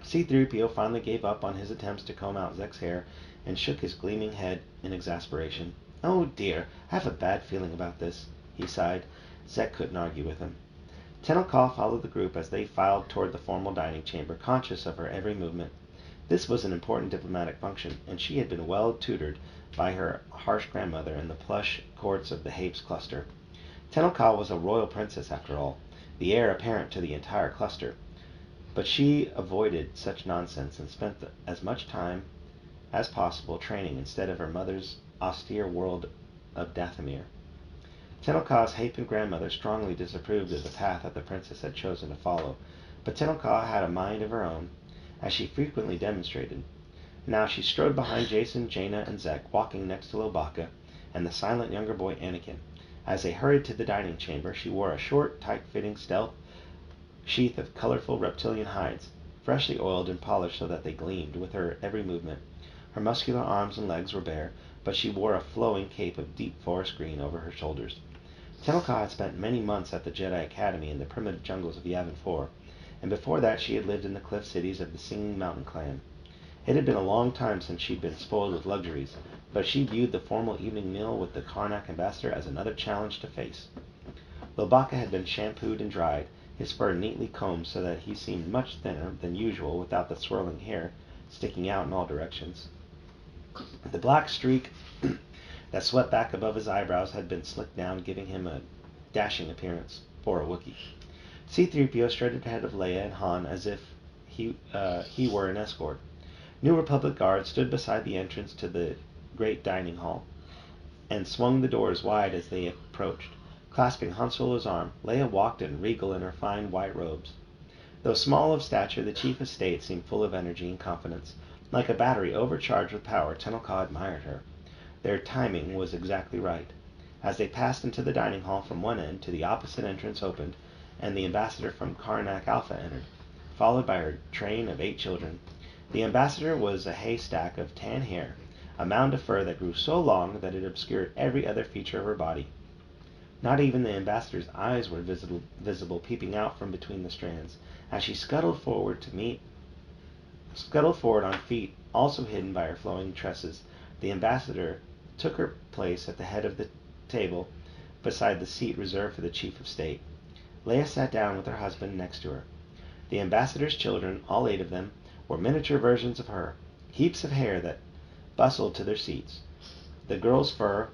C-3PO finally gave up on his attempts to comb out Zek's hair and shook his gleaming head in exasperation. "Oh dear, I have a bad feeling about this," he sighed. Zek couldn't argue with him. Tenel Ka followed the group as they filed toward the formal dining chamber, conscious of her every movement. This was an important diplomatic function, and she had been well tutored by her harsh grandmother in the plush courts of the Hapes cluster. Tenel Ka was a royal princess, after all, the heir apparent to the entire cluster. But she avoided such nonsense and spent as much time as possible training instead of her mother's austere world of Dathomir. Tenel Ka's Hapan grandmother strongly disapproved of the path that the princess had chosen to follow, but Tenel Ka had a mind of her own, as she frequently demonstrated. Now she strode behind Jason, Jaina, and Zek, walking next to Lobaka and the silent younger boy Anakin. As they hurried to the dining chamber, she wore a short, tight-fitting stealth sheath of colorful reptilian hides, freshly oiled and polished so that they gleamed with her every movement. Her muscular arms and legs were bare, but she wore a flowing cape of deep forest green over her shoulders. Tenel Ka had spent many months at the Jedi Academy in the primitive jungles of Yavin 4, and before that she had lived in the cliff cities of the Singing Mountain clan. It had been a long time since she'd been spoiled with luxuries, but she viewed the formal evening meal with the Karnak ambassador as another challenge to face. Lobaka had been shampooed and dried, his fur neatly combed so that he seemed much thinner than usual without the swirling hair sticking out in all directions. The black streak that swept back above his eyebrows had been slicked down, giving him a dashing appearance for a Wookiee. C-3PO strutted ahead of Leia and Han as if he were an escort. New Republic guards stood beside the entrance to the great dining hall and swung the doors wide as they approached. Clasping Han Solo's arm, Leia walked in regal in her fine white robes. Though small of stature, the chief of state seemed full of energy and confidence. Like a battery overcharged with power, Tenel Ka admired her. Their timing was exactly right. As they passed into the dining hall from one end to the opposite entrance opened, and the ambassador from Karnak Alpha entered, followed by her train of 8 children. The ambassador was a haystack of tan hair, a mound of fur that grew so long that it obscured every other feature of her body. Not even the ambassador's eyes were visible peeping out from between the strands, as she scuttled forward on feet also hidden by her flowing tresses. The ambassador took her place at the head of the table beside the seat reserved for the chief of state. Leia sat down with her husband next to her. The ambassador's children, all 8 of them, were miniature versions of her, heaps of hair that bustled to their seats. The girl's fur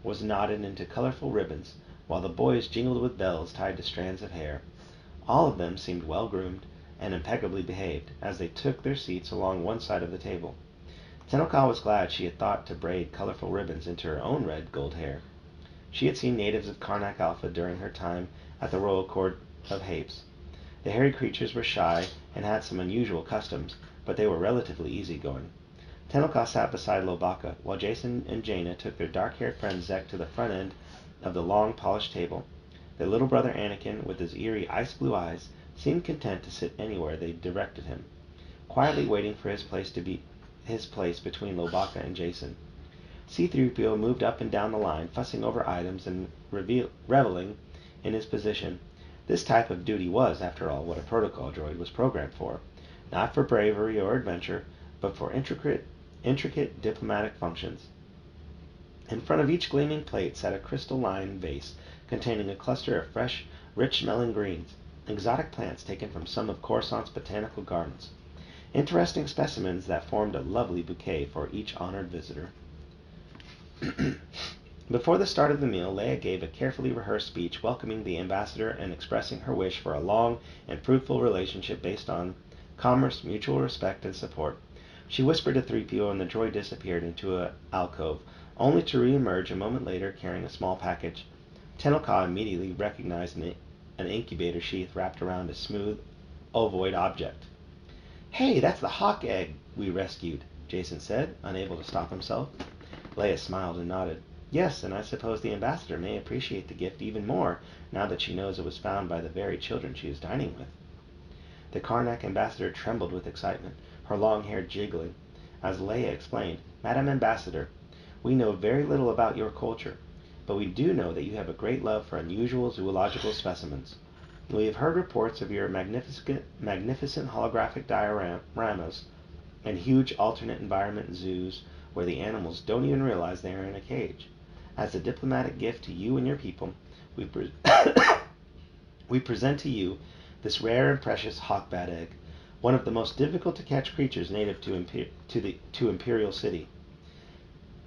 was knotted into colorful ribbons, while the boys jingled with bells tied to strands of hair. All of them seemed well-groomed and impeccably behaved, as they took their seats along one side of the table. Tenel Ka was glad she had thought to braid colorful ribbons into her own red gold hair. She had seen natives of Karnak Alpha during her time at the royal court of Hapes. The hairy creatures were shy and had some unusual customs, but they were relatively easygoing. Tenel Ka sat beside Lobaka, while Jason and Jaina took their dark-haired friend Zek to the front end of the long, polished table. Their little brother Anakin, with his eerie, ice-blue eyes, seemed content to sit anywhere they directed him, quietly waiting for his place between Lobaka and Jason. C-3PO moved up and down the line, fussing over items and reveling in his position. This type of duty was, after all, what a protocol droid was programmed for. Not for bravery or adventure, but for intricate diplomatic functions. In front of each gleaming plate sat a crystalline vase containing a cluster of fresh, rich-smelling greens, exotic plants taken from some of Coruscant's botanical gardens. Interesting specimens that formed a lovely bouquet for each honored visitor. Before the start of the meal, Leia gave a carefully rehearsed speech welcoming the ambassador and expressing her wish for a long and fruitful relationship based on commerce, mutual respect, and support. She whispered to 3PO and the droid disappeared into an alcove, only to re-emerge a moment later carrying a small package. Tenel Ka immediately recognized an incubator sheath wrapped around a smooth, ovoid object. Hey, that's the hawk egg we rescued, Jason said, unable to stop himself. Leia smiled and nodded. Yes, and I suppose the ambassador may appreciate the gift even more now that she knows it was found by the very children she is dining with. The Karnak ambassador trembled with excitement, her long hair jiggling, as Leia explained, Madam Ambassador, we know very little about your culture, but we do know that you have a great love for unusual zoological specimens. We have heard reports of your magnificent holographic dioramas and huge alternate environment zoos where the animals don't even realize they are in a cage. As a diplomatic gift to you and your people, we, we present to you this rare and precious hawkbat egg, one of the most difficult to catch creatures native to Imperial City.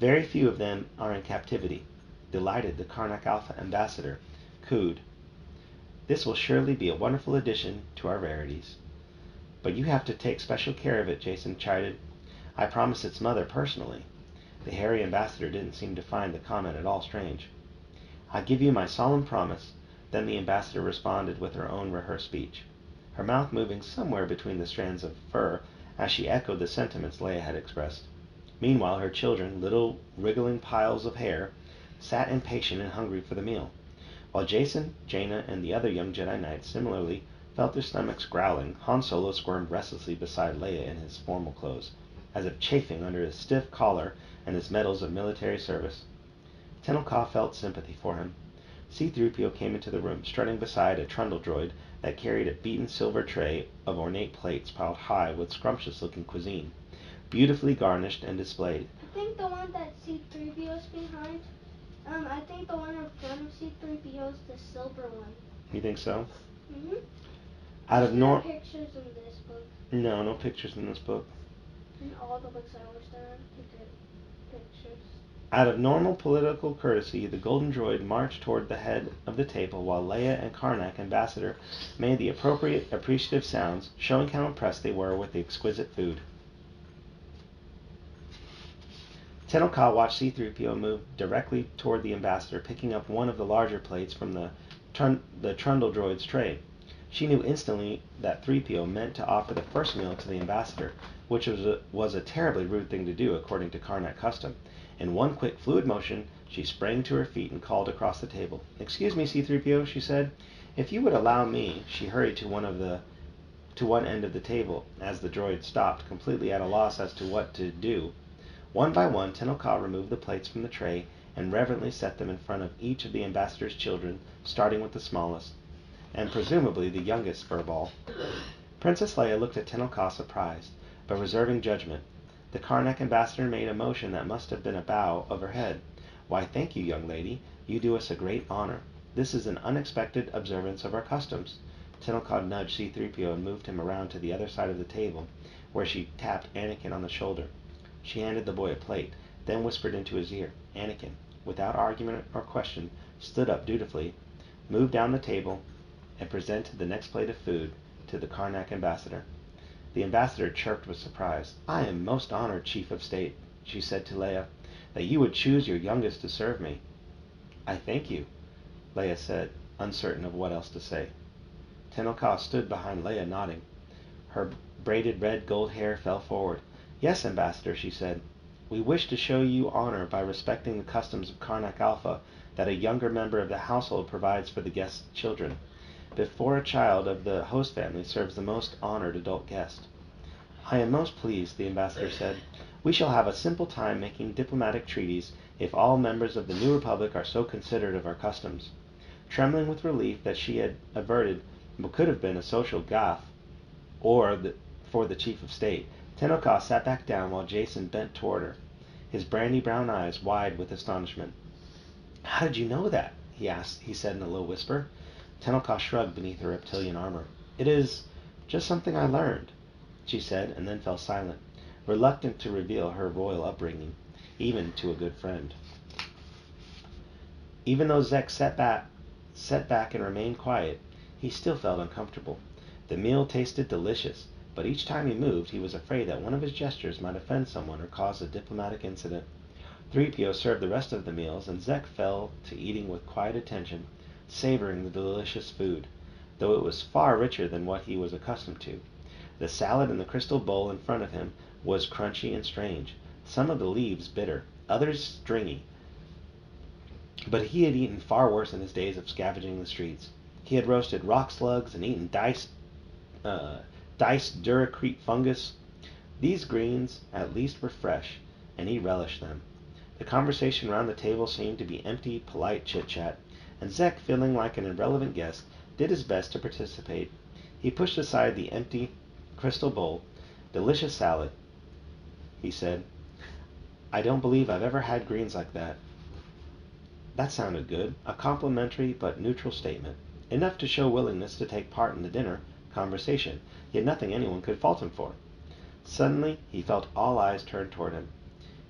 Very few of them are in captivity. Delighted, the Karnak Alpha ambassador cooed. This will surely be a wonderful addition to our rarities. But you have to take special care of it, Jason chided. I promised its mother personally. The hairy ambassador didn't seem to find the comment at all strange. I give you my solemn promise. Then the ambassador responded with her own rehearsed speech, her mouth moving somewhere between the strands of fur as she echoed the sentiments Leia had expressed. Meanwhile, her children, little wriggling piles of hair, sat impatient and hungry for the meal, while Jason, Jaina, and the other young Jedi Knights similarly felt their stomachs growling. Han Solo squirmed restlessly beside Leia in his formal clothes, as if chafing under his stiff collar and his medals of military service. Tenel Ka felt sympathy for him. C-3PO came into the room, strutting beside a trundle droid that carried a beaten silver tray of ornate plates piled high with scrumptious-looking cuisine, beautifully garnished and displayed. I think the one that C-3PO's behind, I think the one in front of C-3PO is the silver one. You think so? Mm-hmm. Out of no pictures in this book. No pictures in this book. In all the books I watched, there aren't pictures. Out of normal political courtesy, the golden droid marched toward the head of the table while Leia and Karnak ambassador made the appropriate appreciative sounds, showing how impressed they were with the exquisite food. Tenel Ka watched C-3PO move directly toward the ambassador, picking up one of the larger plates from the trundle droid's tray. She knew instantly that 3PO meant to offer the first meal to the ambassador, which was a terribly rude thing to do according to Karnak custom. In one quick fluid motion, she sprang to her feet and called across the table. Excuse me, C-3PO, she said. If you would allow me, she hurried to one end of the table, as the droid stopped, completely at a loss as to what to do. One by one, Tenel Ka removed the plates from the tray and reverently set them in front of each of the ambassador's children, starting with the smallest, and presumably the youngest furball. Princess Leia looked at Tenel Ka surprised, but reserving judgment. The Karnak ambassador made a motion that must have been a bow of her head. Why, thank you, young lady. You do us a great honor. This is an unexpected observance of our customs. Tenel Ka nudged C-3PO and moved him around to the other side of the table, where she tapped Anakin on the shoulder. She handed the boy a plate, then whispered into his ear. Anakin, without argument or question, stood up dutifully, moved down the table, and presented the next plate of food to the Karnak ambassador. The ambassador chirped with surprise. I am most honored, Chief of State, she said to Leia, that you would choose your youngest to serve me. I thank you, Leia said, uncertain of what else to say. Tenel Ka stood behind Leia, nodding. Her braided red gold hair fell forward. Yes, Ambassador, she said. We wish to show you honor by respecting the customs of Karnak Alpha that a younger member of the household provides for the guest's children, before a child of the host family serves the most honored adult guest. I am most pleased, the ambassador said. We shall have a simple time making diplomatic treaties if all members of the new republic are so considerate of our customs. Trembling with relief that she had averted what could have been a social gaffe for the chief of state, Tenel Ka sat back down while Jason bent toward her, his brandy-brown eyes wide with astonishment. How did you know that? He said in a low whisper. Tenel Ka shrugged beneath her reptilian armor. It is just something I learned, she said, and then fell silent, reluctant to reveal her royal upbringing, even to a good friend. Even though Zek sat back and remained quiet, he still felt uncomfortable. The meal tasted delicious, but each time he moved, he was afraid that one of his gestures might offend someone or cause a diplomatic incident. 3PO served the rest of the meals, and Zek fell to eating with quiet attention, savoring the delicious food, though it was far richer than what he was accustomed to. The salad in the crystal bowl in front of him was crunchy and strange, some of the leaves bitter, others stringy. But he had eaten far worse in his days of scavenging the streets. He had roasted rock slugs and eaten diced duracrete fungus. These greens at least were fresh, and he relished them. The conversation round the table seemed to be empty, polite chit-chat, and Zek, feeling like an irrelevant guest, did his best to participate. He pushed aside the empty crystal bowl. "Delicious salad," he said. "I don't believe I've ever had greens like that." That sounded good, a complimentary but neutral statement, enough to show willingness to take part in the dinner conversation, yet nothing anyone could fault him for. Suddenly, he felt all eyes turned toward him.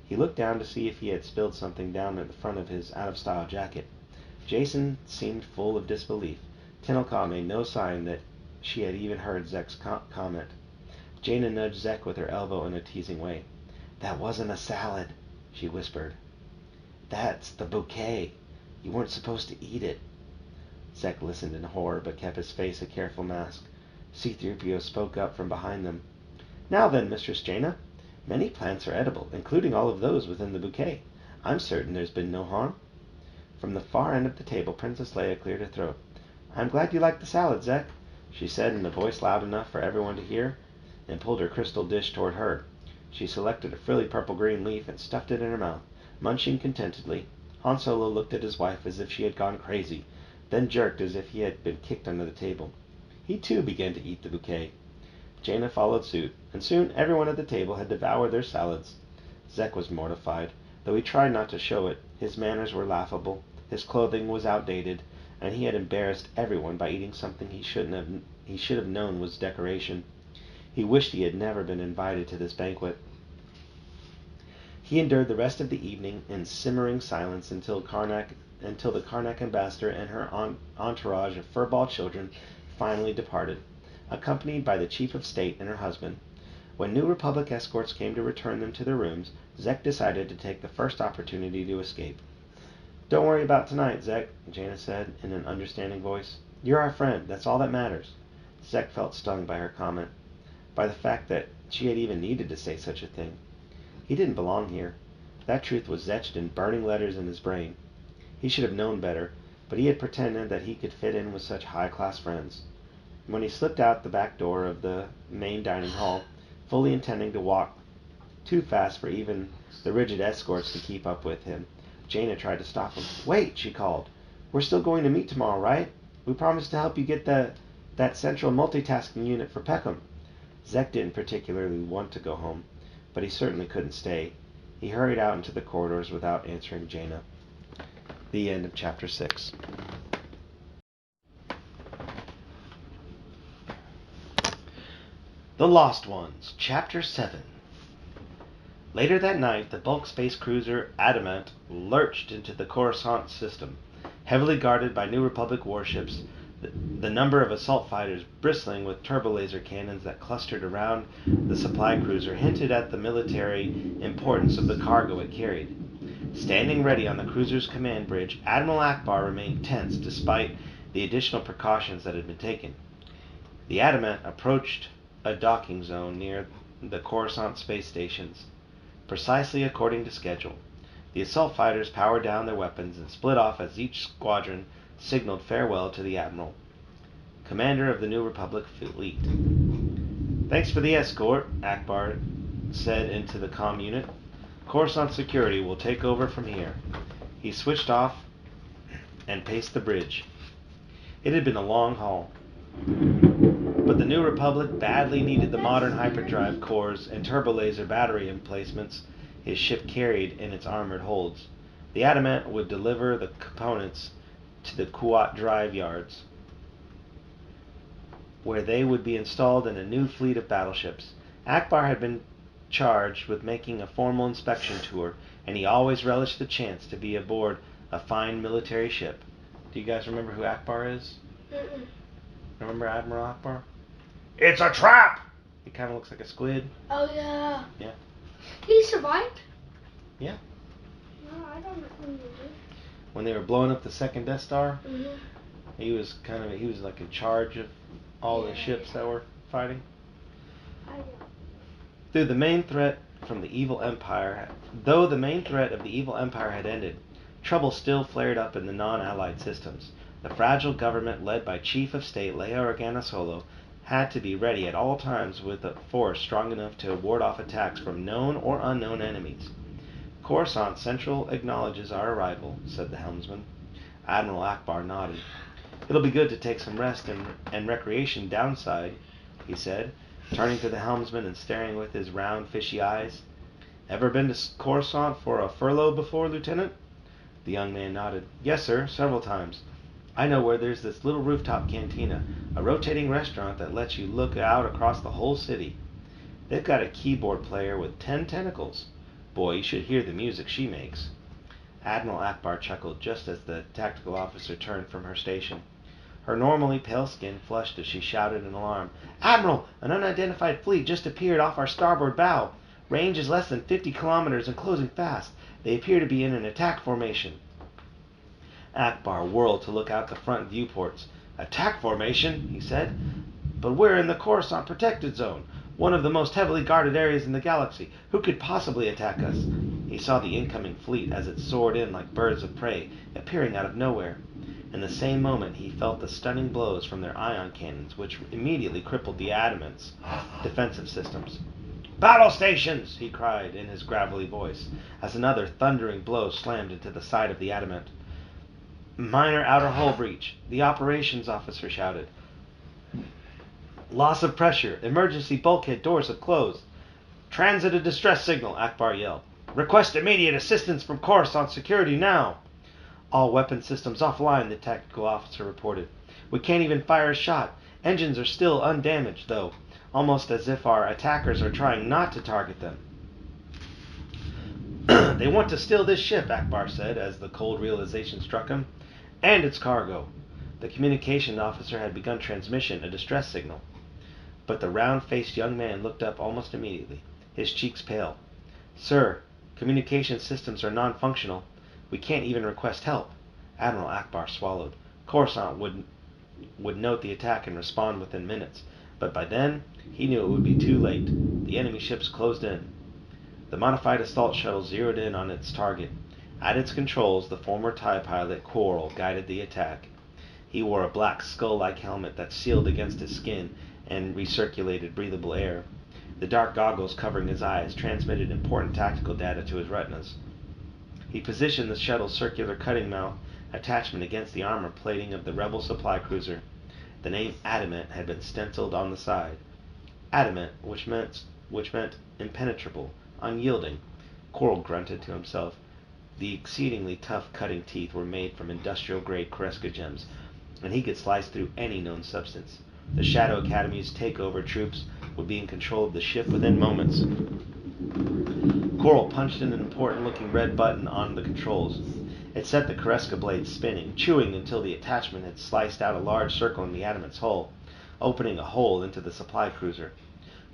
He looked down to see if he had spilled something down at the front of his out-of-style jacket. Jason seemed full of disbelief. Tinnelkaw made no sign that she had even heard Zek's comment. Jaina nudged Zek with her elbow in a teasing way. "That wasn't a salad," she whispered. "That's the bouquet. You weren't supposed to eat it." Zek listened in horror, but kept his face a careful mask. C-3PO spoke up from behind them. "Now then, Mistress Jaina, many plants are edible, including all of those within the bouquet. I'm certain there's been no harm." From the far end of the table, Princess Leia cleared her throat. "I'm glad you like the salad, Zek," she said in a voice loud enough for everyone to hear, and pulled her crystal dish toward her. She selected a frilly purple-green leaf and stuffed it in her mouth, munching contentedly. Han Solo looked at his wife as if she had gone crazy, then jerked as if he had been kicked under the table. He too began to eat the bouquet. Jaina followed suit, and soon everyone at the table had devoured their salads. Zek was mortified, though he tried not to show it. His manners were laughable, his clothing was outdated, and he had embarrassed everyone by eating something he should have known was decoration. He wished he had never been invited to this banquet. He endured the rest of the evening in simmering silence until the Karnak ambassador and her entourage of furball children finally departed, accompanied by the chief of state and her husband. When New Republic escorts came to return them to their rooms, Zek decided to take the first opportunity to escape. "Don't worry about tonight, Zek," Jaina said in an understanding voice. "You're our friend. That's all that matters." Zek felt stung by her comment, by the fact that she had even needed to say such a thing. He didn't belong here. That truth was etched in burning letters in his brain. He should have known better, but he had pretended that he could fit in with such high-class friends. When he slipped out the back door of the main dining hall, fully intending to walk too fast for even the rigid escorts to keep up with him, Jaina tried to stop him. "Wait," she called. "We're still going to meet tomorrow, right? We promised to help you get that central multitasking unit for Peckham." Zek didn't particularly want to go home, but he certainly couldn't stay. He hurried out into the corridors without answering Jaina. The end of Chapter 6. The Lost Ones, Chapter 7. Later that night, the bulk space cruiser Adamant lurched into the Coruscant system, heavily guarded by New Republic warships, the number of assault fighters bristling with turbolaser cannons that clustered around the supply cruiser hinted at the military importance of the cargo it carried. Standing ready on the cruiser's command bridge, Admiral Akbar remained tense despite the additional precautions that had been taken. The Adamant approached a docking zone near the Coruscant space stations, precisely according to schedule. The assault fighters powered down their weapons and split off as each squadron signaled farewell to the Admiral, commander of the New Republic fleet. "Thanks for the escort," Akbar said into the comm unit. "Coruscant security will take over from here." He switched off and paced the bridge. It had been a long haul, but the New Republic badly needed the modern hyperdrive cores and turbolaser battery emplacements his ship carried in its armored holds. The Adamant would deliver the components to the Kuat drive yards, where they would be installed in a new fleet of battleships. Akbar had been charged with making a formal inspection tour, and he always relished the chance to be aboard a fine military ship. Do you guys remember who Akbar is? Mm-mm. Remember Admiral Akbar? "It's a trap!" He kind of looks like a squid. Oh, yeah. Yeah. He survived? Yeah. No, I don't know who he is. When they were blowing up the second Death Star, Mm-hmm. he was like in charge of all the ships that were fighting. I don't. Though the main threat of the evil empire had ended, trouble still flared up in the non-allied systems. The fragile government led by Chief of State Leia Organa Solo had to be ready at all times with a force strong enough to ward off attacks from known or unknown enemies. Coruscant Central acknowledges our arrival, said the helmsman. Admiral Akbar nodded. It'll be good to take some rest and recreation downside, he said, turning to the helmsman and staring with his round, fishy eyes. Ever been to Coruscant for a furlough before, Lieutenant? The young man nodded. Yes, sir, several times. I know where there's this little rooftop cantina, a rotating restaurant that lets you look out across the whole city. They've got a keyboard player with 10 tentacles. Boy, you should hear the music she makes. Admiral Akbar chuckled just as the tactical officer turned from her station. Her normally pale skin flushed as she shouted in alarm. Admiral, an unidentified fleet just appeared off our starboard bow. Range is less than 50 kilometers and closing fast. They appear to be in an attack formation. Akbar whirled to look out the front viewports. Attack formation, he said. But we're in the Coruscant protected zone, one of the most heavily guarded areas in the galaxy. Who could possibly attack us? He saw the incoming fleet as it soared in like birds of prey, appearing out of nowhere. In the same moment, he felt the stunning blows from their ion cannons, which immediately crippled the Adamant's defensive systems. Battle stations! He cried in his gravelly voice, as another thundering blow slammed into the side of the Adamant. Minor outer hull breach, the operations officer shouted. Loss of pressure. Emergency bulkhead doors have closed. Transit a distress signal, Akbar yelled. Request immediate assistance from Coruscant security now. All weapon systems offline, the tactical officer reported. We can't even fire a shot. Engines are still undamaged, though, almost as if our attackers are trying not to target them. They want to steal this ship, Akbar said, as the cold realization struck him. And its cargo. The communication officer had begun transmission, a distress signal. But the round-faced young man looked up almost immediately, his cheeks pale. Sir, communication systems are non-functional. We can't even request help. Admiral Akbar swallowed. Coruscant would note the attack and respond within minutes, but by then, he knew it would be too late. The enemy ships closed in. The modified assault shuttle zeroed in on its target. At its controls, the former TIE pilot, Quarrel, guided the attack. He wore a black skull-like helmet that sealed against his skin and recirculated breathable air. The dark goggles covering his eyes transmitted important tactical data to his retinas. He positioned the shuttle's circular cutting mouth attachment against the armor plating of the rebel supply cruiser. The name Adamant had been stenciled on the side. Adamant, which meant impenetrable, unyielding. Quarrel grunted to himself. The exceedingly tough cutting teeth were made from industrial-grade Kreska gems, and he could slice through any known substance. The Shadow Academy's takeover troops would be in control of the ship within moments. Quarrel punched in an important-looking red button on the controls. It set the Kreska blade spinning, chewing until the attachment had sliced out a large circle in the Adamant's hull, opening a hole into the supply cruiser.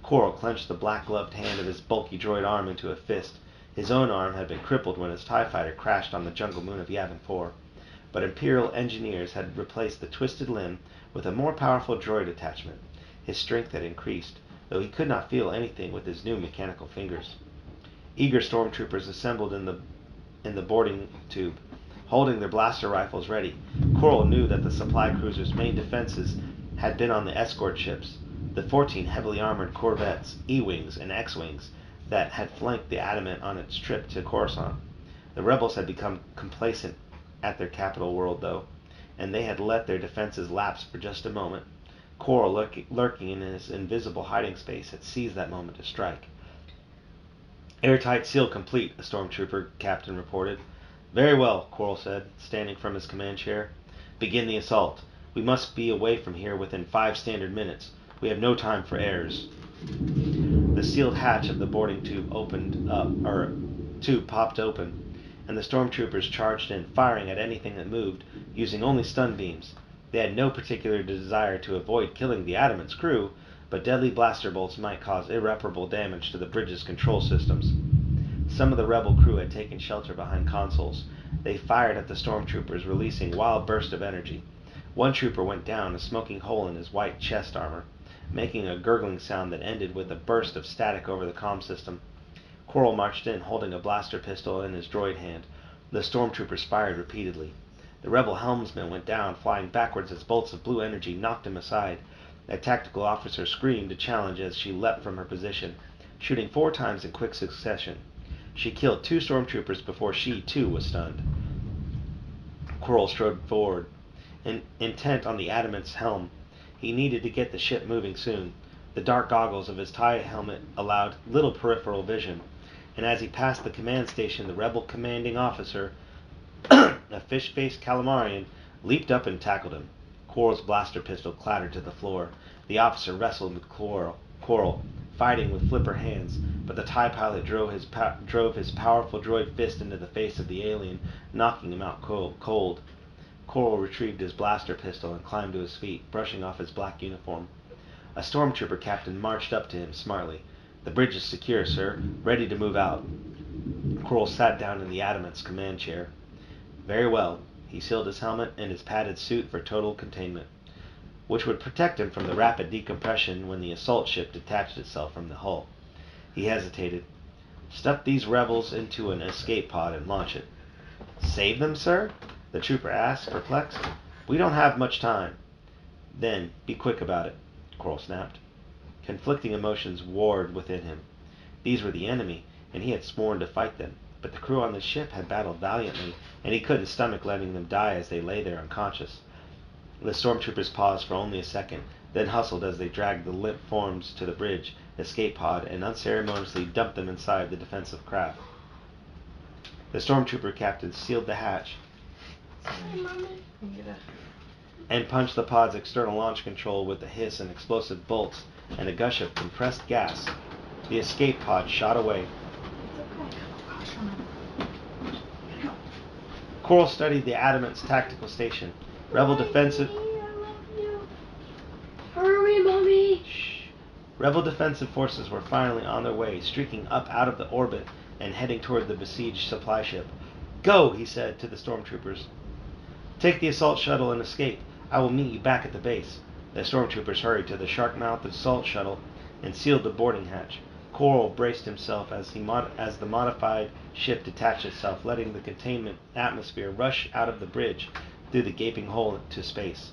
Quarrel clenched the black-gloved hand of his bulky droid arm into a fist. His own arm had been crippled when his TIE fighter crashed on the jungle moon of Yavin 4, but Imperial engineers had replaced the twisted limb with a more powerful droid attachment. His strength had increased, though he could not feel anything with his new mechanical fingers. Eager stormtroopers assembled in the boarding tube, holding their blaster rifles ready. Quarrel knew that the supply cruiser's main defenses had been on the escort ships, the 14 heavily armored corvettes, E-wings, and X-wings that had flanked the Adamant on its trip to Coruscant. The rebels had become complacent at their capital world, though, and they had let their defenses lapse for just a moment. Quarrel, lurking in his invisible hiding space, had seized that moment to strike. Airtight seal complete, a stormtrooper captain reported. Very well, Quarrel said, standing from his command chair. Begin the assault. We must be away from here within 5 standard minutes. We have no time for errors. The sealed hatch of the boarding tube popped open, and the stormtroopers charged in, firing at anything that moved, using only stun beams. They had no particular desire to avoid killing the Adamant's crew, but deadly blaster bolts might cause irreparable damage to the bridge's control systems. Some of the rebel crew had taken shelter behind consoles. They fired at the stormtroopers, releasing wild bursts of energy. One trooper went down, a smoking hole in his white chest armor. making a gurgling sound that ended with a burst of static over the comm system. Coral marched in, holding a blaster pistol in his droid hand. The stormtroopers fired repeatedly. The rebel helmsman went down, flying backwards as bolts of blue energy knocked him aside. A tactical officer screamed a challenge as she leapt from her position, shooting 4 times in quick succession. She killed 2 stormtroopers before she, too, was stunned. Coral strode forward, intent on the Adamant's helm. He needed to get the ship moving soon. The dark goggles of his TIE helmet allowed little peripheral vision, and as he passed the command station, the rebel commanding officer, a fish-faced calamarian, leaped up and tackled him. Coral's blaster pistol clattered to the floor. The officer wrestled with Coral, fighting with flipper hands, but the TIE pilot drove his powerful droid fist into the face of the alien, knocking him out cold. Coral retrieved his blaster pistol and climbed to his feet, brushing off his black uniform. A stormtrooper captain marched up to him smartly. "The bridge is secure, sir. Ready to move out." Coral sat down in the Adamant's command chair. Very well. He sealed his helmet and his padded suit for total containment, which would protect him from the rapid decompression when the assault ship detached itself from the hull. He hesitated. "Stuff these rebels into an escape pod and launch it." "Save them, sir?" the trooper asked, perplexed. "We don't have much time." "Then be quick about it," Coral snapped. Conflicting emotions warred within him. These were the enemy, and he had sworn to fight them. But the crew on the ship had battled valiantly, and he couldn't stomach letting them die as they lay there unconscious. The stormtroopers paused for only a second, then hustled as they dragged the limp forms to the bridge, escape pod, and unceremoniously dumped them inside the defensive craft. The stormtrooper captain sealed the hatch and punched the pod's external launch control with a hiss and explosive bolts and a gush of compressed gas. The escape pod shot away. Coral studied the Adamant's tactical station. Rebel defensive... I love you. Hurry, Mommy! Shh. Rebel defensive forces were finally on their way, streaking up out of the orbit and heading toward the besieged supply ship. "Go," he said to the stormtroopers. "Take the assault shuttle and escape. I will meet you back at the base." The stormtroopers hurried to the shark-mouthed assault shuttle and sealed the boarding hatch. Coral braced himself as the modified ship detached itself, letting the containment atmosphere rush out of the bridge through the gaping hole to space.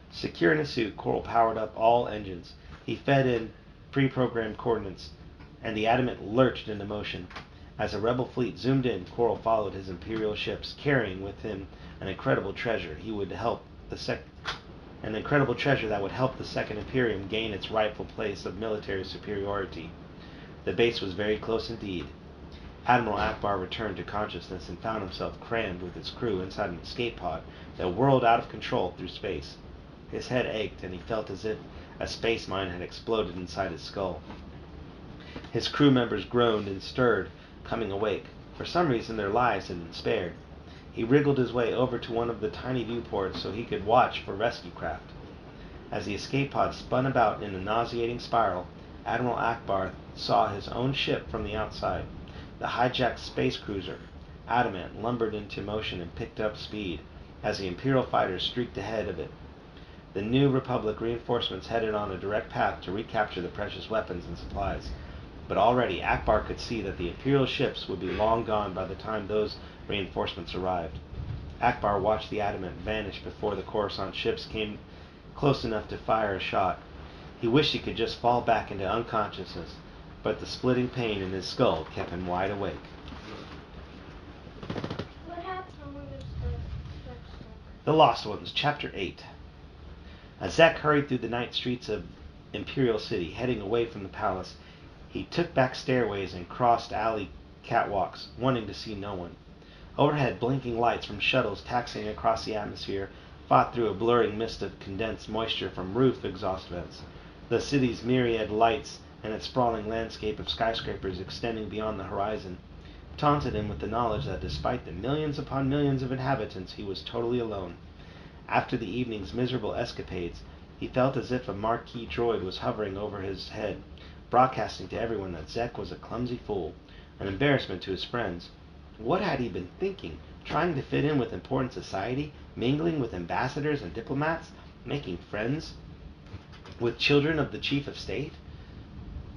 Secure in his suit, Coral powered up all engines. He fed in pre-programmed coordinates, and the Adamant lurched into motion. As a rebel fleet zoomed in, Coral followed his Imperial ships, carrying with him an incredible treasure that would help the Second Imperium gain its rightful place of military superiority. The base was very close indeed. Admiral Akbar returned to consciousness and found himself crammed with his crew inside an escape pod that whirled out of control through space. His head ached, and he felt as if a space mine had exploded inside his skull. His crew members groaned and stirred, coming awake. For some reason, their lives had been spared. He wriggled his way over to one of the tiny viewports so he could watch for rescue craft. As the escape pod spun about in a nauseating spiral, Admiral Akbar saw his own ship from the outside. The hijacked space cruiser, Adamant, lumbered into motion and picked up speed as the Imperial fighters streaked ahead of it. The New Republic reinforcements headed on a direct path to recapture the precious weapons and supplies. But already Akbar could see that the Imperial ships would be long gone by the time those reinforcements arrived. Akbar watched the Adamant vanish before the Coruscant ships came close enough to fire a shot. He wished he could just fall back into unconsciousness, but the splitting pain in his skull kept him wide awake. What happened? The Lost Ones, Chapter 8. As Zek hurried through the night streets of Imperial City, heading away from the palace, he took back stairways and crossed alley catwalks, wanting to see no one. Overhead, blinking lights from shuttles taxiing across the atmosphere fought through a blurring mist of condensed moisture from roof exhaust vents. The city's myriad lights and its sprawling landscape of skyscrapers extending beyond the horizon taunted him with the knowledge that despite the millions upon millions of inhabitants, he was totally alone. After the evening's miserable escapades, he felt as if a marquee droid was hovering over his head, broadcasting to everyone that Zek was a clumsy fool, an embarrassment to his friends. What had he been thinking? Trying to fit in with important society, mingling with ambassadors and diplomats, making friends? With children of the chief of state?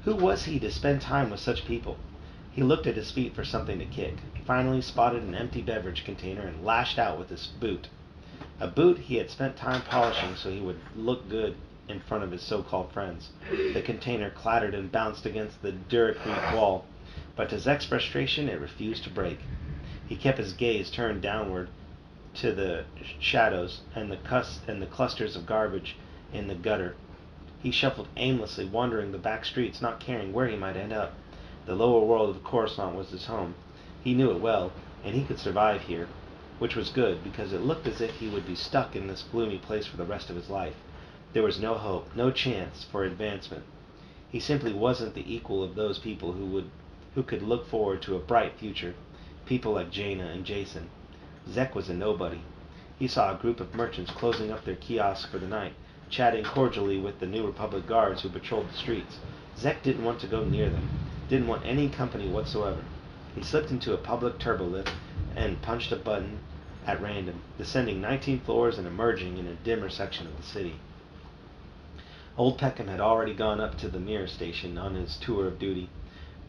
Who was he to spend time with such people? He looked at his feet for something to kick, finally spotted an empty beverage container and lashed out with his boot. A boot he had spent time polishing so he would look good in front of his so-called friends. The container clattered and bounced against the Duracrete wall, but to Zek's frustration it refused to break. He kept his gaze turned downward to the shadows and the clusters of garbage in the gutter. He shuffled aimlessly, wandering the back streets, not caring where he might end up. The lower world of Coruscant was his home. He knew it well, and he could survive here, which was good, because it looked as if he would be stuck in this gloomy place for the rest of his life. There was no hope, no chance for advancement. He simply wasn't the equal of those people who could look forward to a bright future, people like Jaina and Jason. Zek was a nobody. He saw a group of merchants closing up their kiosks for the night, chatting cordially with the New Republic guards who patrolled the streets. Zek didn't want to go near them, didn't want any company whatsoever. He slipped into a public turbolift and punched a button at random, descending 19 floors and emerging in a dimmer section of the city. Old Peckham had already gone up to the mirror station on his tour of duty,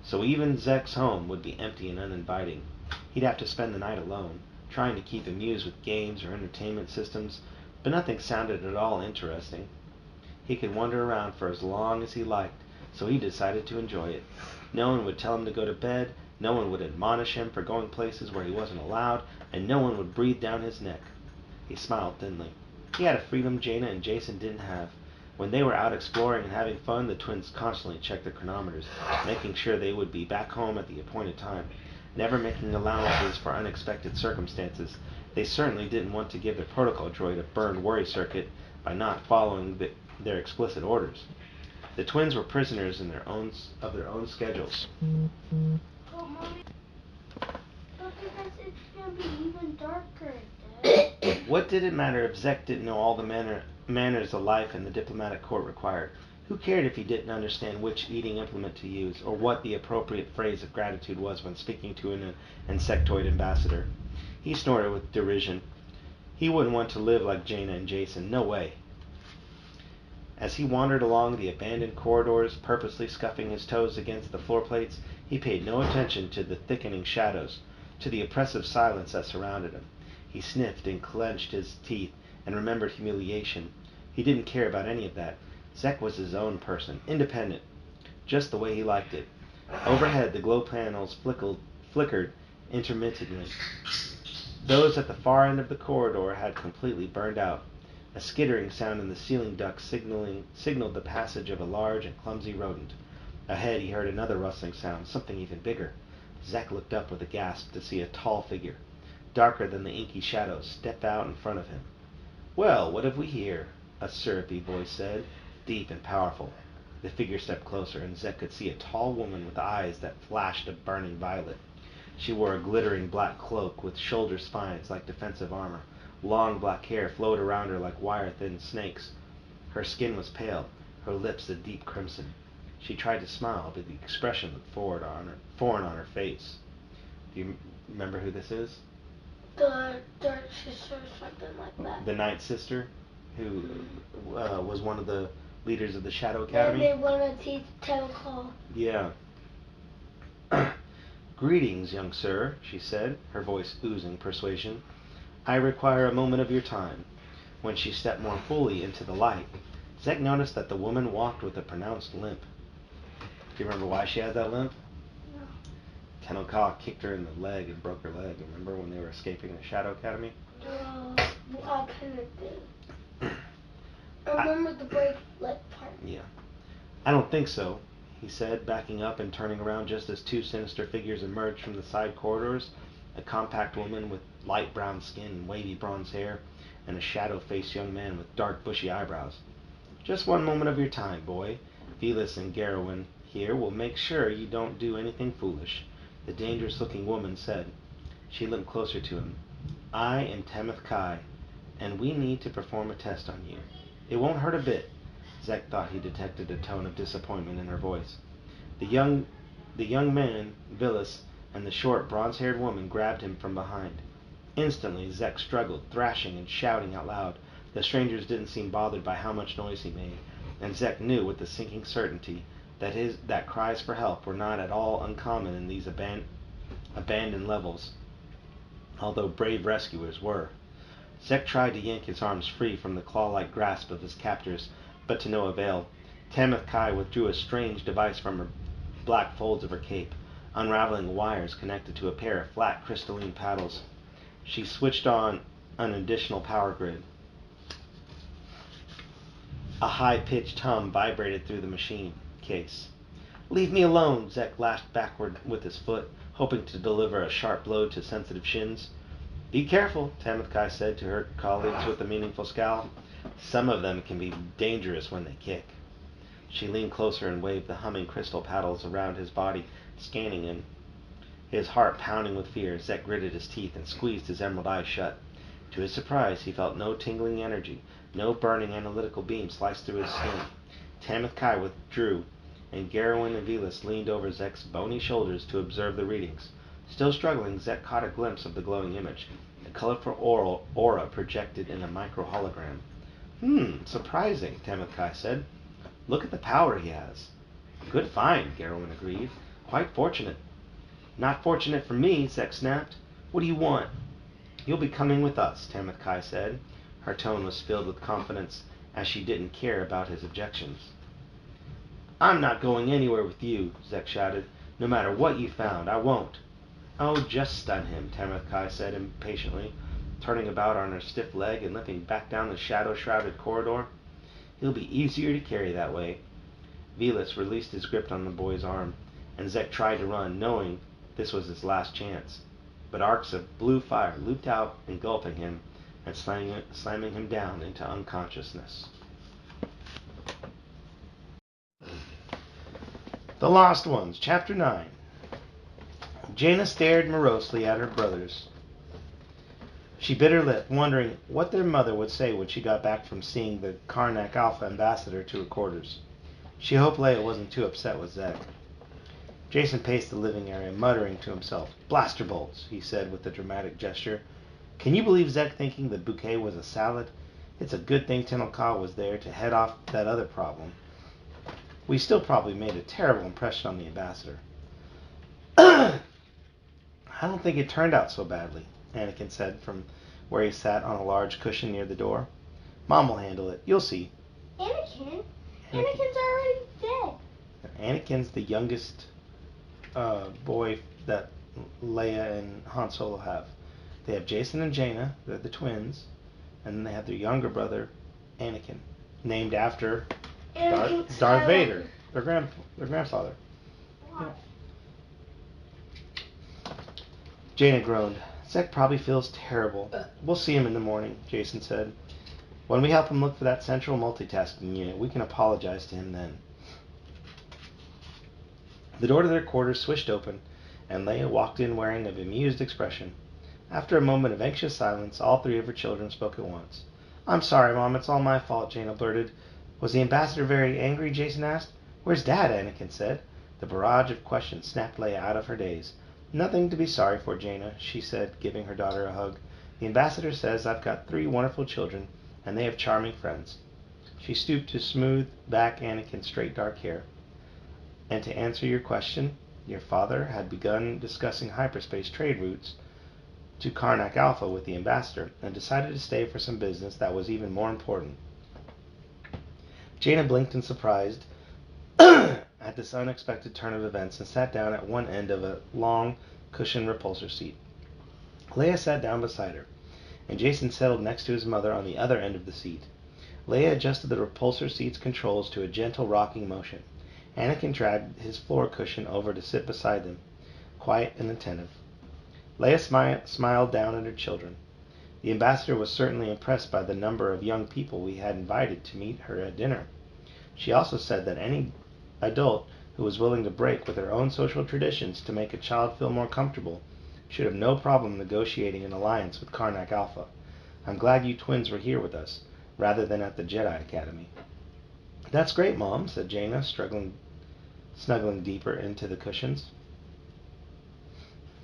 so even Zek's home would be empty and uninviting. He'd have to spend the night alone, trying to keep amused with games or entertainment systems, but nothing sounded at all interesting. He could wander around for as long as he liked, so he decided to enjoy it. No one would tell him to go to bed, no one would admonish him for going places where he wasn't allowed, and no one would breathe down his neck. He smiled thinly. He had a freedom Jaina and Jason didn't have. When they were out exploring and having fun, the twins constantly checked their chronometers, making sure they would be back home at the appointed time, never making allowances for unexpected circumstances. They certainly didn't want to give their protocol droid a burned worry circuit by not following their explicit orders. The twins were prisoners of their own schedules. But Mommy, because it's gonna be even darker, Dad. What did it matter if Zek didn't know all the manners of life and the diplomatic court required? Who cared if he didn't understand which eating implement to use, or what the appropriate phrase of gratitude was when speaking to an insectoid ambassador? He snorted with derision. He wouldn't want to live like Jaina and Jason. No way. As he wandered along the abandoned corridors, purposely scuffing his toes against the floor plates, he paid no attention to the thickening shadows, to the oppressive silence that surrounded him. He sniffed and clenched his teeth and remembered humiliation. He didn't care about any of that. Zek was his own person, independent, just the way he liked it. Overhead, the glow panels flickered intermittently. Those at the far end of the corridor had completely burned out. A skittering sound in the ceiling duct signaled the passage of a large and clumsy rodent. Ahead he heard another rustling sound, something even bigger. Zek looked up with a gasp to see a tall figure, darker than the inky shadows, step out in front of him. "Well, what have we here?" a syrupy voice said, deep and powerful. The figure stepped closer, and Zek could see a tall woman with eyes that flashed a burning violet. She wore a glittering black cloak with shoulder spines like defensive armor. Long black hair flowed around her like wire-thin snakes. Her skin was pale, her lips a deep crimson. She tried to smile, but the expression looked foreign on her face. Do you remember who this is? The Dark Sister or something like that. The Night Sister, who was one of the leaders of the Shadow Academy. And they want to teach Telecall. Yeah. "Greetings, young sir," she said, her voice oozing persuasion. "I require a moment of your time." When she stepped more fully into the light, Zek noticed that the woman walked with a pronounced limp. Do you remember why she had that limp? No. Tennoka kicked her in the leg and broke her leg. Remember when they were escaping the Shadow Academy? Well, I kind of did. I remember the break leg part. Yeah. "I don't think so," he said, backing up and turning around just as two sinister figures emerged from the side corridors. A compact woman with light brown skin and wavy bronze hair, and a shadow-faced young man with dark bushy eyebrows. "Just one moment of your time, boy. Velas and Garowin here will make sure you don't do anything foolish," the dangerous-looking woman said. She limped closer to him. "I am Temeth Kai, and we need to perform a test on you. It won't hurt a bit." Zek thought he detected a tone of disappointment in her voice. The young man, Velas, and the short, bronze-haired woman grabbed him from behind. Instantly, Zek struggled, thrashing and shouting out loud. The strangers didn't seem bothered by how much noise he made. and Zek knew with the sinking certainty that cries for help were not at all uncommon in these abandoned levels, although brave rescuers were. Zek tried to yank his arms free from the claw-like grasp of his captors, but to no avail. Tamith Kai withdrew a strange device from her black folds of her cape, unraveling wires connected to a pair of flat crystalline paddles. She switched on an additional power grid. A high-pitched hum vibrated through the machine case. "Leave me alone!" Zek lashed backward with his foot, hoping to deliver a sharp blow to sensitive shins. "Be careful," Tamith Kai said to her colleagues with a meaningful scowl. "Some of them can be dangerous when they kick." She leaned closer and waved the humming crystal paddles around his body, scanning him. His heart pounding with fear, Zek gritted his teeth and squeezed his emerald eyes shut. To his surprise, he felt no tingling energy, no burning analytical beam slice through his skin. Tamith Kai withdrew, and Garrowin and Velas leaned over Zek's bony shoulders to observe the readings. Still struggling, Zek caught a glimpse of the glowing image, a colorful aura projected in a micro-hologram. Surprising," Tamith Kai said. "Look at the power he has." "Good find," Garrowin agreed. "Quite fortunate." "Not fortunate for me," Zek snapped. "What do you want?" "You'll be coming with us," Tamith Kai said. Her tone was filled with confidence, as she didn't care about his objections. "I'm not going anywhere with you," Zek shouted. "No matter what you found, I won't." "Oh, just stun him," Tamith Kai said impatiently, turning about on her stiff leg and limping back down the shadow-shrouded corridor. "He'll be easier to carry that way." Velas released his grip on the boy's arm, and Zek tried to run, knowing this was his last chance. But arcs of blue fire looped out, engulfing him and slamming him down into unconsciousness. The Lost Ones, Chapter 9. Jaina stared morosely at her brothers. She bit her lip, wondering what their mother would say when she got back from seeing the Karnak Alpha ambassador to her quarters. She hoped Leia wasn't too upset with Zek. Jason paced the living area, muttering to himself. "Blaster bolts," he said with a dramatic gesture. "Can you believe Zek thinking the bouquet was a salad? It's a good thing Tenel Ka was there to head off that other problem. We still probably made a terrible impression on the ambassador." "I don't think it turned out so badly," Anakin said from where he sat on a large cushion near the door. "Mom will handle it. You'll see." Anakin? Anakin's already dead. Anakin's the youngest boy that Leia and Han Solo have. They have Jason and Jaina, they're the twins, and then they have their younger brother, Anakin, named after Darth Vader, their grandfather. Wow. Yeah. Jaina groaned. "Zek probably feels terrible. We'll see him in the morning," Jason said. "When we help him look for that central multitasking unit, we can apologize to him then." The door to their quarters swished open, and Leia walked in wearing a bemused expression. After a moment of anxious silence, all three of her children spoke at once. "I'm sorry, Mom. It's all my fault," Jaina blurted. "Was the ambassador very angry?" Jason asked. "Where's Dad?" Anakin said. The barrage of questions snapped Leia out of her daze. "Nothing to be sorry for, Jaina," she said, giving her daughter a hug. "The ambassador says I've got 3 wonderful children, and they have charming friends." She stooped to smooth back Anakin's straight dark hair. "And to answer your question, your father had begun discussing hyperspace trade routes to Karnak Alpha with the ambassador, and decided to stay for some business that was even more important." Jaina blinked in surprise at this unexpected turn of events and sat down at one end of a long, cushioned repulsor seat. Leia sat down beside her, and Jason settled next to his mother on the other end of the seat. Leia adjusted the repulsor seat's controls to a gentle rocking motion. Anakin dragged his floor cushion over to sit beside them, quiet and attentive. Leia smiled down at her children. The ambassador was certainly impressed by the number of young people we had invited to meet her at dinner. She also said that any adult who was willing to break with her own social traditions to make a child feel more comfortable should have no problem negotiating an alliance with Karnak Alpha. "I'm glad you twins were here with us, rather than at the Jedi Academy." "That's great, Mom," said Jaina, snuggling deeper into the cushions.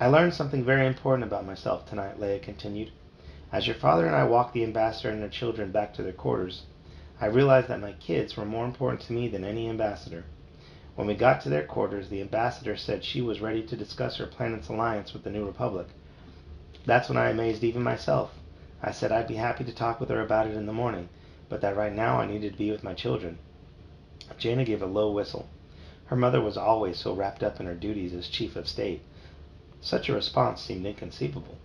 "I learned something very important about myself tonight," Leia continued. "As your father and I walked the ambassador and her children back to their quarters, I realized that my kids were more important to me than any ambassador. When we got to their quarters, the ambassador said she was ready to discuss her planet's alliance with the New Republic. That's when I amazed even myself. I said I'd be happy to talk with her about it in the morning, but that right now I needed to be with my children. Jaina gave a low whistle. Her mother was always so wrapped up in her duties as chief of state. Such a response seemed inconceivable.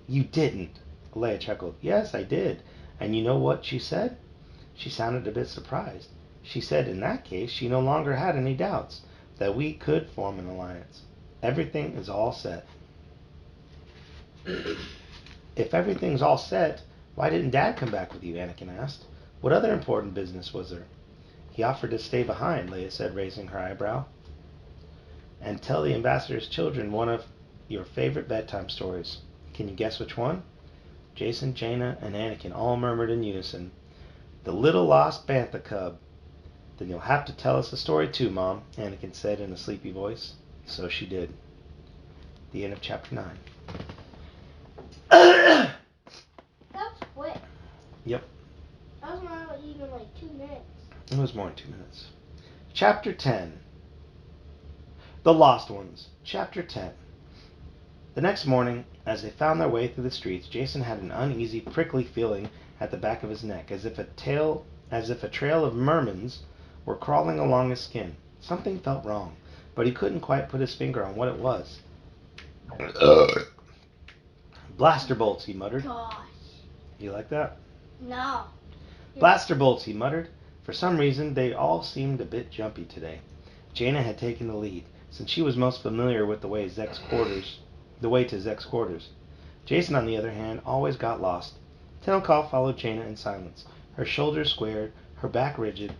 You didn't, Leia chuckled. Yes, I did. And you know what she said? She sounded a bit surprised. She said in that case she no longer had any doubts that we could form an alliance. Everything is all set. If everything's all set, why didn't Dad come back with you? Anakin asked. What other important business was there? He offered to stay behind, Leia said, raising her eyebrow. And tell the ambassador's children one of your favorite bedtime stories. Can you guess which one? Jason, Jaina, and Anakin all murmured in unison, The Little Lost Bantha Cub. Then you'll have to tell us the story too, Mom, Anakin said in a sleepy voice. So she did. The end of chapter 9. That was quick. Yep. That was not even like 2 minutes. It was more than 2 minutes. Chapter 10. The Lost Ones. Chapter 10. The next morning, as they found their way through the streets, Jason had an uneasy, prickly feeling at the back of his neck, as if a trail of mermans were crawling along his skin. Something felt wrong, but he couldn't quite put his finger on what it was. Blaster bolts, he muttered. Gosh. You like that? No. Blaster bolts, he muttered. For some reason, they all seemed a bit jumpy today. Jaina had taken the lead, since she was most familiar with the way to Zek's quarters. Jason, on the other hand, always got lost. Tenelkov followed Jaina in silence, her shoulders squared, her back rigid,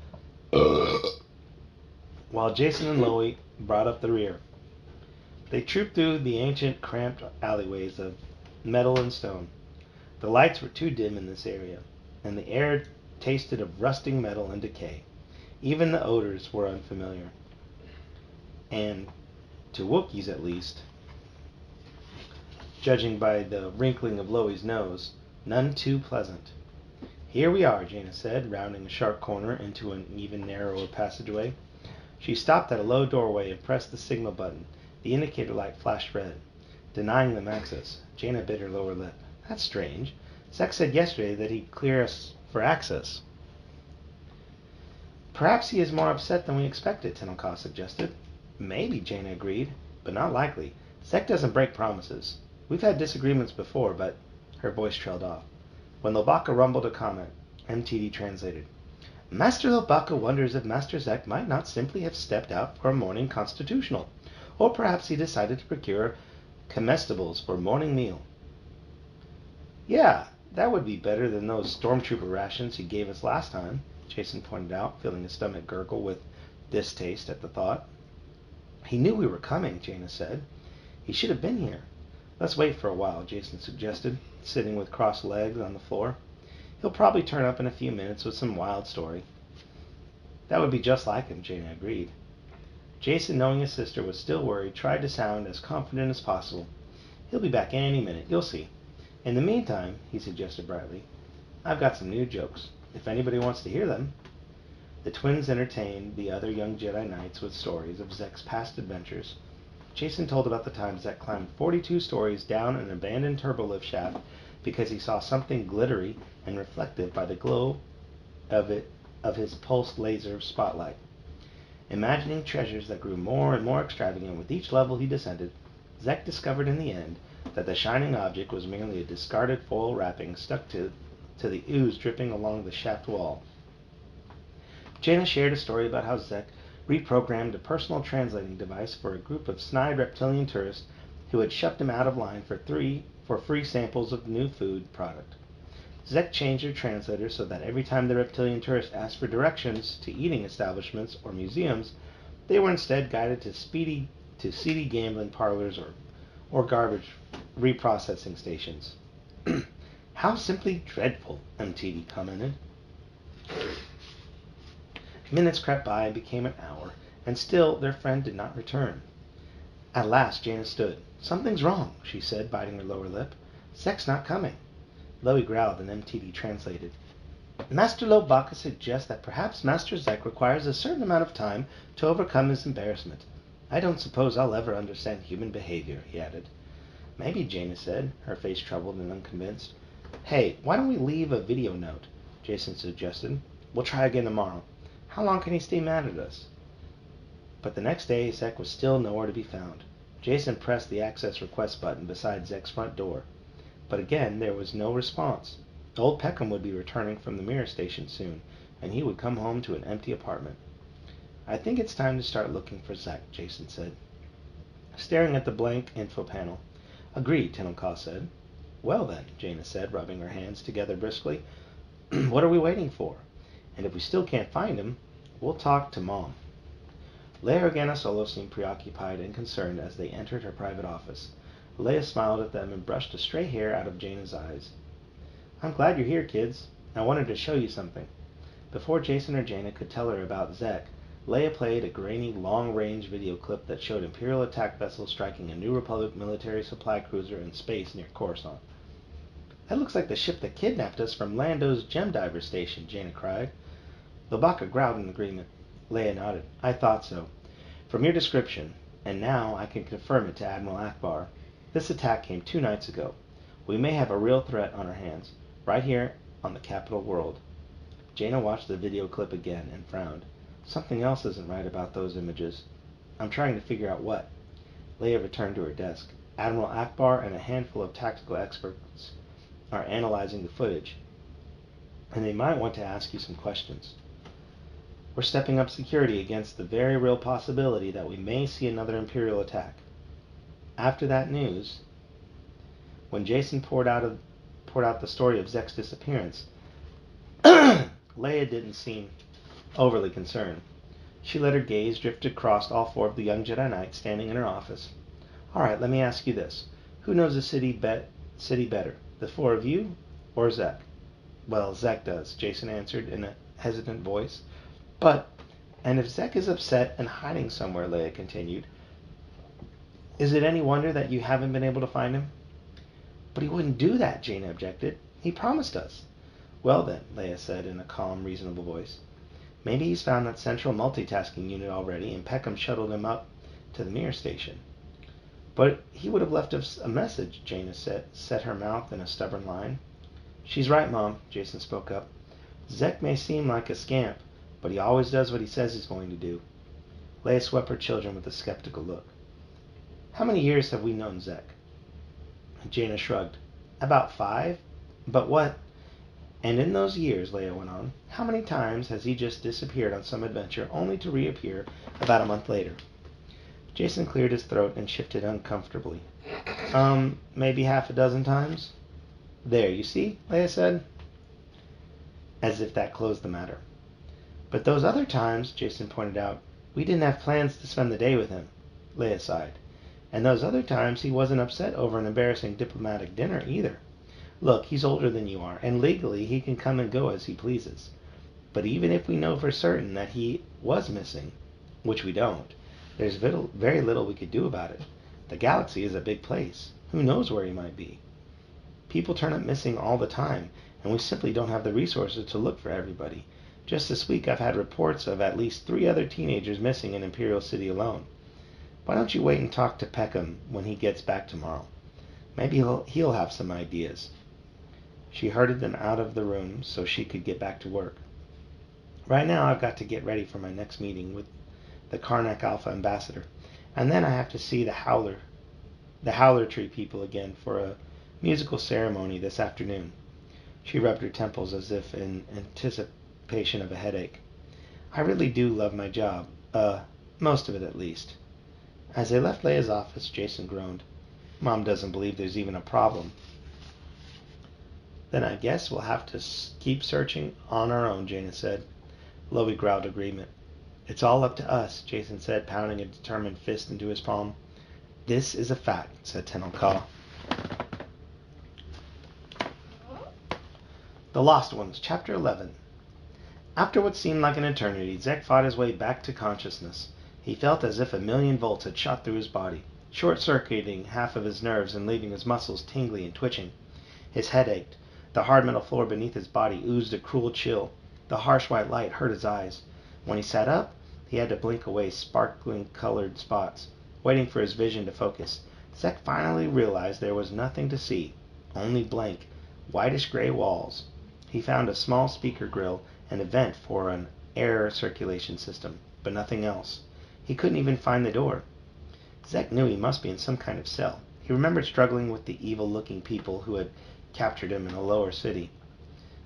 while Jason and Loie brought up the rear. They trooped through the ancient, cramped alleyways of metal and stone. The lights were too dim in this area, and the air tasted of rusting metal and decay. Even the odors were unfamiliar, and, to Wookiees at least, judging by the wrinkling of Loie's nose, none too pleasant. Here we are, Jaina said, rounding a sharp corner into an even narrower passageway. She stopped at a low doorway and pressed the signal button. The indicator light flashed red, denying them access. Jaina bit her lower lip. That's strange. Zek said yesterday that he'd clear us for access. Perhaps he is more upset than we expected, Tenelkov suggested. Maybe, Jaina agreed, but not likely. Zek doesn't break promises. We've had disagreements before, but... Her voice trailed off. When Lobaka rumbled a comment, MTD translated. Master Lobaka wonders if Master Zek might not simply have stepped out for a morning constitutional, or perhaps he decided to procure comestibles for morning meal. Yeah, that would be better than those stormtrooper rations he gave us last time, Jason pointed out, feeling his stomach gurgle with distaste at the thought. He knew we were coming, Jaina said. He should have been here. Let's wait for a while, Jason suggested, sitting with crossed legs on the floor. He'll probably turn up in a few minutes with some wild story. That would be just like him, Jaina agreed. Jason, knowing his sister was still worried, tried to sound as confident as possible. He'll be back any minute, you'll see. In the meantime, he suggested brightly, I've got some new jokes, if anybody wants to hear them. The twins entertained the other young Jedi Knights with stories of Zek's past adventures. Jason told about the time Zek climbed 42 stories down an abandoned turbolift shaft because he saw something glittery and reflective by the glow of his pulsed laser spotlight. Imagining treasures that grew more and more extravagant with each level he descended, Zek discovered in the end that the shining object was merely a discarded foil wrapping stuck to the ooze dripping along the shaft wall. Jaina shared a story about how Zek reprogrammed a personal translating device for a group of snide reptilian tourists who had shoved him out of line for free samples of the new food product. Zek changed their translator so that every time the reptilian tourists asked for directions to eating establishments or museums, they were instead guided to seedy gambling parlors or garbage reprocessing stations. How simply dreadful, MTD commented. Minutes crept by and became an hour, and still their friend did not return. At last Jaina stood. Something's wrong, she said, biting her lower lip. Zek's not coming. Loie growled and MTD translated. Master Lobaka suggests that perhaps Master Zek requires a certain amount of time to overcome his embarrassment. I don't suppose I'll ever understand human behavior, he added. Maybe, Jaina said, her face troubled and unconvinced. Hey, why don't we leave a video note? Jason suggested. We'll try again tomorrow. How long can he stay mad at us? But the next day, Zek was still nowhere to be found. Jason pressed the access request button beside Zek's front door. But again, there was no response. Old Peckham would be returning from the mirror station soon, and he would come home to an empty apartment. I think it's time to start looking for Zek, Jason said, staring at the blank info panel. Agreed, Tenokaw said. Well then, Jaina said, rubbing her hands together briskly. What are we waiting for? And if we still can't find him, we'll talk to Mom. Leia Organa Solo seemed preoccupied and concerned as they entered her private office. Leia smiled at them and brushed a stray hair out of Jaina's eyes. I'm glad you're here, kids. I wanted to show you something. Before Jason or Jaina could tell her about Zek, Leia played a grainy, long-range video clip that showed Imperial attack vessels striking a New Republic military supply cruiser in space near Coruscant. That looks like the ship that kidnapped us from Lando's gem diver station, Jaina cried. Lobaka growled in agreement. Leia nodded. I thought so. From your description, and now I can confirm it to Admiral Akbar, this attack came 2 nights ago. We may have a real threat on our hands, right here on the capital world. Jaina watched the video clip again and frowned. Something else isn't right about those images. I'm trying to figure out what. Leia returned to her desk. Admiral Akbar and a handful of tactical experts are analyzing the footage, and they might want to ask you some questions. We're stepping up security against the very real possibility that we may see another Imperial attack. After that news, when Jason poured out the story of Zek's disappearance, Leia didn't seem overly concerned. She let her gaze drift across all 4 of the young Jedi Knights standing in her office. All right, let me ask you this. Who knows the city better, the 4 of you or Zek? Well, Zek does, Jason answered in a hesitant voice. And if Zek is upset and hiding somewhere, Leia continued, is it any wonder that you haven't been able to find him? But he wouldn't do that, Jaina objected. He promised us. Well then, Leia said in a calm, reasonable voice. Maybe he's found that central multitasking unit already, and Peckham shuttled him up to the mirror station. But he would have left us a message, Jaina set her mouth in a stubborn line. She's right, Mom, Jason spoke up. Zek may seem like a scamp, but he always does what he says he's going to do. Leia swept her children with a skeptical look. How many years have we known Zek? Jaina shrugged. About 5. But what? And in those years, Leia went on, how many times has he just disappeared on some adventure only to reappear about a month later? Jason cleared his throat and shifted uncomfortably. Maybe half a dozen times? There, you see, Leia said, as if that closed the matter. But those other times, Jason pointed out, we didn't have plans to spend the day with him. Leia sighed. And those other times he wasn't upset over an embarrassing diplomatic dinner either. Look, he's older than you are, and legally he can come and go as he pleases. But even if we know for certain that he was missing, which we don't, there's very little we could do about it. The galaxy is a big place. Who knows where he might be? People turn up missing all the time, and we simply don't have the resources to look for everybody. Just this week I've had reports of at least 3 other teenagers missing in Imperial City alone. Why don't you wait and talk to Peckham when he gets back tomorrow? Maybe he'll have some ideas. She herded them out of the room so she could get back to work. Right now I've got to get ready for my next meeting with the Karnak Alpha ambassador, and then I have to see the Howler Tree people again for a musical ceremony this afternoon. She rubbed her temples as if in anticipation of a headache. I really do love my job. Most of it at least. As they left Leia's office, Jason groaned. Mom doesn't believe there's even a problem. Then I guess we'll have to keep searching on our own, Jaina said. Loie growled agreement. It's all up to us, Jason said, pounding a determined fist into his palm. This is a fact, said Tenokaw. The Lost Ones, Chapter 11. After what seemed like an eternity, Zek fought his way back to consciousness. He felt as if 1,000,000 volts had shot through his body, short-circuiting half of his nerves and leaving his muscles tingly and twitching. His head ached. The hard metal floor beneath his body oozed a cruel chill. The harsh white light hurt his eyes. When he sat up, he had to blink away sparkling colored spots, waiting for his vision to focus. Zek finally realized there was nothing to see, only blank, whitish-gray walls. He found a small speaker grill and a vent for an air circulation system, but nothing else. He couldn't even find the door. Zek knew he must be in some kind of cell. He remembered struggling with the evil-looking people who had captured him in a lower city.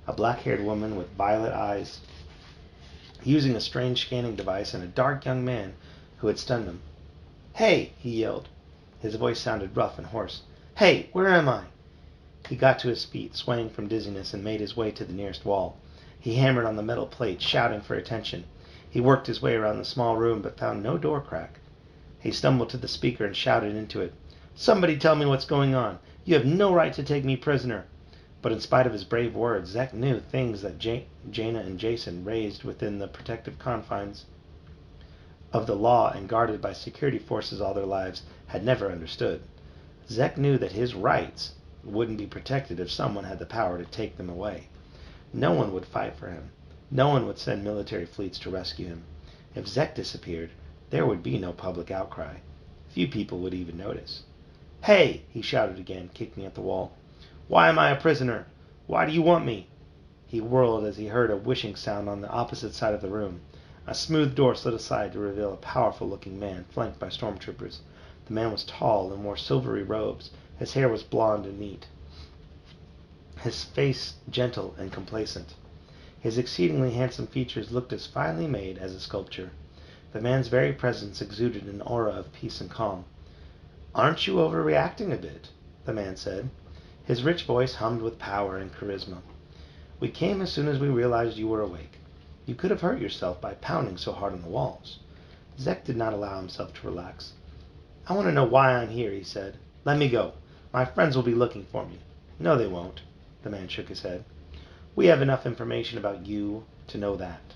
A black-haired woman with violet eyes, using a strange scanning device, and a dark young man who had stunned him. "Hey!" he yelled. His voice sounded rough and hoarse. "Hey, where am I?" He got to his feet, swaying from dizziness, and made his way to the nearest wall. He hammered on the metal plate, shouting for attention. He worked his way around the small room, but found no door crack. He stumbled to the speaker and shouted into it, "Somebody tell me what's going on. You have no right to take me prisoner." But in spite of his brave words, Zek knew things that Jaina and Jason, raised within the protective confines of the law and guarded by security forces all their lives, had never understood. Zek knew that his rights wouldn't be protected if someone had the power to take them away. No one would fight for him. No one would send military fleets to rescue him. If Zek disappeared, there would be no public outcry. Few people would even notice. "Hey!" he shouted again, kicking at the wall. "Why am I a prisoner? Why do you want me?" He whirled as he heard a whooshing sound on the opposite side of the room. A smooth door slid aside to reveal a powerful-looking man, flanked by stormtroopers. The man was tall and wore silvery robes. His hair was blonde and neat, his face gentle and complacent. His exceedingly handsome features looked as finely made as a sculpture. The man's very presence exuded an aura of peace and calm. "Aren't you overreacting a bit?" the man said. His rich voice hummed with power and charisma. "We came as soon as we realized you were awake. You could have hurt yourself by pounding so hard on the walls." Zek did not allow himself to relax. "I want to know why I'm here," he said. "Let me go. My friends will be looking for me." "No, they won't." The man shook his head. "We have enough information about you to know that.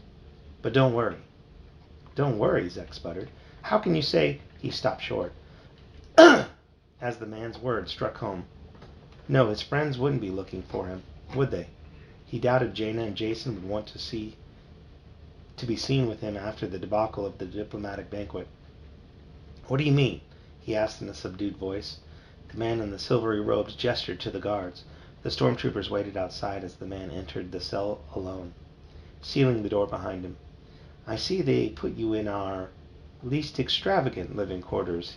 But don't worry." "Don't worry," Zek sputtered. "How can you say—" He stopped short as the man's words struck home. No, his friends wouldn't be looking for him, would they? He doubted Jaina and Jason would want to be seen with him after the debacle of the diplomatic banquet. "What do you mean?" he asked in a subdued voice. The man in the silvery robes gestured to the guards. The stormtroopers waited outside as the man entered the cell alone, sealing the door behind him. "I see they put you in our least extravagant living quarters,"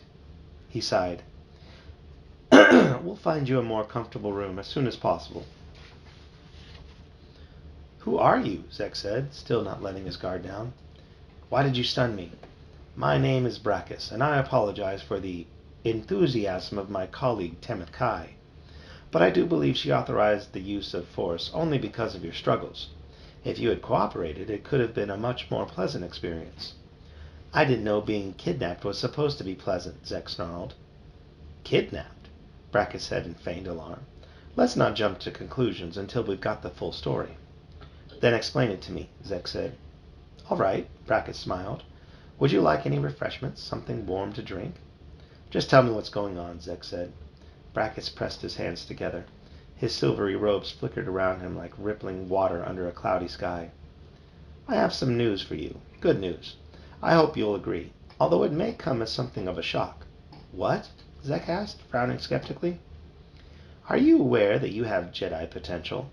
he sighed. "We'll find you a more comfortable room as soon as possible." "Who are you?" Zek said, still not letting his guard down. "Why did you stun me?" "My name is Brackus, and I apologize for the enthusiasm of my colleague Temeth Kai. But I do believe she authorized the use of force only because of your struggles. If you had cooperated, it could have been a much more pleasant experience." "I didn't know being kidnapped was supposed to be pleasant," Zek snarled. "Kidnapped?" Brackus said in feigned alarm. "Let's not jump to conclusions until we've got the full story." "Then explain it to me," Zek said. "All right," Brackus smiled. "Would you like any refreshments, something warm to drink?" "Just tell me what's going on," Zek said. Brackus pressed his hands together. His silvery robes flickered around him like rippling water under a cloudy sky. "I have some news for you. Good news. I hope you'll agree, although it may come as something of a shock." "What?" Zek asked, frowning skeptically. "Are you aware that you have Jedi potential?"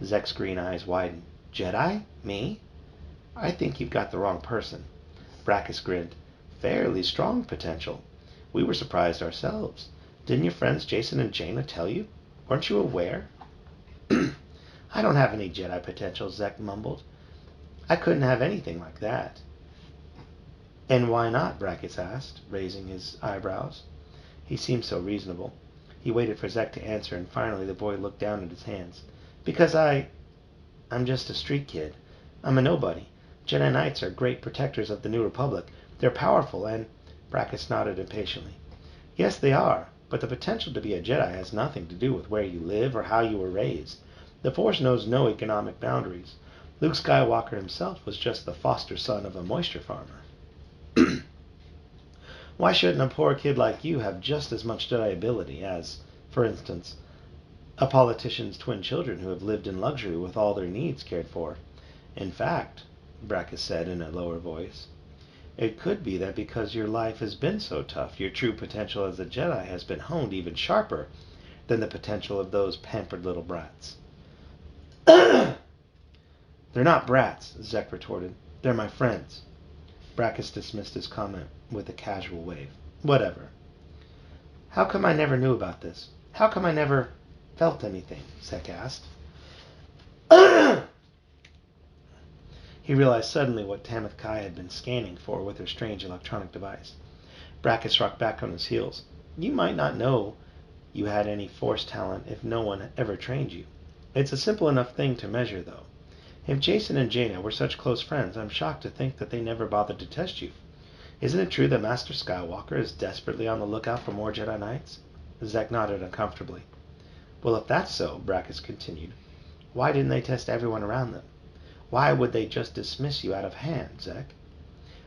Zek's green eyes widened. "Jedi? Me?" "I think you've got the wrong person." Brackus grinned. "Fairly strong potential. We were surprised ourselves. Didn't your friends Jason and Jaina tell you? Weren't you aware?" "I don't have any Jedi potential," Zek mumbled. "I couldn't have anything like that." "And why not?" Brackus asked, raising his eyebrows. He seemed so reasonable. He waited for Zek to answer, and finally the boy looked down at his hands. "Because I'm just a street kid. I'm a nobody. Jedi Knights are great protectors of the New Republic. They're powerful and—" Brackus nodded impatiently. "Yes, they are, but the potential to be a Jedi has nothing to do with where you live or how you were raised. The Force knows no economic boundaries. Luke Skywalker himself was just the foster son of a moisture farmer. Why shouldn't a poor kid like you have just as much Jedi ability as, for instance, A politician's twin children who have lived in luxury with all their needs cared for. In fact, Brackus said in a lower voice, it could be that because your life has been so tough, your true potential as a Jedi has been honed even sharper than the potential of those pampered little brats. They're not brats, Zek retorted. They're my friends. Brackus dismissed his comment with a casual wave. Whatever. How come I never knew about this? How come I never felt anything? Zek asked. He realized suddenly what Tamith Kai had been scanning for with her strange electronic device. Brackus rocked back on his heels. You might not know you had any force talent if no one ever trained you. It's a simple enough thing to measure, though. If Jason and Jaina were such close friends, I'm shocked to think that they never bothered to test you. Isn't it true that Master Skywalker is desperately on the lookout for more Jedi Knights? Zek nodded uncomfortably. Well, if that's so, Brackus continued, why didn't they test everyone around them? Why would they just dismiss you out of hand, Zek?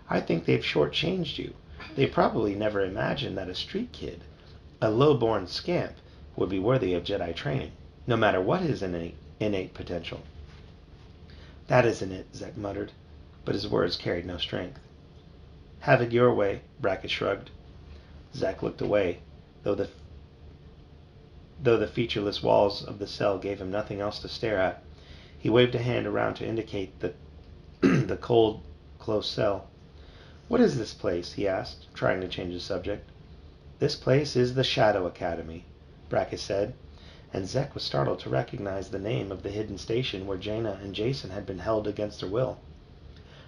I think they've shortchanged you. They probably never imagined that a street kid, a low-born scamp, would be worthy of Jedi training, no matter what his innate potential. That isn't it, Zek muttered, but his words carried no strength. Have it your way, Brackus shrugged. Zek looked away, though the featureless walls of the cell gave him nothing else to stare at. He waved a hand around to indicate the cold, close cell. What is this place? He asked, trying to change the subject. This place is the Shadow Academy, Brackus said, and Zek was startled to recognize the name of the hidden station where Jaina and Jason had been held against their will.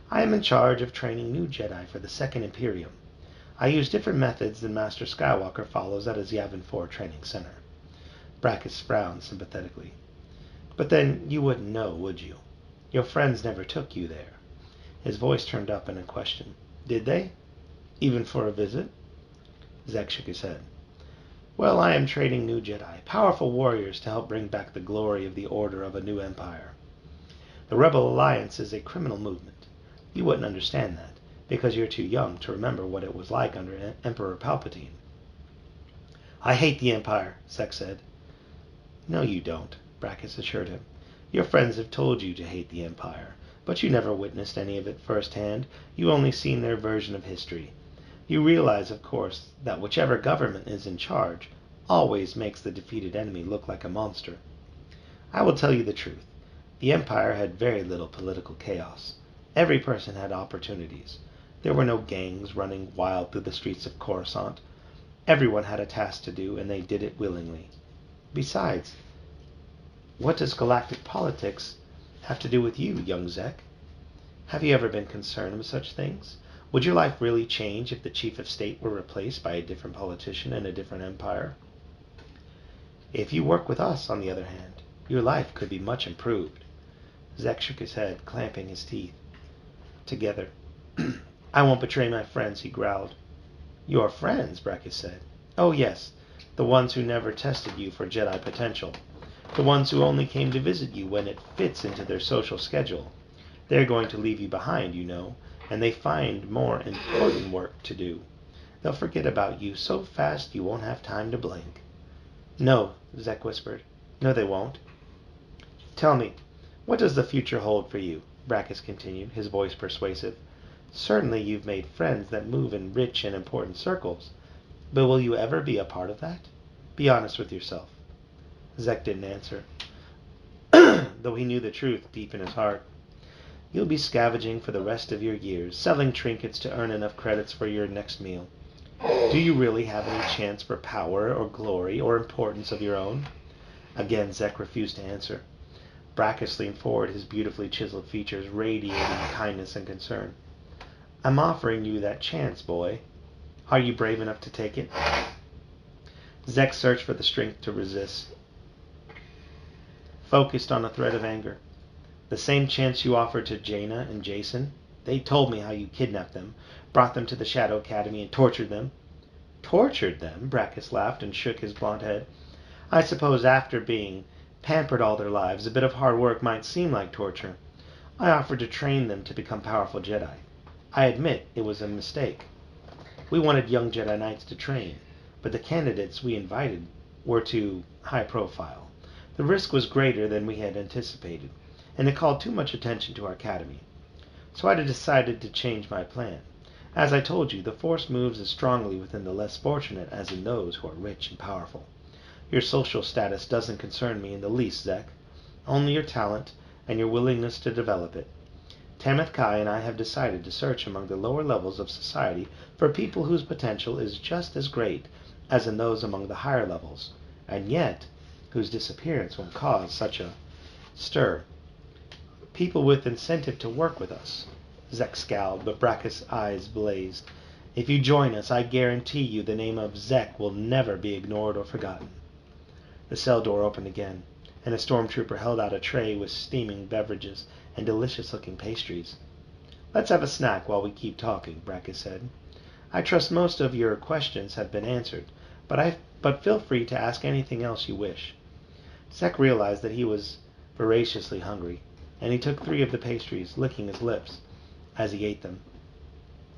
I am in charge of training new Jedi for the Second Imperium. I use different methods than Master Skywalker follows at his Yavin 4 training center. Brackus frowned sympathetically. But then you wouldn't know, would you? Your friends never took you there. His voice turned up in a question. Did they? Even for a visit? Zek shook his head. Well, I am training new Jedi, powerful warriors to help bring back the glory of the Order of a New Empire. The Rebel Alliance is a criminal movement. You wouldn't understand that, because you're too young to remember what it was like under Emperor Palpatine. I hate the Empire, Zek said. No, you don't, Brackus assured him. Your friends have told you to hate the Empire, but you never witnessed any of it firsthand. You only seen their version of history. You realize, of course, that whichever government is in charge always makes the defeated enemy look like a monster. I will tell you the truth. The Empire had very little political chaos. Every person had opportunities. There were no gangs running wild through the streets of Coruscant. Everyone had a task to do, and they did it willingly. Besides, what does galactic politics have to do with you, young Zek? Have you ever been concerned with such things? Would your life really change if the chief of state were replaced by a different politician in a different empire? If you work with us, on the other hand, your life could be much improved. Zek shook his head, clamping his teeth together. I won't betray my friends, he growled. Your friends, Brackus said. Oh, yes, the ones who never tested you for Jedi potential. The ones who only came to visit you when it fits into their social schedule. They're going to leave you behind, you know, and they find more important work to do. They'll forget about you so fast you won't have time to blink. No, Zek whispered. No, they won't. Tell me, what does the future hold for you? Brackus continued, his voice persuasive. Certainly you've made friends that move in rich and important circles, but will you ever be a part of that? Be honest with yourself. Zek didn't answer, though he knew the truth deep in his heart. You'll be scavenging for the rest of your years, selling trinkets to earn enough credits for your next meal. Do you really have any chance for power or glory or importance of your own? Again, Zek refused to answer. Brackus leaned forward, his beautifully chiseled features radiating kindness and concern. I'm offering you that chance, boy. Are you brave enough to take it? Zek searched for the strength to resist, focused on a thread of anger. The same chance you offered to Jaina and Jason? They told me how you kidnapped them, brought them to the Shadow Academy, and tortured them. Tortured them? Brackus laughed and shook his blond head. I suppose after being pampered all their lives, a bit of hard work might seem like torture. I offered to train them to become powerful Jedi. I admit it was a mistake. We wanted young Jedi Knights to train, but the candidates we invited were too high profile. The risk was greater than we had anticipated, and it called too much attention to our academy. So I decided to change my plan. As I told you, the Force moves as strongly within the less fortunate as in those who are rich and powerful. Your social status doesn't concern me in the least, Zek. Only your talent and your willingness to develop it. Tamith Kai and I have decided to search among the lower levels of society for people whose potential is just as great as in those among the higher levels, and yet whose disappearance won't cause such a stir. People with incentive to work with us. Zek scowled, but Brackus' eyes blazed. If you join us, I guarantee you the name of Zek will never be ignored or forgotten. The cell door opened again, and a stormtrooper held out a tray with steaming beverages and delicious-looking pastries. "Let's have a snack while we keep talking," Brackus said. "I trust most of your questions have been answered, but feel free to ask anything else you wish." Zek realized that he was voraciously hungry, and he took 3 of the pastries, licking his lips as he ate them.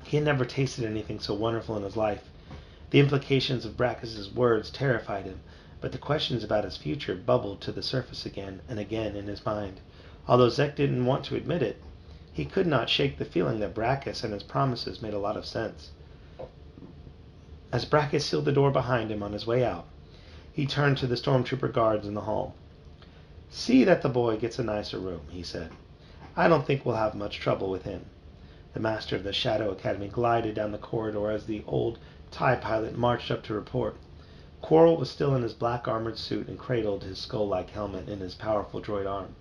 He had never tasted anything so wonderful in his life. The implications of Brackus's words terrified him, but the questions about his future bubbled to the surface again and again in his mind. Although Zek didn't want to admit it, he could not shake the feeling that Brackus and his promises made a lot of sense. As Brackus sealed the door behind him on his way out, he turned to the stormtrooper guards in the hall. "See that the boy gets a nicer room," he said. "I don't think we'll have much trouble with him." The master of the Shadow Academy glided down the corridor as the old TIE pilot marched up to report. Quarrel was still in his black armored suit and cradled his skull-like helmet in his powerful droid arm.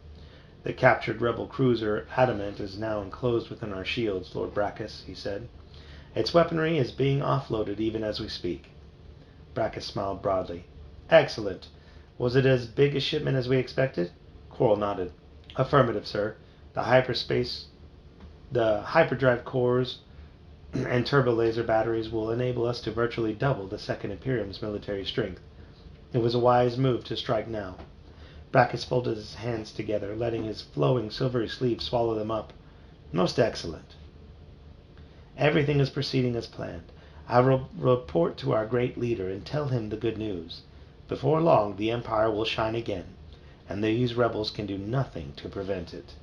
"The captured rebel cruiser Adamant is now enclosed within our shields, Lord Brackus," he said. "Its weaponry is being offloaded even as we speak." Brackus smiled broadly. "Excellent. Was it as big a shipment as we expected?" Quarrel nodded. "Affirmative, sir. The hyperdrive cores and turbolaser batteries will enable us to virtually double the Second Imperium's military strength. It was a wise move to strike now." Brackus folded his hands together, letting his flowing silvery sleeves swallow them up. "Most excellent. Everything is proceeding as planned. I will report to our great leader and tell him the good news. Before long, the Empire will shine again, and these rebels can do nothing to prevent it."